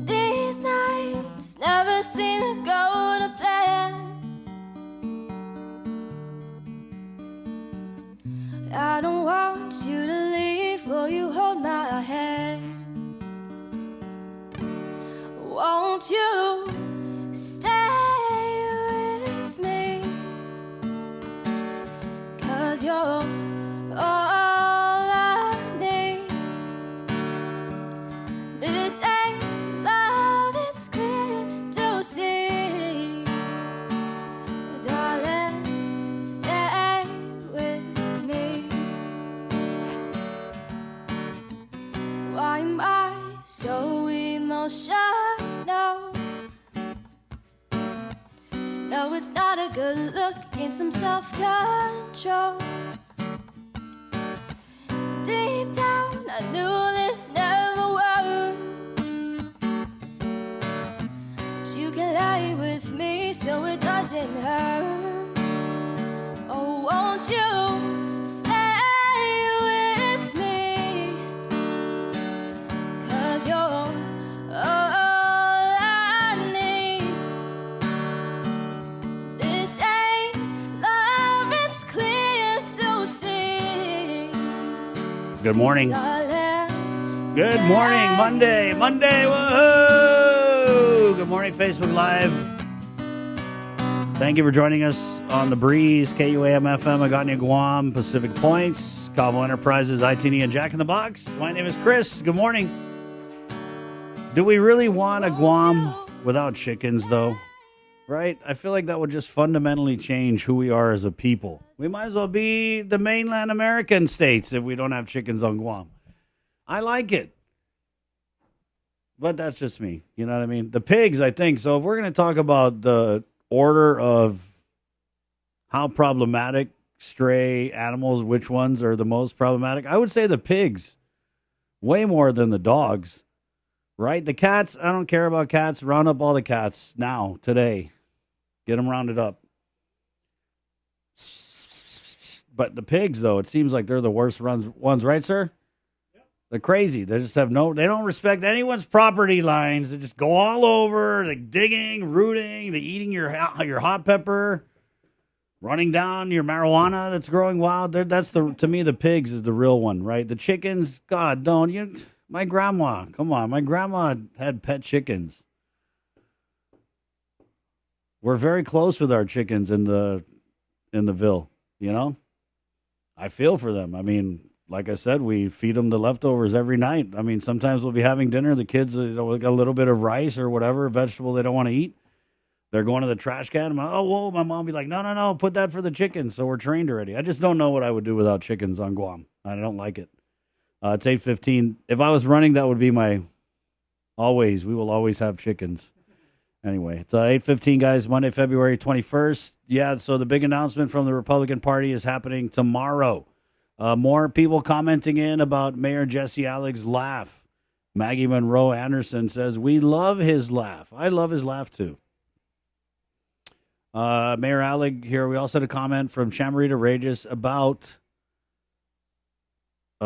These nights never seem to go to plan. I don't want you to leave, will you hold my hand? Won't you stay with me? 'Cause you're all I need. This ain't love, it's clear to see. Darling, stay with me. Why am I so emotional? No, it's not a good look, gain some self-control. Deep down, I knew this never worked. But you can lie with me so it doesn't hurt. Oh, won't you stay with me? 'Cause you're all I need. This ain't love, it's clear to see. Good morning. Darling, Good morning, Monday, woohoo! Good morning, Facebook Live. Thank you for joining us on The Breeze, KUAM FM, Agania, Guam, Pacific Points, Cabo Enterprises, Tinian, and Jack in the Box. My name is Chris. Good morning. Do we really want a Guam without chickens, though? Right? I feel like that would just fundamentally change who we are as a people. We might as well be the mainland American states if we don't have chickens on Guam. I like it. But that's just me. You know what I mean? The pigs, I think. So if we're going to talk about the order of how problematic stray animals, which ones are the most problematic, I would say the pigs. Way more than the dogs. Right? The cats, I don't care about cats. Round up all the cats now, today. Get them rounded up. But the pigs, though, it seems like they're the worst ones, right, sir? Yep. They're crazy. They just have they don't respect anyone's property lines. They just go all over. They're digging, rooting, they're eating your hot pepper, running down your marijuana that's growing wild. That's to me, the pigs is the real one, right? The chickens, God, my grandma, come on. My grandma had pet chickens. We're very close with our chickens in the Ville, you know? I feel for them. I mean, like I said, we feed them the leftovers every night. I mean, sometimes we'll be having dinner. The kids, got a little bit of rice or whatever, vegetable they don't want to eat. They're going to the trash can. My mom will be like, no, put that for the chickens. So we're trained already. I just don't know what I would do without chickens on Guam. I don't like it. It's 8:15. If I was running, that would be my always. We will always have chickens. Anyway, it's 8:15, guys, Monday, February 21st. Yeah, so the big announcement from the Republican Party is happening tomorrow. More people commenting in about Mayor Jesse Alleg's laugh. Maggie Monroe Anderson says, we love his laugh. I love his laugh, too. Mayor Alleg here, we also had a comment from Chamarita Regis about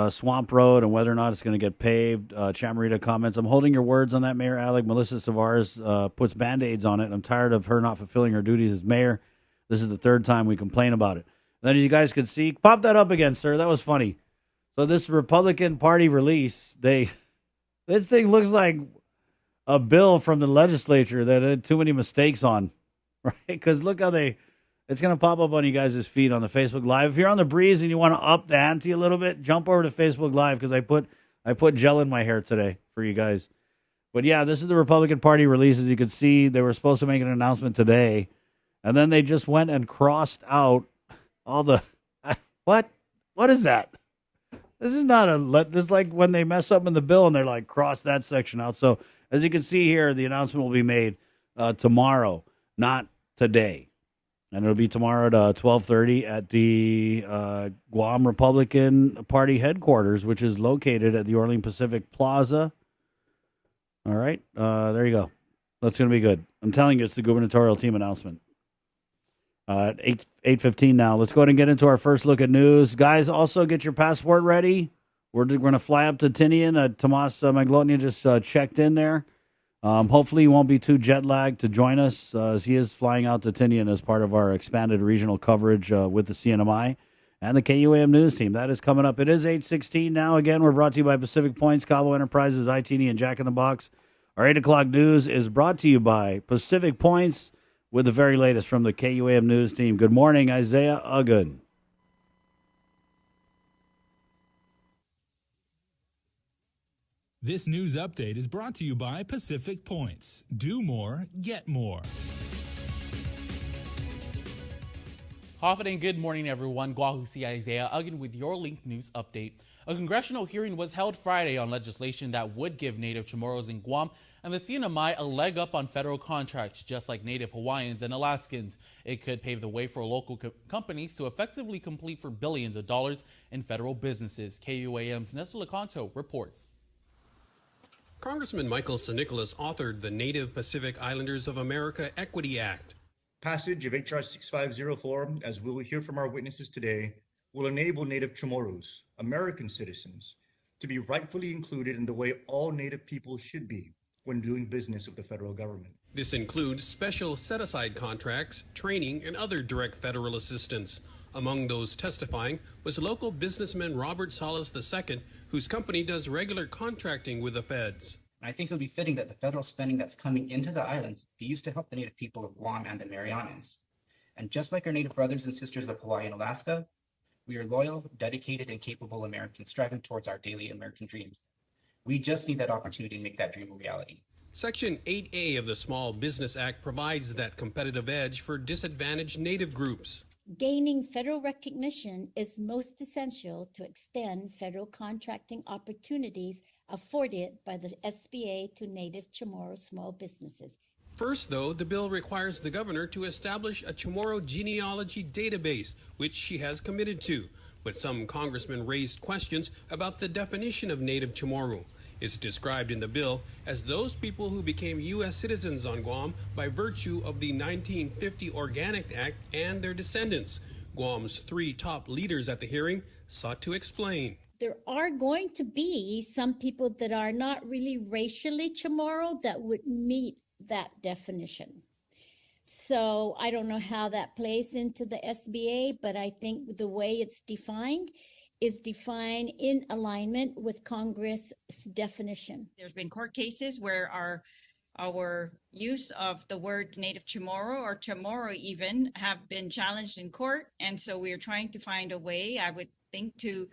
Swamp Road and whether or not it's going to get paved. Chamarita comments, I'm holding your words on that, Mayor Alleg. Melissa Savars puts Band-Aids on it. I'm tired of her not fulfilling her duties as mayor. This is the third time we complain about it. And then as you guys could see, pop that up again, sir. That was funny. So this Republican Party release, this thing looks like a bill from the legislature that had too many mistakes on, right? Because look how it's going to pop up on you guys' feed on the Facebook Live. If you're on the breeze and you want to up the ante a little bit, jump over to Facebook Live because I put gel in my hair today for you guys. But yeah, this is the Republican Party release. As you can see, they were supposed to make an announcement today, and then they just went and crossed out all the what? What is that? This is not this is like when they mess up in the bill and they're like cross that section out. So as you can see here, the announcement will be made tomorrow, not today. And it'll be tomorrow at 12:30 at the Guam Republican Party headquarters, which is located at the Orleans Pacific Plaza. All right, there you go. That's going to be good. I'm telling you, it's the gubernatorial team announcement. 8:15 now. Let's go ahead and get into our first look at news. Guys, also get your passport ready. We're going to fly up to Tinian. Tomas Maglonia just checked in there. Hopefully he won't be too jet lagged to join us as he is flying out to Tinian as part of our expanded regional coverage with the CNMI and the KUAM news team. That is coming up. It is 8:16 now. Again, we're brought to you by Pacific Points, Cabo Enterprises, Tinian, and Jack in the Box. Our 8 o'clock news is brought to you by Pacific Points with the very latest from the KUAM news team. Good morning, Isaiah Uggan. This news update is brought to you by Pacific Points. Do more, get more. Hafid and good morning, everyone. Guahusi Isaiah again with your Link News update. A congressional hearing was held Friday on legislation that would give Native Chamorros in Guam and the CNMI a leg up on federal contracts, just like Native Hawaiians and Alaskans. It could pave the way for local companies to effectively compete for billions of dollars in federal businesses. KUAM's Nestor Lecanto reports. Congressman Michael San Nicolas authored the Native Pacific Islanders of America Equity Act. Passage of H.R. 6504, as we will hear from our witnesses today, will enable Native Chamorros, American citizens, to be rightfully included in the way all Native people should be when doing business with the federal government. This includes special set-aside contracts, training, and other direct federal assistance. Among those testifying was local businessman Robert Salas II, whose company does regular contracting with the feds. I think it would be fitting that the federal spending that's coming into the islands be used to help the Native people of Guam and the Marianas. And just like our Native brothers and sisters of Hawaii and Alaska, we are loyal, dedicated, and capable Americans striving towards our daily American dreams. We just need that opportunity to make that dream a reality. Section 8A of the Small Business Act provides that competitive edge for disadvantaged Native groups. Gaining federal recognition is most essential to extend federal contracting opportunities afforded by the SBA to Native Chamorro small businesses. First, though, the bill requires the governor to establish a Chamorro genealogy database, which she has committed to. But some congressmen raised questions about the definition of Native Chamorro. It's described in the bill as those people who became U.S. citizens on Guam by virtue of the 1950 Organic Act and their descendants. Guam's three top leaders at the hearing sought to explain. There are going to be some people that are not really racially Chamorro that would meet that definition. So I don't know how that plays into the SBA, but I think the way it's defined is defined in alignment with Congress' definition. There's been court cases where our use of the word Native Chamorro or Chamorro even have been challenged in court. And so we are trying to find a way, I would think, to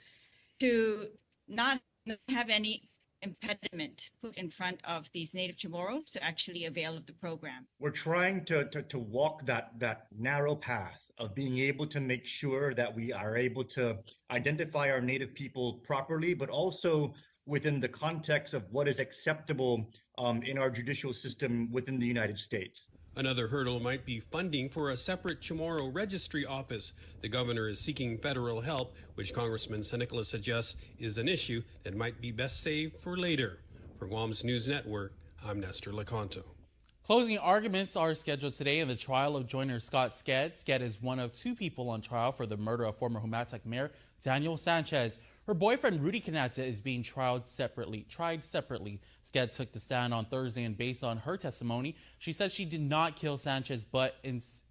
not have any impediment put in front of these Native Chamorros to actually avail of the program. We're trying to walk that narrow path of being able to make sure that we are able to identify our Native people properly, but also within the context of what is acceptable in our judicial system within the United States. Another hurdle might be funding for a separate Chamorro registry office. The governor is seeking federal help, which Congressman San Nicolas suggests is an issue that might be best saved for later. For Guam's News Network, I'm Nestor Lecanto. Closing arguments are scheduled today in the trial of joiner Scott Sked. Sked is one of two people on trial for the murder of former Humatak Mayor Daniel Sanchez. Her boyfriend Rudy Canata is being tried separately. Sked took the stand on Thursday, and based on her testimony, she said she did not kill Sanchez, but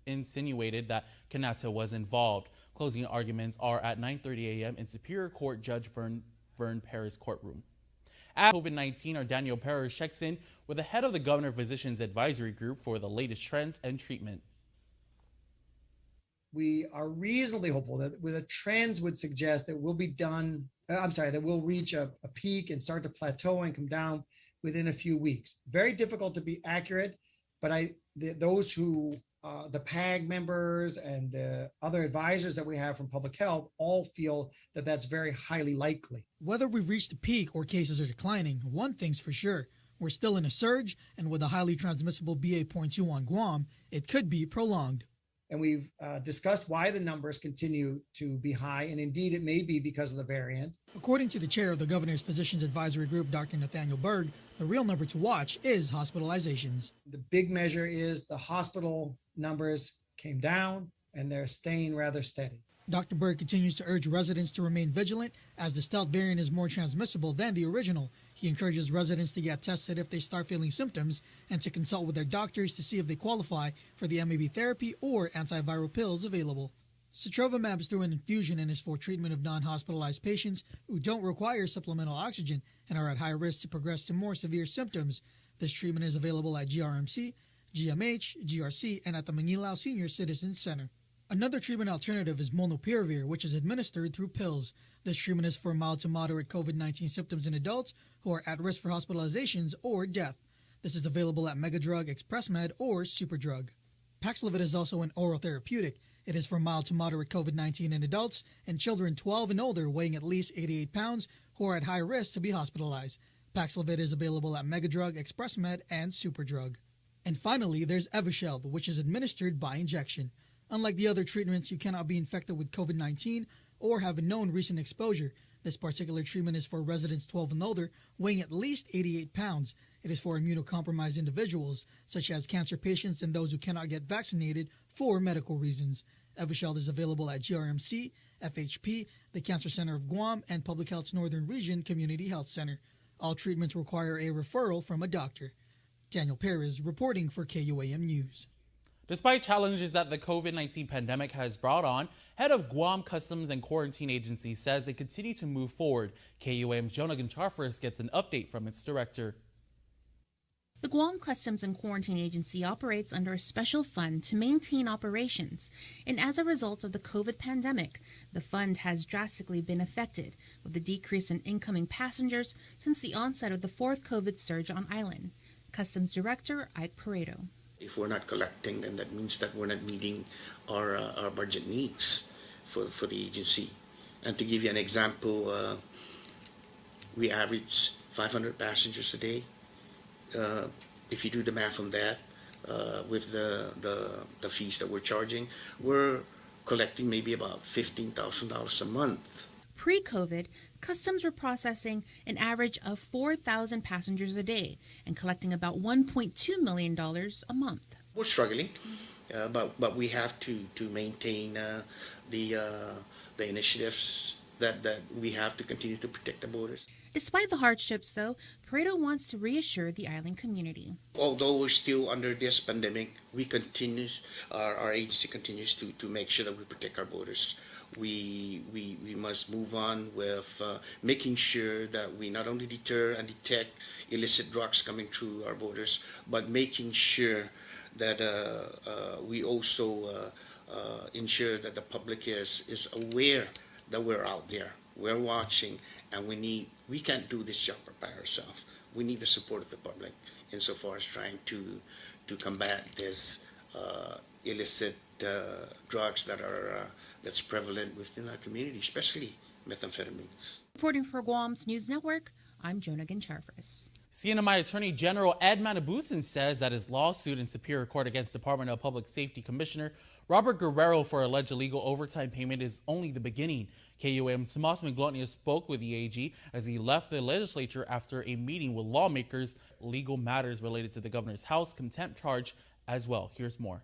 insinuated that Canata was involved. Closing arguments are at 9:30 a.m. in Superior Court Judge Vern Perez courtroom. At COVID-19, our Daniel Perez checks in with the head of the Governor Physicians Advisory Group for the latest trends and treatment. We are reasonably hopeful that the trends would suggest that we'll reach a peak and start to plateau and come down within a few weeks. Very difficult to be accurate, but the PAG members and the other advisors that we have from public health all feel that that's very highly likely. Whether we've reached a peak or cases are declining, one thing's for sure. We're still in a surge, and with a highly transmissible BA.2 on Guam, it could be prolonged. And we've discussed why the numbers continue to be high, and indeed it may be because of the variant. According to the chair of the Governor's Physicians Advisory Group, Dr. Nathaniel Berg, the real number to watch is hospitalizations. The big measure is the hospital numbers came down, and they're staying rather steady. Dr. Berg continues to urge residents to remain vigilant, as the stealth variant is more transmissible than the original. He encourages residents to get tested if they start feeling symptoms and to consult with their doctors to see if they qualify for the MAB therapy or antiviral pills available. Sotrovimab is through an infusion and is for treatment of non-hospitalized patients who don't require supplemental oxygen and are at high risk to progress to more severe symptoms. This treatment is available at GRMC, GMH, GRC, and at the Manilao Senior Citizens Center. Another treatment alternative is molnupiravir, which is administered through pills. This treatment is for mild to moderate COVID-19 symptoms in adults who are at risk for hospitalizations or death. This is available at Megadrug, ExpressMed, or Superdrug. Paxlovid is also an oral therapeutic. It is for mild to moderate COVID-19 in adults and children 12 and older weighing at least 88 pounds who are at high risk to be hospitalized. Paxlovid is available at Megadrug, ExpressMed, and Superdrug. And finally, there's Evusheld, which is administered by injection. Unlike the other treatments, you cannot be infected with COVID-19 or have a known recent exposure. This particular treatment is for residents 12 and older weighing at least 88 pounds. It is for immunocompromised individuals, such as cancer patients and those who cannot get vaccinated for medical reasons. Evusheld is available at GRMC, FHP, the Cancer Center of Guam, and Public Health's Northern Region Community Health Center. All treatments require a referral from a doctor. Daniel Perez reporting for KUAM News. Despite challenges that the COVID-19 pandemic has brought on, head of Guam Customs and Quarantine Agency says they continue to move forward. KUAM's Jonah Gonçalves gets an update from its director. The Guam Customs and Quarantine Agency operates under a special fund to maintain operations, and as a result of the COVID pandemic, the fund has drastically been affected, with a decrease in incoming passengers since the onset of the fourth COVID surge on island. Customs Director Ike Pareto. If we're not collecting, then that means that we're not meeting our budget needs for the agency. And to give you an example, we average 500 passengers a day. If you do the math on that, with the fees that we're charging, we're collecting maybe about $15,000 a month. Pre-COVID, Customs were processing an average of 4,000 passengers a day and collecting about $1.2 million a month. We're struggling, but we have to maintain the initiatives that we have to continue to protect the borders. Despite the hardships, though, Pareto wants to reassure the island community. Although we're still under this pandemic, our agency continues to make sure that we protect our borders. We must move on with making sure that we not only deter and detect illicit drugs coming through our borders, but making sure that we also ensure that the public is aware that we're out there, we're watching, and we can't do this job by ourselves. We need the support of the public insofar as trying to combat this illicit drugs that's prevalent within our community, especially methamphetamines. Reporting for Guam's News Network, I'm Jonah Gonçalves. CNMI Attorney General Ed Manabusan says that his lawsuit in Superior Court against Department of Public Safety Commissioner Robert Guerrero for alleged illegal overtime payment is only the beginning. KUAM's Tomas Manglotnia spoke with the AG as he left the legislature after a meeting with lawmakers, legal matters related to the governor's house contempt charge as well. Here's more.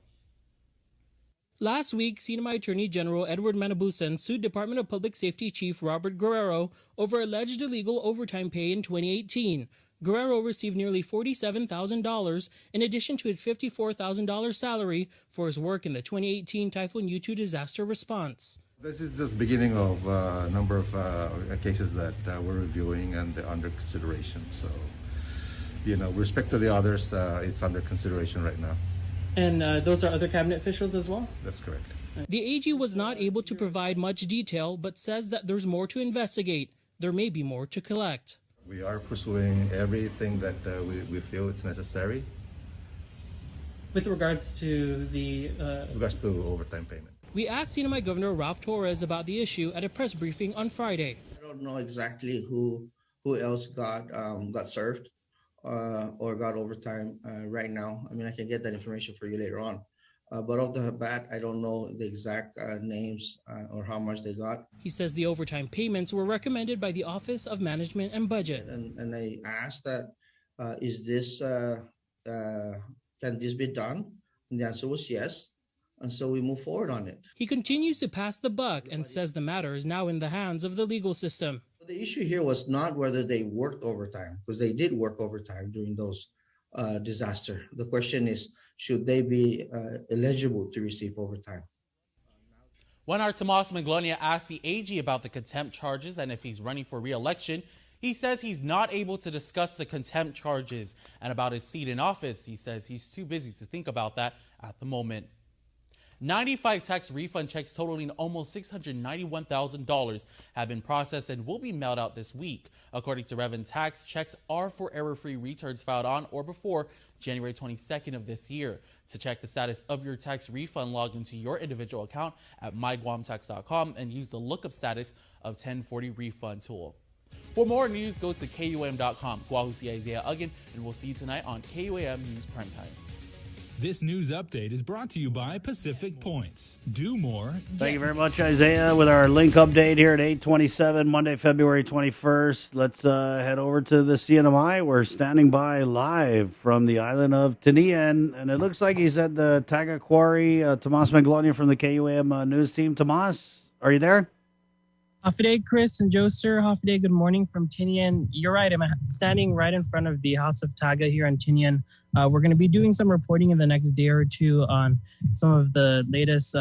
Last week, CNMI Attorney General Edward Manabusan sued Department of Public Safety Chief Robert Guerrero over alleged illegal overtime pay in 2018. Guerrero received nearly $47,000 in addition to his $54,000 salary for his work in the 2018 Typhoon U2 disaster response. This is just the beginning of a number of cases that we're reviewing and they're under consideration. So, with respect to the others, it's under consideration right now. And those are other cabinet officials as well? That's correct. The AG was not able to provide much detail, but says that there's more to investigate. There may be more to collect. We are pursuing everything that we feel it's necessary. With regards to overtime payment. We asked CNMI Governor Ralph Torres about the issue at a press briefing on Friday. I don't know exactly who else got served or got overtime right now. I mean, I can get that information for you later on. But off the bat, I don't know the exact names or how much they got. He says the overtime payments were recommended by the Office of Management and Budget. And I asked that, can this be done? And the answer was yes. And so we move forward on it. He continues to pass the buck and says the matter is now in the hands of the legal system. The issue here was not whether they worked overtime, because they did work overtime during those disaster. The question is, should they be eligible to receive overtime? When our Tomas Manglotnia asked the AG about the contempt charges and if he's running for re-election, he says he's not able to discuss the contempt charges, and about his seat in office, he says he's too busy to think about that at the moment. 95 tax refund checks totaling almost $691,000 have been processed and will be mailed out this week. According to Revan Tax, checks are for error-free returns filed on or before January 22nd of this year. To check the status of your tax refund, log into your individual account at myguamtax.com and use the lookup status of 1040 refund tool. For more news, go to KUAM.com. Guahusi Isaiah Uggan, and we'll see you tonight on KUAM News Primetime. This news update is brought to you by Pacific Points. Do more. Thank you very much, Isaiah, with our link update here at 8:27, Monday, February 21st. Let's head over to the CNMI. We're standing by live from the island of Tinian, and it looks like he's at the Taga Quarry. Tomas Maglonia from the KUAM news team. Tomas, are you there? Hafiday, Chris and Joe, sir. Hafiday, good morning from Tinian. You're right. I'm standing right in front of the House of Taga here in Tinian. We're going to be doing some reporting in the next day or two on some of the latest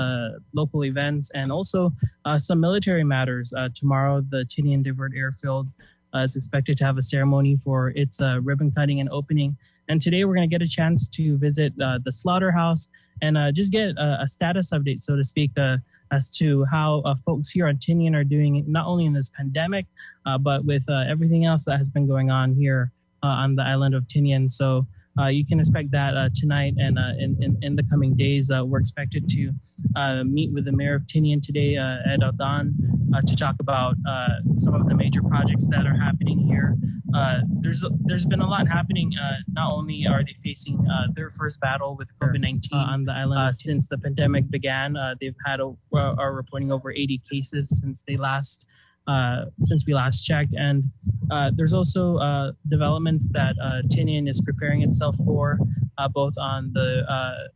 local events and also some military matters. Tomorrow, the Tinian Divert Airfield is expected to have a ceremony for its ribbon cutting and opening. And today, we're going to get a chance to visit the slaughterhouse and just get a status update, so to speak, as to how folks here on Tinian are doing, not only in this pandemic, but with everything else that has been going on here on the island of Tinian. So you can expect that tonight and in the coming days. We're expected to meet with the mayor of Tinian today, Ed Aldan, to talk about some of the major projects that are happening here. There's been a lot happening. Not only are they facing their first battle with COVID-19 on the island since the pandemic began, they've had are reporting over 80 cases since we last checked, and there's also developments that Tinian is preparing itself for, both on the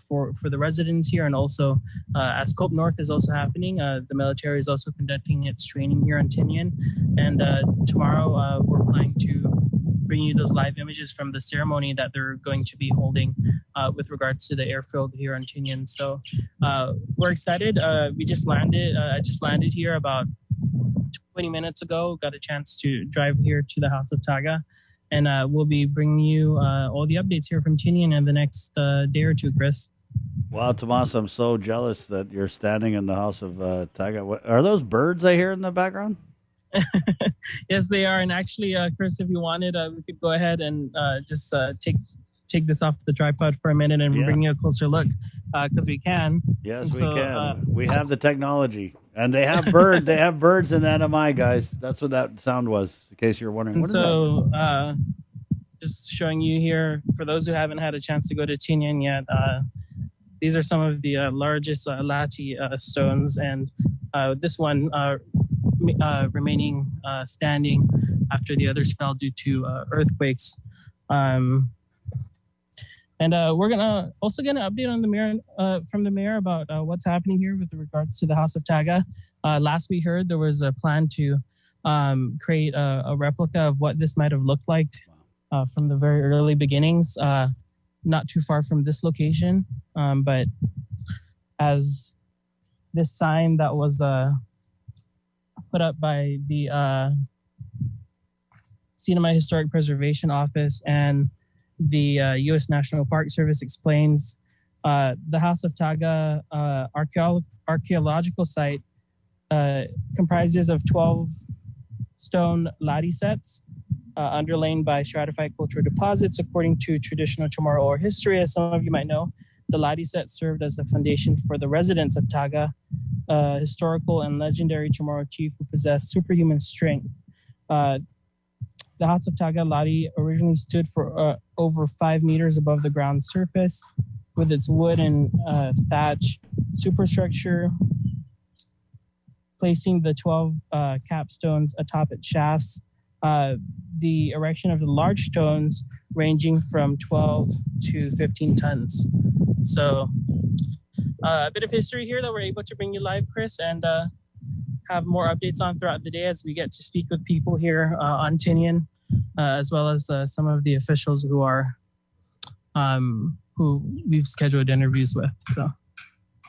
for the residents here, and also at Scope North is also happening. The military is also conducting its training here on Tinian, and tomorrow we're planning to bring you those live images from the ceremony that they're going to be holding with regards to the airfield here on Tinian. So we're excited. We just landed. I just landed here about 20 minutes ago. Got a chance to drive here to the House of Taga, and we'll be bringing you all the updates here from Tinian in the next day or two, Chris. Wow, Tomas, I'm so jealous that you're standing in the House of Taga. Are those birds I hear in the background? Yes, they are. And actually, Chris, if you wanted, we could go ahead and just take this off the tripod for a minute and bring you a closer look, because we can. Yes, we can. We have the technology, and they have they have birds in the NMI, guys. That's what that sound was, in case you're wondering. And what is so, that? Just showing you here, for those who haven't had a chance to go to Tinian yet, these are some of the largest lati stones, and this one remaining standing after the others fell due to earthquakes. And we're also gonna update on the mayor from the mayor about what's happening here with regards to the House of Taga. Last we heard there was a plan to create a replica of what this might have looked like from the very early beginnings, not too far from this location. But as this sign that was put up by the CNMI Historic Preservation Office and the U.S. National Park Service explains, the House of Taga archaeological site comprises of 12 stone lati sets underlain by stratified cultural deposits. According to traditional Chamorro oral history, as some of you might know, the lati set served as the foundation for the residents of Taga, historical and legendary Chamorro chief who possessed superhuman strength. The House of Taga Lati originally stood for over 5 meters above the ground surface, with its wood and thatch superstructure, placing the 12 capstones atop its shafts. The erection of the large stones ranging from 12 to 15 tons. So a bit of history here that we're able to bring you live, Chris, and have more updates on throughout the day as we get to speak with people here on Tinian, as well as some of the officials who are who we've scheduled interviews with. So.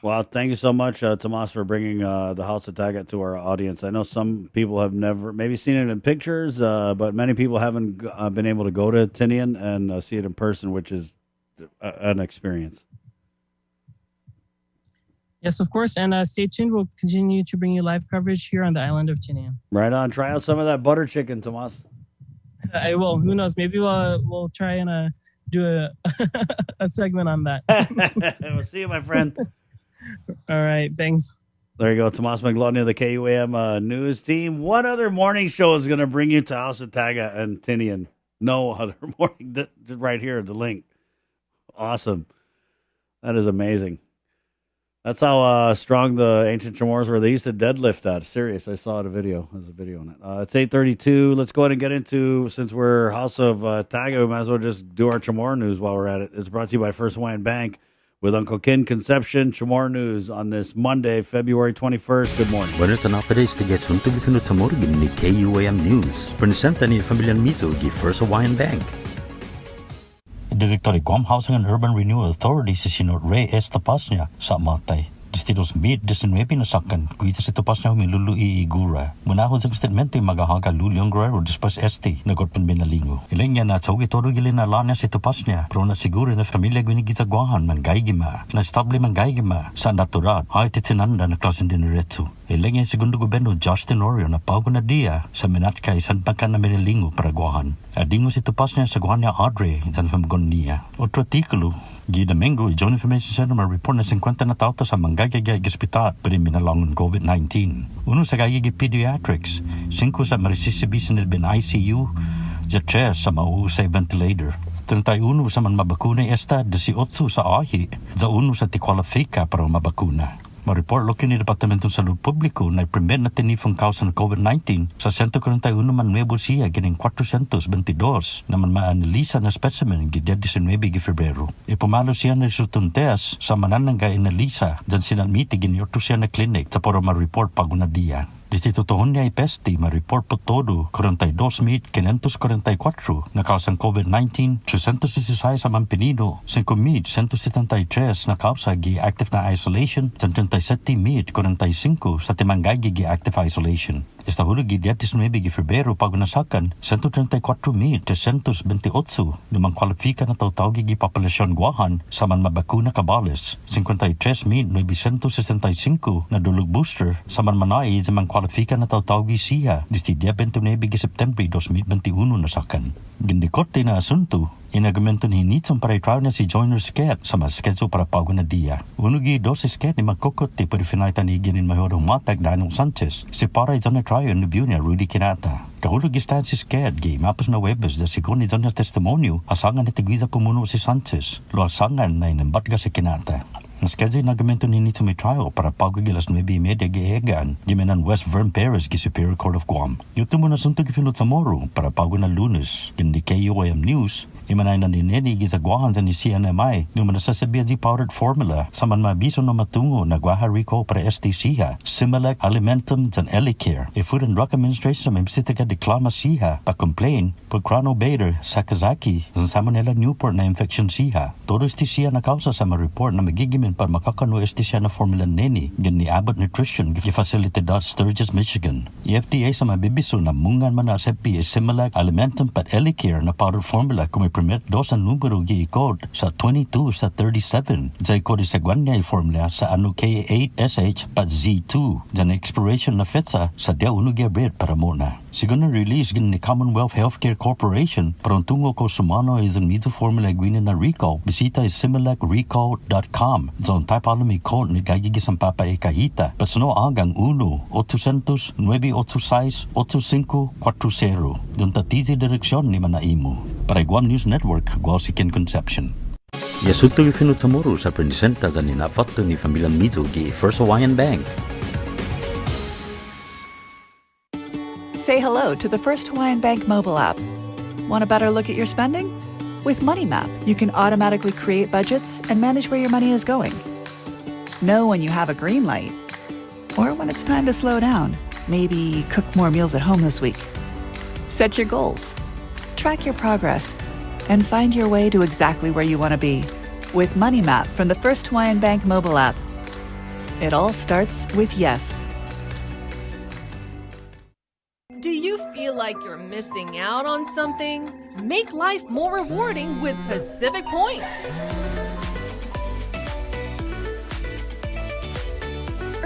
Well, thank you so much, Tomas, for bringing the House of Taga to our audience. I know some people have never maybe seen it in pictures, but many people haven't been able to go to Tinian and see it in person, which is an experience. Yes, of course. And stay tuned. We'll continue to bring you live coverage here on the island of Tinian. Right on. Try out some of that butter chicken, Tomas. I will. Who knows? Maybe we'll try and do a segment on that. We'll see you, my friend. All right. Thanks. There you go. Tomas McLaughlin of the KUAM news team. What other morning show is going to bring you to House of Taga and Tinian? No other morning. Right here, the link. Awesome. That is amazing. That's how strong the ancient Chamorros were. They used to deadlift that. Serious. I saw a video. There's a video on it. It's 8:32. Let's go ahead and get into, since we're House of Taga, we might as well just do our Chamorro news while we're at it. It's brought to you by First Hawaiian Bank with Uncle Ken Conception. Chamorro news on this Monday, February 21st. Good morning. Buenos tardes to get some to be Chamorro ni KUAM News. Presenta ni Familia Mito gi First Hawaiian Bank. Director Guam Housing and Urban Renewal Authority si Sinod Ray S. Tapasnya sa matay. Distritos Mid, 19 na sakan, kuita si Tapasnya humilulu iigura. Munahon sa statement yung magahaga Luliong Guerrero después nagotpan binalingo. Ilang niya na tawag ito gilin na lanya si Tapasnya, pero na siguro na familia gwinigitagwahan manggayigima, na stable manggayigima sa natural, ay titinanda na klasen diniretso. Ilang niya segundo gobyerno Justin Orio na pago na dia sa minat kay San Pangkan na Minilingo para guahan. Adingo si Tapasnya sa guahan niya Audrey, San Famgon niya. Otro artikulo, Gida Mengo, John Information Center ma-report na 50 na tao sa manggagagay gispitat pero minalangon COVID-19. Uno sa gagagi pediatrics, 5 sa marisisibisan na bin ICU, 3 sa mauusay ventilator. 31 sa man mabakuna esta, 18 sa ahi, 1 sa tikwalifika para mabakuna. Ma-report lo ni Departamento sa Salud Publiko na primer na tinifong kausa ng COVID-19 sa 141 man nuevo siya gining 422 na man ma-analisa na specimen gidya 19 de Febrero. Ipamalo siya na resultong test sa mananang ga-analisa dyan sinalmiti ginyorto siya na clinic sa poro ma-report pag una diya. Distrito Tohon niya ipesti ma-report po todo 42,544 na kausang COVID-19, 316 sa Mampinino, 5,173 na kausa gi-active na isolation, 37,045 sa Timanggay gi-active isolation. Esta hulog gidya 19 de Febrero pag nasakan 134,328 na mangkwalifika na taw-taw gi populasyon guahan sa man mabakuna kabales, 53,965 na dulog booster sa man manay sa mangkwalifika na taw-taw gi siya distidya 29 de September 2021 nasakan. Gindikote na asunto, inagumento ni Nitson para itraw na si Joyner Sket sa mga skedso para pago na dia. Unugi 12 Sket ni magkukot ti purifinaitan ni ginin mahorong matag Danong Sanchez. Si para itan na trayo ni niya Rudy Kinata. Kahulog istan si Sket gi mapos na webes da sigon ni na testimonyo asangan ni tigwiza pumuno si Sanchez. Lo asangan na inambatga si Kinata. Ang schedule na gamento ni Nitson may trial para pagigilas 9:30 gi-egan gimenan West Vern Perez gi Superior Court of Guam. Yuto mo na suntog ifinot sa Moro para pago na Lunes. Gindi KUAM News, imanay na nineni gizagwahan sa ni CNMI ni manasasabihan si powdered formula sa man mabiso na matungo na Guaha Rico para STCha, Similac, Alimentum, and Elicare. E Food and Drug Administration sa mabisitaga deklama siya pa-complain po Crono Bader, Sakazaki, sa Salmonella Newport na infection siya. Todo STCha na kausa sa ma-report na magigimin para makakano STCha na formula neni gan ni Abbott Nutrition gi facility dot Sturgis, Michigan. FDA sa mabibiso na mungan man na SFP Similac, Alimentum, at Elicare na powdered formula kung permit dos ang numero gi-code sa 22 sa 37. Zay kode sa gwanya formula sa ano K8SH pat Z2. Zan expiration na fetsa sa dia uno gi-bread para muna. Sigun na release gin ni Commonwealth Healthcare Corporation para tungo ko sumano is ang mizo formula gwina na recall. Bisita is similacrecall.com. Zon type alam i code ni gagigis ang papaikahita. Pasno agang 1-800-986-8540. Doon tatizi direksyon ni Manaimo. Para Guam News Network, Guam si Ken Conception. Yasuto ifinut sa Moro sa presenta sa ninafatto ni Familia Mizo gi First Hawaiian Bank. Say hello to the First Hawaiian Bank mobile app. Want a better look at your spending? With Money Map, you can automatically create budgets and manage where your money is going. Know when you have a green light or when it's time to slow down. Maybe cook more meals at home this week. Set your goals. Track your progress and find your way to exactly where you want to be. With Money Map from the First Hawaiian Bank mobile app. It all starts with yes. Do you feel like you're missing out on something? Make life more rewarding with Pacific Points.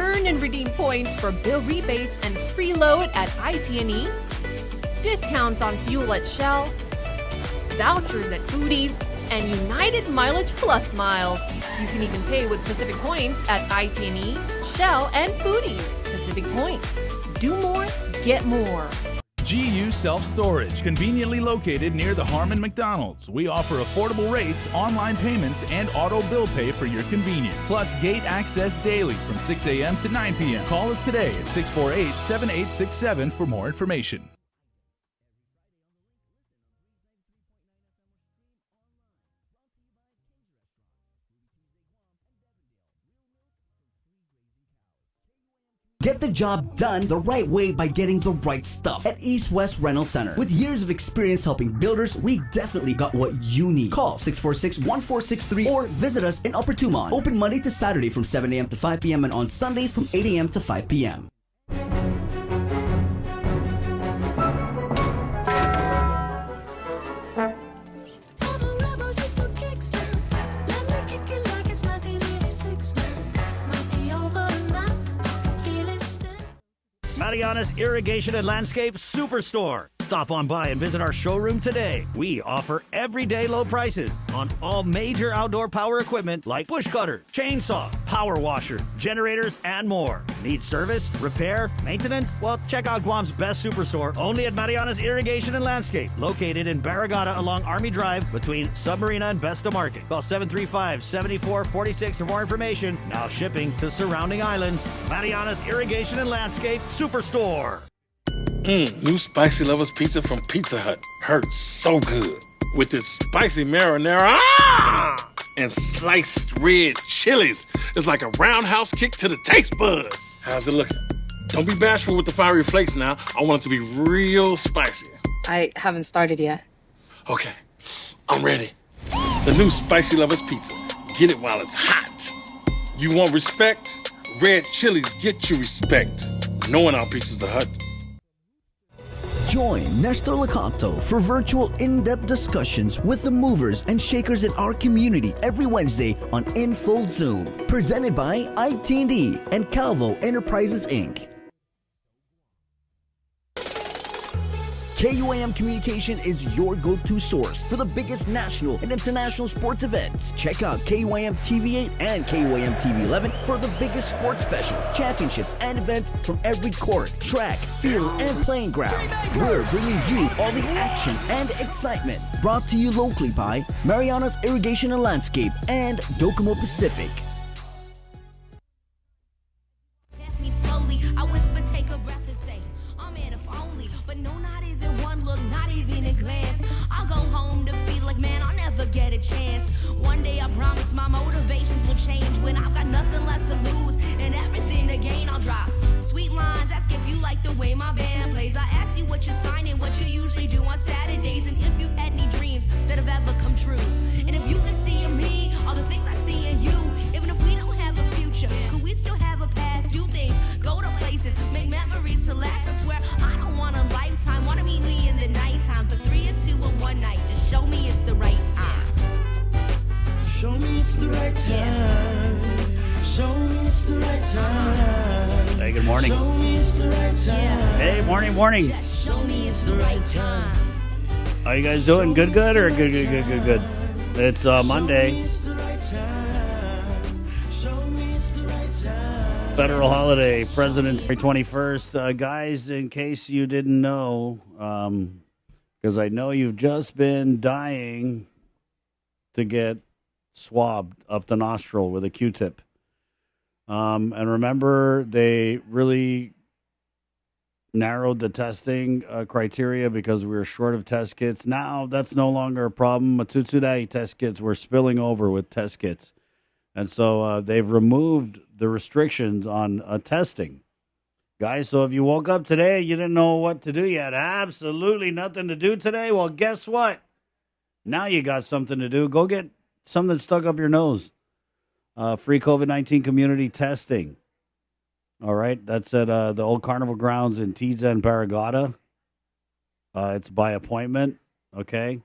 Earn and redeem points for bill rebates and free load at IT&E, discounts on fuel at Shell, vouchers at Foodies, and United Mileage Plus miles. You can even pay with Pacific Points at IT&E, Shell, and Foodies. Pacific Points. Do more, get more. GU Self-Storage, conveniently located near the Harmon McDonald's. We offer affordable rates, online payments, and auto bill pay for your convenience. Plus gate access daily from 6 a.m. to 9 p.m. Call us today at 648-7867 for more information. Get the job done the right way by getting the right stuff at East West Rental Center. With years of experience helping builders, we definitely got what you need. Call 646-1463 or visit us in Upper Tumon. Open Monday to Saturday from 7 a.m. to 5 p.m. and on Sundays from 8 a.m. to 5 p.m. Mariana's Irrigation and Landscape Superstore. Stop on by and visit our showroom today. We offer everyday low prices on all major outdoor power equipment like bush cutters, chainsaw, power washer, generators, and more. Need service, repair, maintenance? Well, check out Guam's best superstore only at Mariana's Irrigation and Landscape, located in Barragata along Army Drive between Submarina and Besta Market. Call 735-7446 for more information. Now shipping to surrounding islands. Mariana's Irrigation and Landscape Superstore. New Spicy Lovers Pizza from Pizza Hut. Hurts so good. With its spicy marinara and sliced red chilies. It's like a roundhouse kick to the taste buds. How's it looking? Don't be bashful with the fiery flakes now. I want it to be real spicy. I haven't started yet. Okay, I'm ready. The new Spicy Lovers Pizza. Get it while it's hot. You want respect? Red chilies get you respect. Knowing our pizza's the Hut. Join Nestor Lacanto for virtual in-depth discussions with the movers and shakers in our community every Wednesday on In Full Zoom. Presented by IT&E and Calvo Enterprises, Inc. KUAM Communication is your go-to source for the biggest national and international sports events. Check out KUAM TV8 and KUAM TV11 for the biggest sports specials, championships, and events from every court, track, field, and playing ground. We're bringing you all the action and excitement. Brought to you locally by Mariana's Irrigation and Landscape and Docomo Pacific. Pass me slowly. I whisper, take a breath and say, oh man, if only. But no, not even one look, not even a glance. I'll go home to feel like, man, I'll never get a chance. One day I promise my motivations will change. When I've got nothing left to lose and everything to gain, I'll drop sweet lines, ask if you like the way my band plays. I ask you what you're signing, what you usually do on Saturdays, and if you've had any dreams that have ever come true. And if you can see in me all the things I see in you, even if we don't have a future, could we still have a past? Do things, go to places, make memories to last. I swear I don't want a lifetime, wanna meet me in the nighttime for 3 or 2 or 1 night. Just show me it's the right time. Show me it's the right time. Show me it's the right time. Hey, good morning. Show me it's the right time. Hey, morning. Just show me it's the right time. How you guys doing? Good or good? It's Monday. Federal holiday, President's Day 21st. Guys, in case you didn't know, because I know you've just been dying to get swabbed up the nostril with a Q-tip. And remember, they really narrowed the testing criteria because we were short of test kits. Now, that's no longer a problem. Matutudai test kits were spilling over with test kits. And so they've removed the restrictions on testing. Guys, so if you woke up today, you didn't know what to do, you had absolutely nothing to do today, well, guess what? Now you got something to do. Go get something stuck up your nose. Free COVID-19 community testing. All right, that's at the old Carnival Grounds in Tiza and Barragata. It's by appointment, okay?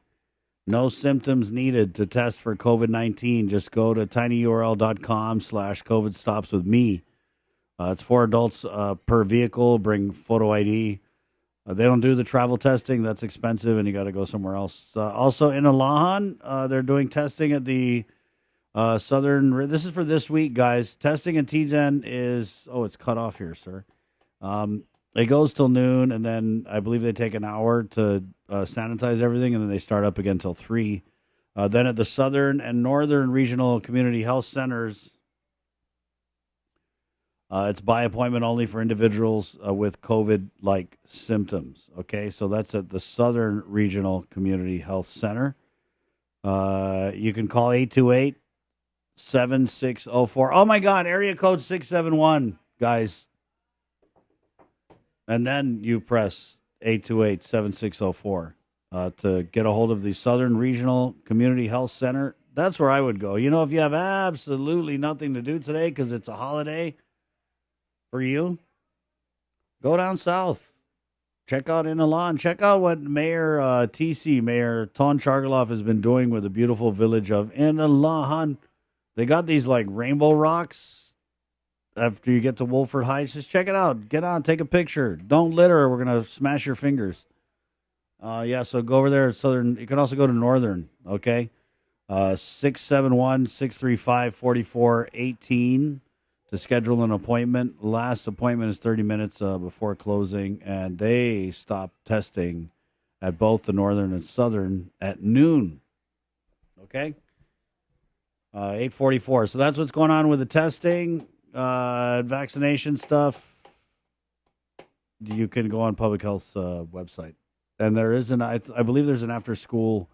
No symptoms needed to test for COVID-19. Just go to tinyurl.com/COVID stops with me. It's 4 adults per vehicle. Bring photo ID. They don't do the travel testing. That's expensive, and you got to go somewhere else. Also in Alahan, they're doing testing at the Southern. This is for this week, guys. Testing in Tinian is, it's cut off here, sir. It goes till noon, and then I believe they take an hour to sanitize everything, and then they start up again till 3. Then at the Southern and Northern Regional Community Health Centers, it's by appointment only for individuals with COVID-like symptoms. Okay, so that's at the Southern Regional Community Health Center. You can call 828-7604. Oh, my God, area code 671, guys. And then you press 828-7604 to get a hold of the Southern Regional Community Health Center. That's where I would go. You know, if you have absolutely nothing to do today because it's a holiday for you, go down south. Check out Inalan. Check out what Mayor Ton Chargaloff has been doing with the beautiful village of Inalan. They got these like rainbow rocks after you get to Wolford Heights. Just check it out. Get on, take a picture. Don't litter or we're going to smash your fingers. So go over there at Southern. You can also go to Northern, okay? 671-635-4418 to schedule an appointment. Last appointment is 30 minutes before closing, and they stop testing at both the Northern and Southern at noon, okay? 8:44. So that's what's going on with the testing, vaccination stuff. You can go on Public Health's website. And there is I believe there's an after-school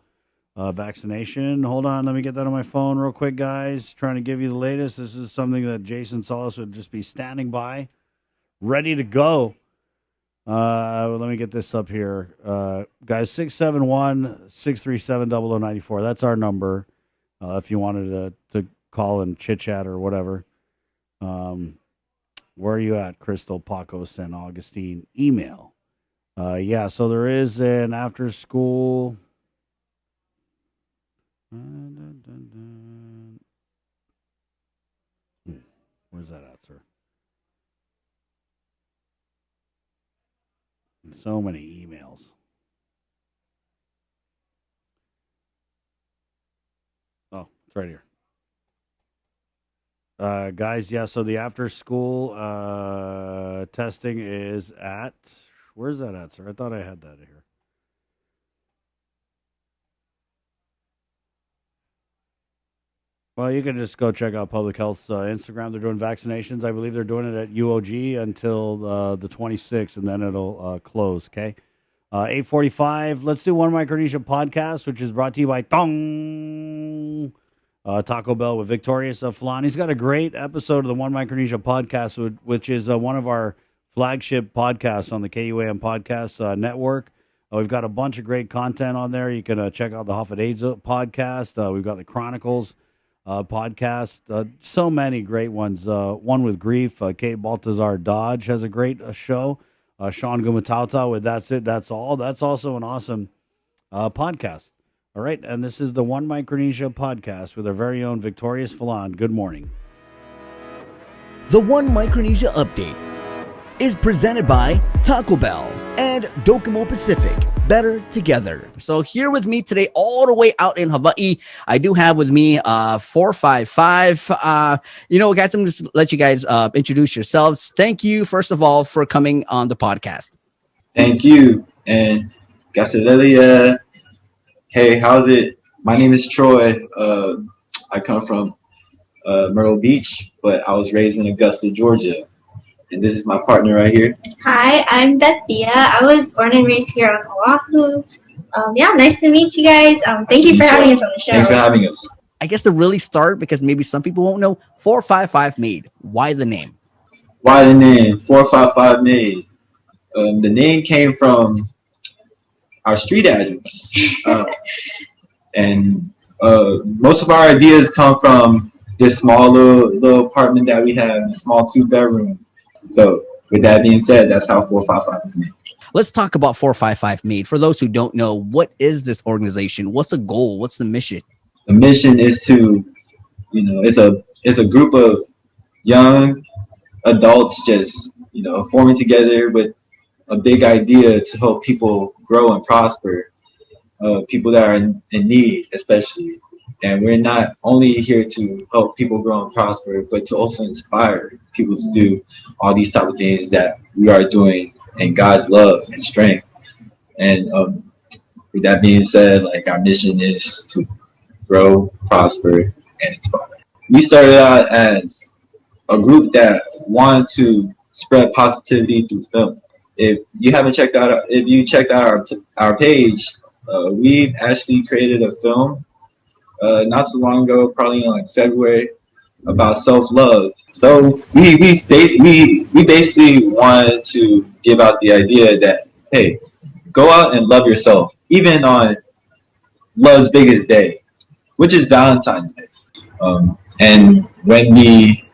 vaccination. Hold on, let me get that on my phone real quick, guys. Trying to give you the latest. This is something that Jason Solis would just be standing by, ready to go. Let me get this up here. Guys, 671-637-0094. That's our number if you wanted to call and chit-chat or whatever. Where are you at, Crystal, Paco, San Augustine? Email. So there is an after school. Where's that at, sir? So many emails. Oh, it's right here. Guys, so the after school testing is at, where's that at, sir? I thought I had that here. Well, you can just go check out Public Health's Instagram. They're doing vaccinations. I believe they're doing it at UOG until the 26th, and then it'll close, okay? 8:45. Let's do One Micronesia podcast, which is brought to you by Taco Bell with Victorious Flan. He's got a great episode of the One Micronesia podcast, which is one of our flagship podcasts on the KUAM podcast network. We've got a bunch of great content on there. You can check out the Huff and AIDS podcast. We've got the Chronicles podcast. So many great ones. One with Grief. Kate Baltazar Dodge has a great show. Shawn Gumatauta with That's It, That's All. That's also an awesome podcast. All right, and this is the One Micronesia podcast with our very own Victorious Falan. Good morning. The One Micronesia Update is presented by Taco Bell and Docomo Pacific. Better together. So here with me today, all the way out in Hawaii, I do have with me 455. Guys, I'm going to let you guys introduce yourselves. Thank you, first of all, for coming on the podcast. Thank you. And Gasalelia. Hey, how's it? My name is Troy. I come from Myrtle Beach, but I was raised in Augusta, Georgia. And this is my partner right here. Hi, I'm Bethia. I was born and raised here on Oahu. Nice to meet you guys. Thank you for having us on the show. Thanks for having us. I guess to really start, because maybe some people won't know, 455 Made. Why the name? Why the name? 455 Made. The name came from our street address. And most of our ideas come from this small little apartment that we have, a small 2-bedroom. So with that being said, that's how 455 is made. Let's talk about 455 Made. For those who don't know, what is this organization? What's the goal? What's the mission? The mission is to, it's a group of young adults just, forming together with a big idea to help people grow and prosper, people that are in need, especially. And we're not only here to help people grow and prosper, but to also inspire people to do all these type of things that we are doing in God's love and strength. And with that being said, like, our mission is to grow, prosper, and inspire. We started out as a group that wanted to spread positivity through film. If you checked out our page, we've actually created a film not so long ago, probably in like February, about self-love. So we basically wanted to give out the idea that, hey, go out and love yourself, even on love's biggest day, which is Valentine's Day. And when the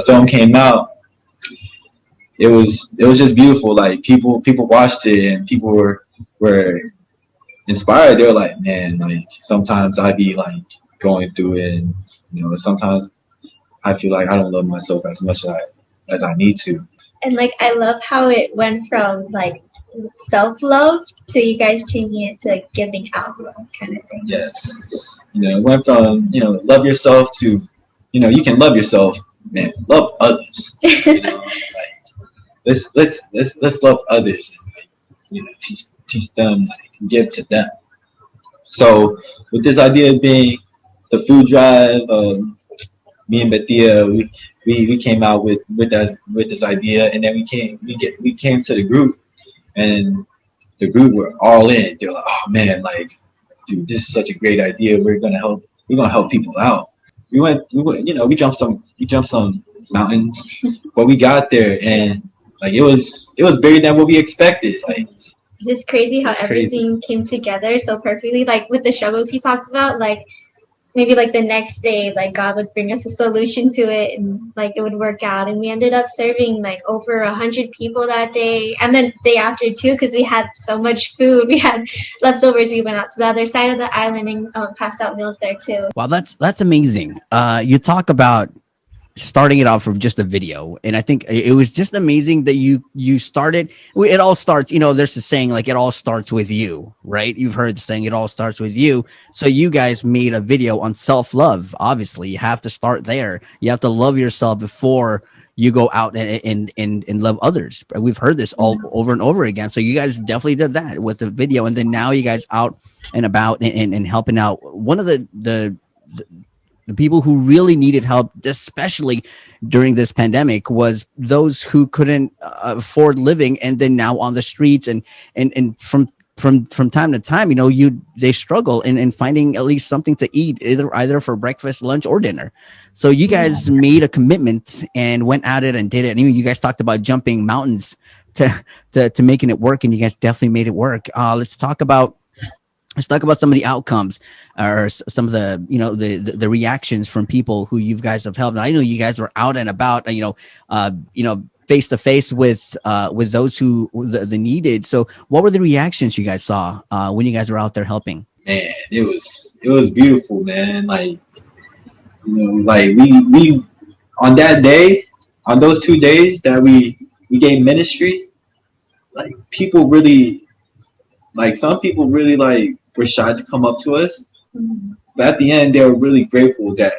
film came out, it was just beautiful. Like, people watched it, and people were inspired. They were like, man, like, sometimes I be like going through it, and sometimes I feel like I don't love myself as much as I need to. And like, I love how it went from like self-love to you guys changing it to giving out love kind of thing. Yes. It went from, love yourself to, you can love yourself, man, love others. Let's love others, and teach them, like, give to them. So with this idea being the food drive, me and Bethia, we came out with this idea, and then we came to the group, and the group were all in. They were like, oh man, like, dude, this is such a great idea. We're gonna help people out. We jumped some mountains, but we got there, and like, it was bigger than what we expected. Like, it's just crazy how everything came together so perfectly. Like, with the struggles he talked about, like, maybe like the next day, like, God would bring us a solution to it, and like it would work out. And we ended up serving like over 100 people that day, and then day after too, because we had so much food. We had leftovers. We went out to the other side of the island and passed out meals there too. Wow, that's amazing. You talk about starting it off from just a video, and I think it was just amazing that you started. It all starts, there's a saying, like, it all starts with you, right? You've heard the saying, it all starts with you. So you guys made a video on self-love. Obviously, you have to start there. You have to love yourself before you go out and love others. We've heard this all over and over again. So you guys definitely did that with the video, and then now you guys out and about and helping out. One of the people who really needed help, especially during this pandemic, was those who couldn't afford living, and then now on the streets, and from time to time, they struggle in finding at least something to eat, either for breakfast, lunch, or dinner. So you guys made a commitment and went at it and did it. And you guys talked about jumping mountains to making it work, and you guys definitely made it work. Let's talk about some of the outcomes, or some of the the reactions from people who you guys have helped. And I know you guys were out and about, face to face with those who the needed. So what were the reactions you guys saw when you guys were out there helping? Man, it was beautiful, man. Like, like we on that day, on those 2 days that we gave ministry, like, people really, like, some people really, like, were shy to come up to us, but at the end, they were really grateful that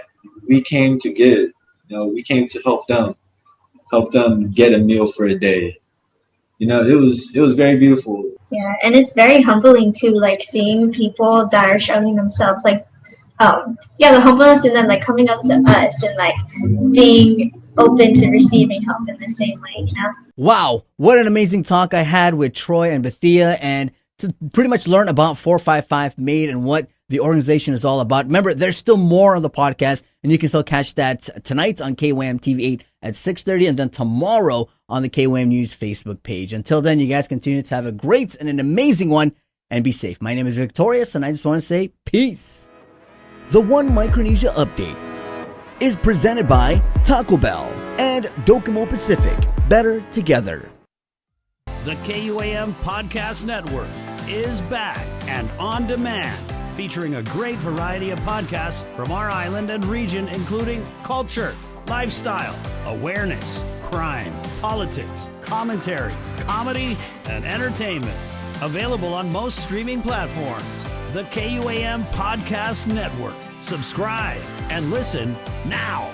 we came to give. We came to help them get a meal for a day. It was very beautiful. Yeah, and it's very humbling too, like, seeing people that are struggling themselves, like, the humbleness, and then like coming up to us and like being open to receiving help in the same way. Wow, what an amazing talk I had with Troy and Bethia, and to pretty much learn about 455 Made and what the organization is all about. Remember, there's still more on the podcast, and you can still catch that tonight on KYM TV 8 at 6:30, and then tomorrow on the KYM News Facebook page. Until then, you guys continue to have a great and an amazing one, and be safe. My name is Victorious, and I just want to say peace. The One Micronesia Update is presented by Taco Bell and Docomo Pacific. Better together. The KUAM Podcast Network is back and on demand, featuring a great variety of podcasts from our island and region, including culture, lifestyle, awareness, crime, politics, commentary, comedy, and entertainment. Available on most streaming platforms. The KUAM Podcast Network. Subscribe and listen now.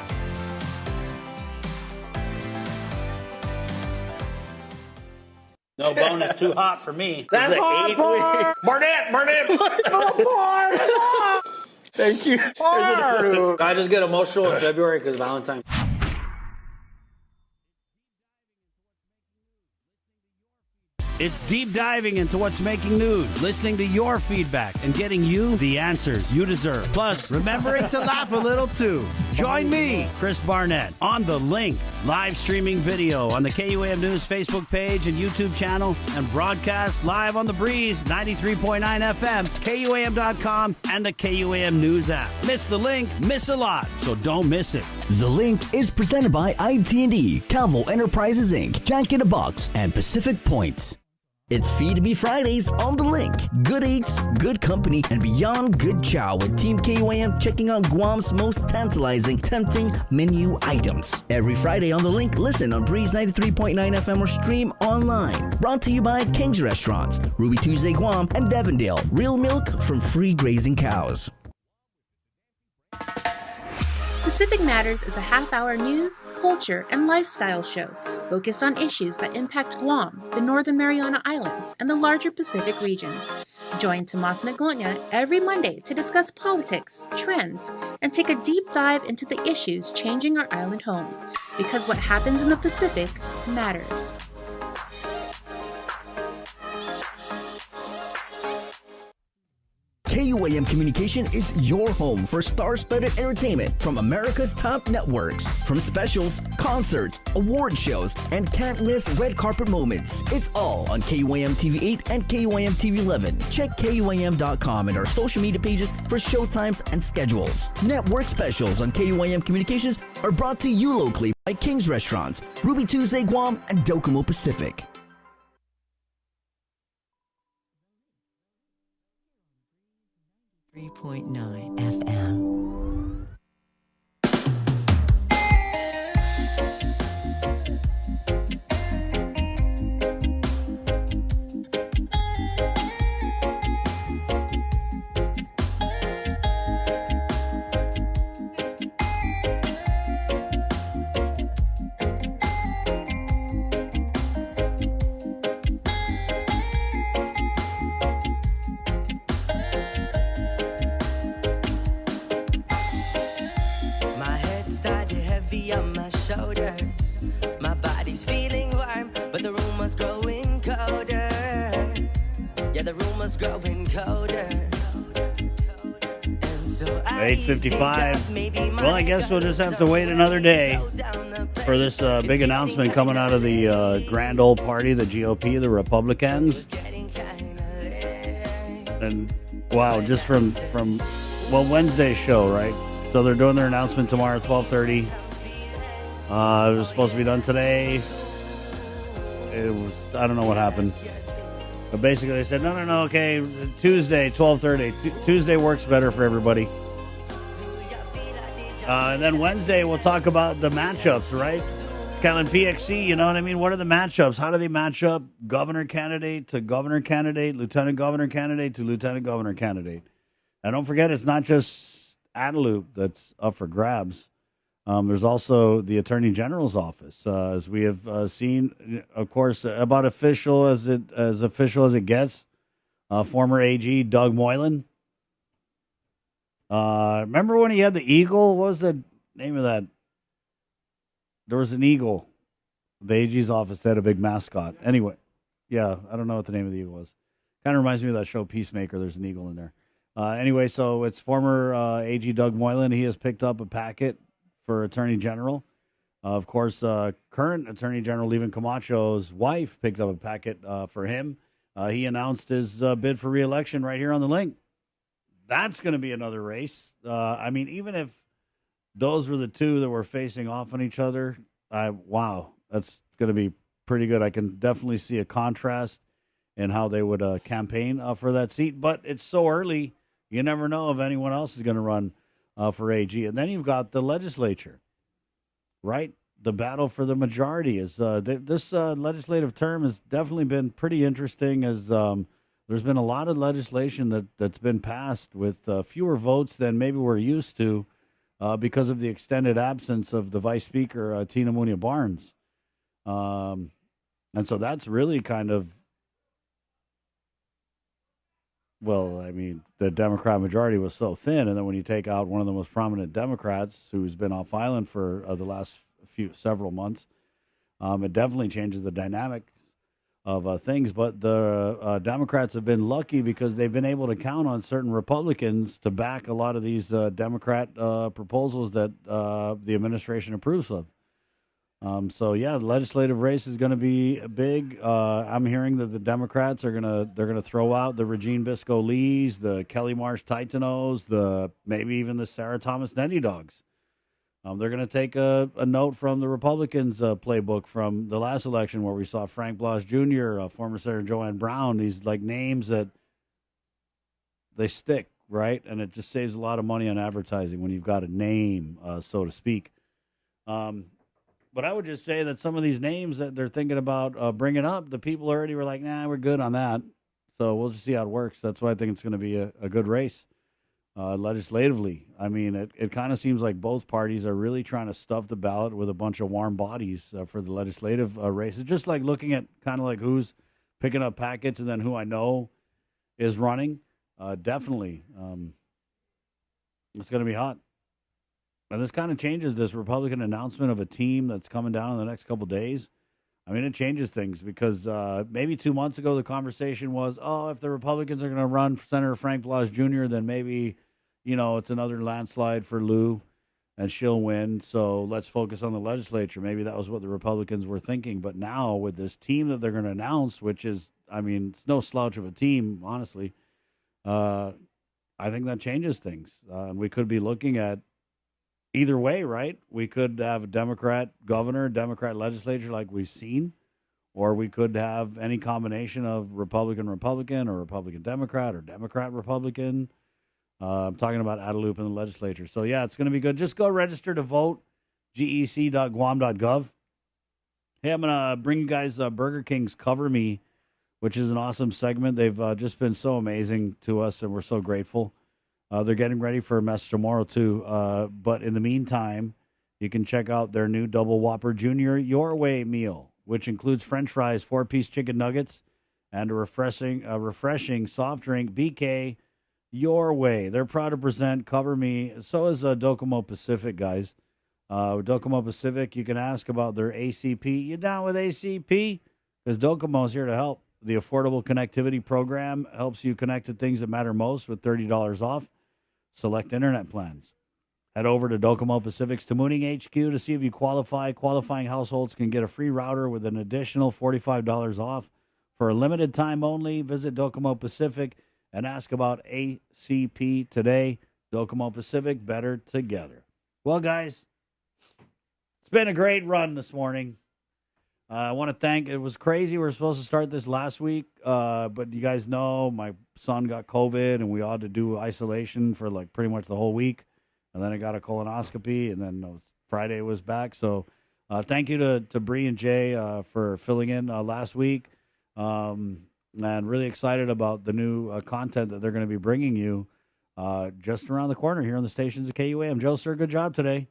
No bonus too hot for me. That's hard, Barnett. Thank you. I just get emotional in February because Valentine's. It's deep diving into what's making news, listening to your feedback, and getting you the answers you deserve. Plus, remembering to laugh a little too. Join me, Chris Barnett, on The Link, live streaming video on the KUAM News Facebook page and YouTube channel, and broadcast live on The Breeze, 93.9 FM, KUAM.com, and the KUAM News app. Miss The Link, miss a lot, so don't miss it. The Link is presented by IT&D, Calvo Enterprises Inc., Jack in the Box, and Pacific Point. It's Feed to Be Fridays on The Link. Good eats, good company, and beyond good chow with Team KUAM checking out Guam's most tantalizing, tempting menu items. Every Friday on The Link, listen on Breeze 93.9 FM or stream online. Brought to you by King's Restaurants, Ruby Tuesday Guam, and Devondale. Real milk from free grazing cows. Pacific Matters is a half-hour news, culture, and lifestyle show focused on issues that impact Guam, the Northern Mariana Islands, and the larger Pacific region. Join Tomas Magonia every Monday to discuss politics, trends, and take a deep dive into the issues changing our island home, because what happens in the Pacific matters. KUAM Communication is your home for star-studded entertainment from America's top networks. From specials, concerts, award shows, and can't-miss red carpet moments. It's all on KUAM TV 8 and KUAM TV 11. Check KUAM.com and our social media pages for showtimes and schedules. Network specials on KUAM Communications are brought to you locally by King's Restaurants, Ruby Tuesday Guam, and Docomo Pacific. 3.9 FM. On my shoulders, my body's feeling warm, but the room was growing colder. Yeah, the room was growing colder. And so 8:55. Well, I guess we'll just have to wait another day for this big announcement coming out of the grand old party, the GOP, the Republicans. And wow, just from Wednesday's show, right? So they're doing their announcement tomorrow at 12:30. It was supposed to be done today. I don't know what happened. But basically they said, no, okay, Tuesday, 12:30. Tuesday works better for everybody. And then Wednesday we'll talk about the matchups, right? Kellen PXC, you know what I mean? What are the matchups? How do they match up? Governor candidate to governor candidate, lieutenant governor candidate to lieutenant governor candidate. And don't forget, it's not just Adelup that's up for grabs. There's also the Attorney General's office, as we have seen, of course, about official as it gets. Former AG Doug Moylan. Remember when he had the eagle? What was the name of that? There was an eagle. The AG's office, they had a big mascot. Anyway, yeah, I don't know what the name of the eagle was. Kind of reminds me of that show Peacemaker. There's an eagle in there. Anyway, so it's former AG Doug Moylan. He has picked up a packet for Attorney General. Of course, current Attorney General Levin Camacho's wife picked up a packet for him. He announced his bid for re-election right here on the link. That's going to be another race. I mean, even if those were the two that were facing off on each other, wow, that's going to be pretty good. I can definitely see a contrast in how they would campaign for that seat. But it's so early, you never know if anyone else is going to run for AG. And then you've got the legislature, right? the battle for the majority. Is this legislative term has definitely been pretty interesting. As there's been a lot of legislation that's been passed with fewer votes than maybe we're used to because of the extended absence of the Vice Speaker, Tina Munia Barnes. And so that's really kind of, well, I mean, the Democrat majority was so thin, and then when you take out one of the most prominent Democrats who's been off island for the last several months, it definitely changes the dynamics of things. But the Democrats have been lucky because they've been able to count on certain Republicans to back a lot of these Democrat proposals that the administration approves of. So yeah, the legislative race is going to be big. I'm hearing that the Democrats are they're gonna throw out the Regine Bisco Lees, the Kelly Marsh Titanos, maybe even the Sarah Thomas Nettie Dogs. They're going to take a note from the Republicans' playbook from the last election where we saw Frank Blas Jr., former Senator Joanne Brown, these like names that they stick, right? And it just saves a lot of money on advertising when you've got a name, so to speak. But I would just say that some of these names that they're thinking about bringing up, the people already were like, nah, we're good on that. So we'll just see how it works. That's why I think it's going to be a good race. Legislatively, I mean, it kind of seems like both parties are really trying to stuff the ballot with a bunch of warm bodies for the legislative race. It's just like looking at kind of like who's picking up packets and then who I know is running. Definitely, it's going to be hot. And this kind of changes this Republican announcement of a team that's coming down in the next couple of days. I mean, it changes things because maybe 2 months ago the conversation was, oh, if the Republicans are going to run for Senator Frank Blas Jr., then maybe, it's another landslide for Lou and she'll win. So let's focus on the legislature. Maybe that was what the Republicans were thinking. But now with this team that they're going to announce, which is, I mean, it's no slouch of a team, honestly, I think that changes things. And we could be looking at either way, right? We could have a Democrat governor, Democrat legislature like we've seen, or we could have any combination of Republican-Republican or Republican-Democrat or Democrat-Republican. I'm talking about Adelup in the legislature. So, yeah, it's going to be good. Just go register to vote, gec.guam.gov. Hey, I'm going to bring you guys Burger King's Cover Me, which is an awesome segment. They've just been so amazing to us, and we're so grateful. They're getting ready for a mess tomorrow, too. But in the meantime, you can check out their new Double Whopper Junior Your Way meal, which includes French fries, 4-piece chicken nuggets, and a refreshing soft drink, BK Your Way. They're proud to present Cover Me. So is Docomo Pacific, guys. Docomo Pacific, you can ask about their ACP. You down with ACP? Because Docomo's here to help. The Affordable Connectivity Program helps you connect to things that matter most with $30 off select internet plans. Head over to Docomo Pacific's Tamuning HQ to see if you qualify. Qualifying households can get a free router with an additional $45 off. For a limited time only, visit Docomo Pacific and ask about ACP today. Docomo Pacific, better together. Well, guys, it's been a great run this morning. I want to thank, it was crazy. We were supposed to start this last week, but you guys know my son got COVID and we all had to do isolation for like pretty much the whole week. And then I got a colonoscopy and then Friday was back. So thank you to Bree and Jay for filling in last week. And really excited about the new content that they're going to be bringing you just around the corner here on the stations of KUAM. Joe, sir, good job today.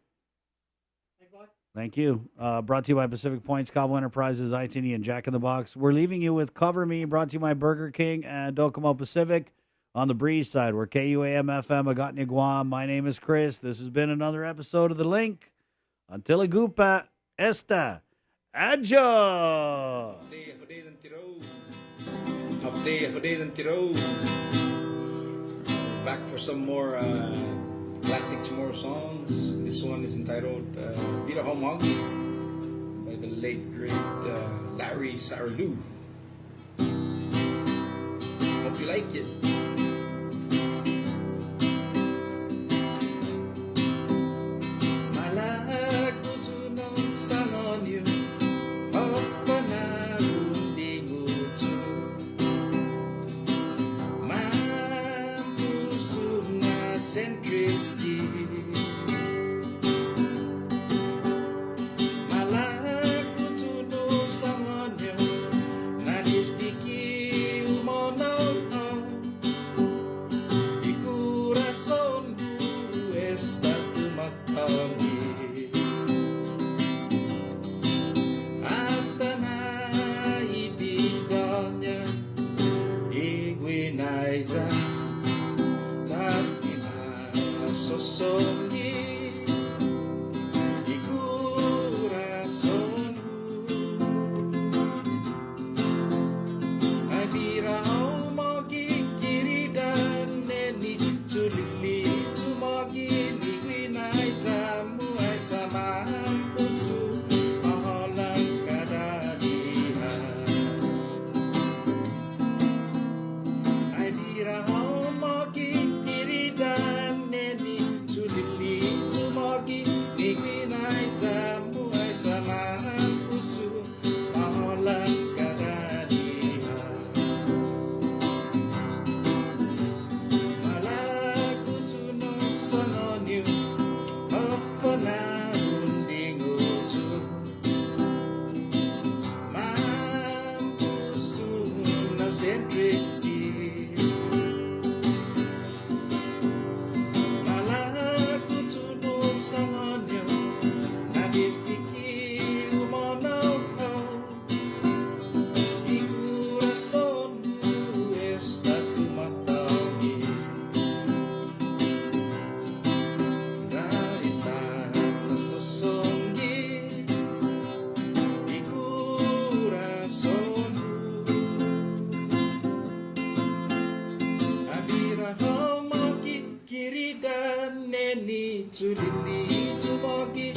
Thank you. Brought to you by Pacific Points, Cabo Enterprises, Tinian, and Jack in the Box. We're leaving you with Cover Me, brought to you by Burger King and Docomo Pacific on the Breeze side. We're KUAM FM, Agatni, Guam. My name is Chris. This has been another episode of The Link. Until Igupa, esta, adjo. Back for some more classic more songs. This one is entitled Vida Homog by the late great Larry Saralou. Hope you like it. My sosongi di coração ai birao mogi kiri dan neni tulili tumogi ni winai jamu ai sama pusu aholang kadadiha ai birao mogi kiri dan neni tulili tumogi ni winai jamu ai sama pusu aholang kadadiha malaku tunong sanonyo hafana unding utu mampusu na sentriski malaku tunong sanonyo nadistiki umanaw di corazón está tu matawi dari start nasosongi di corazón abira mogi kiri dan neni tulili tumogi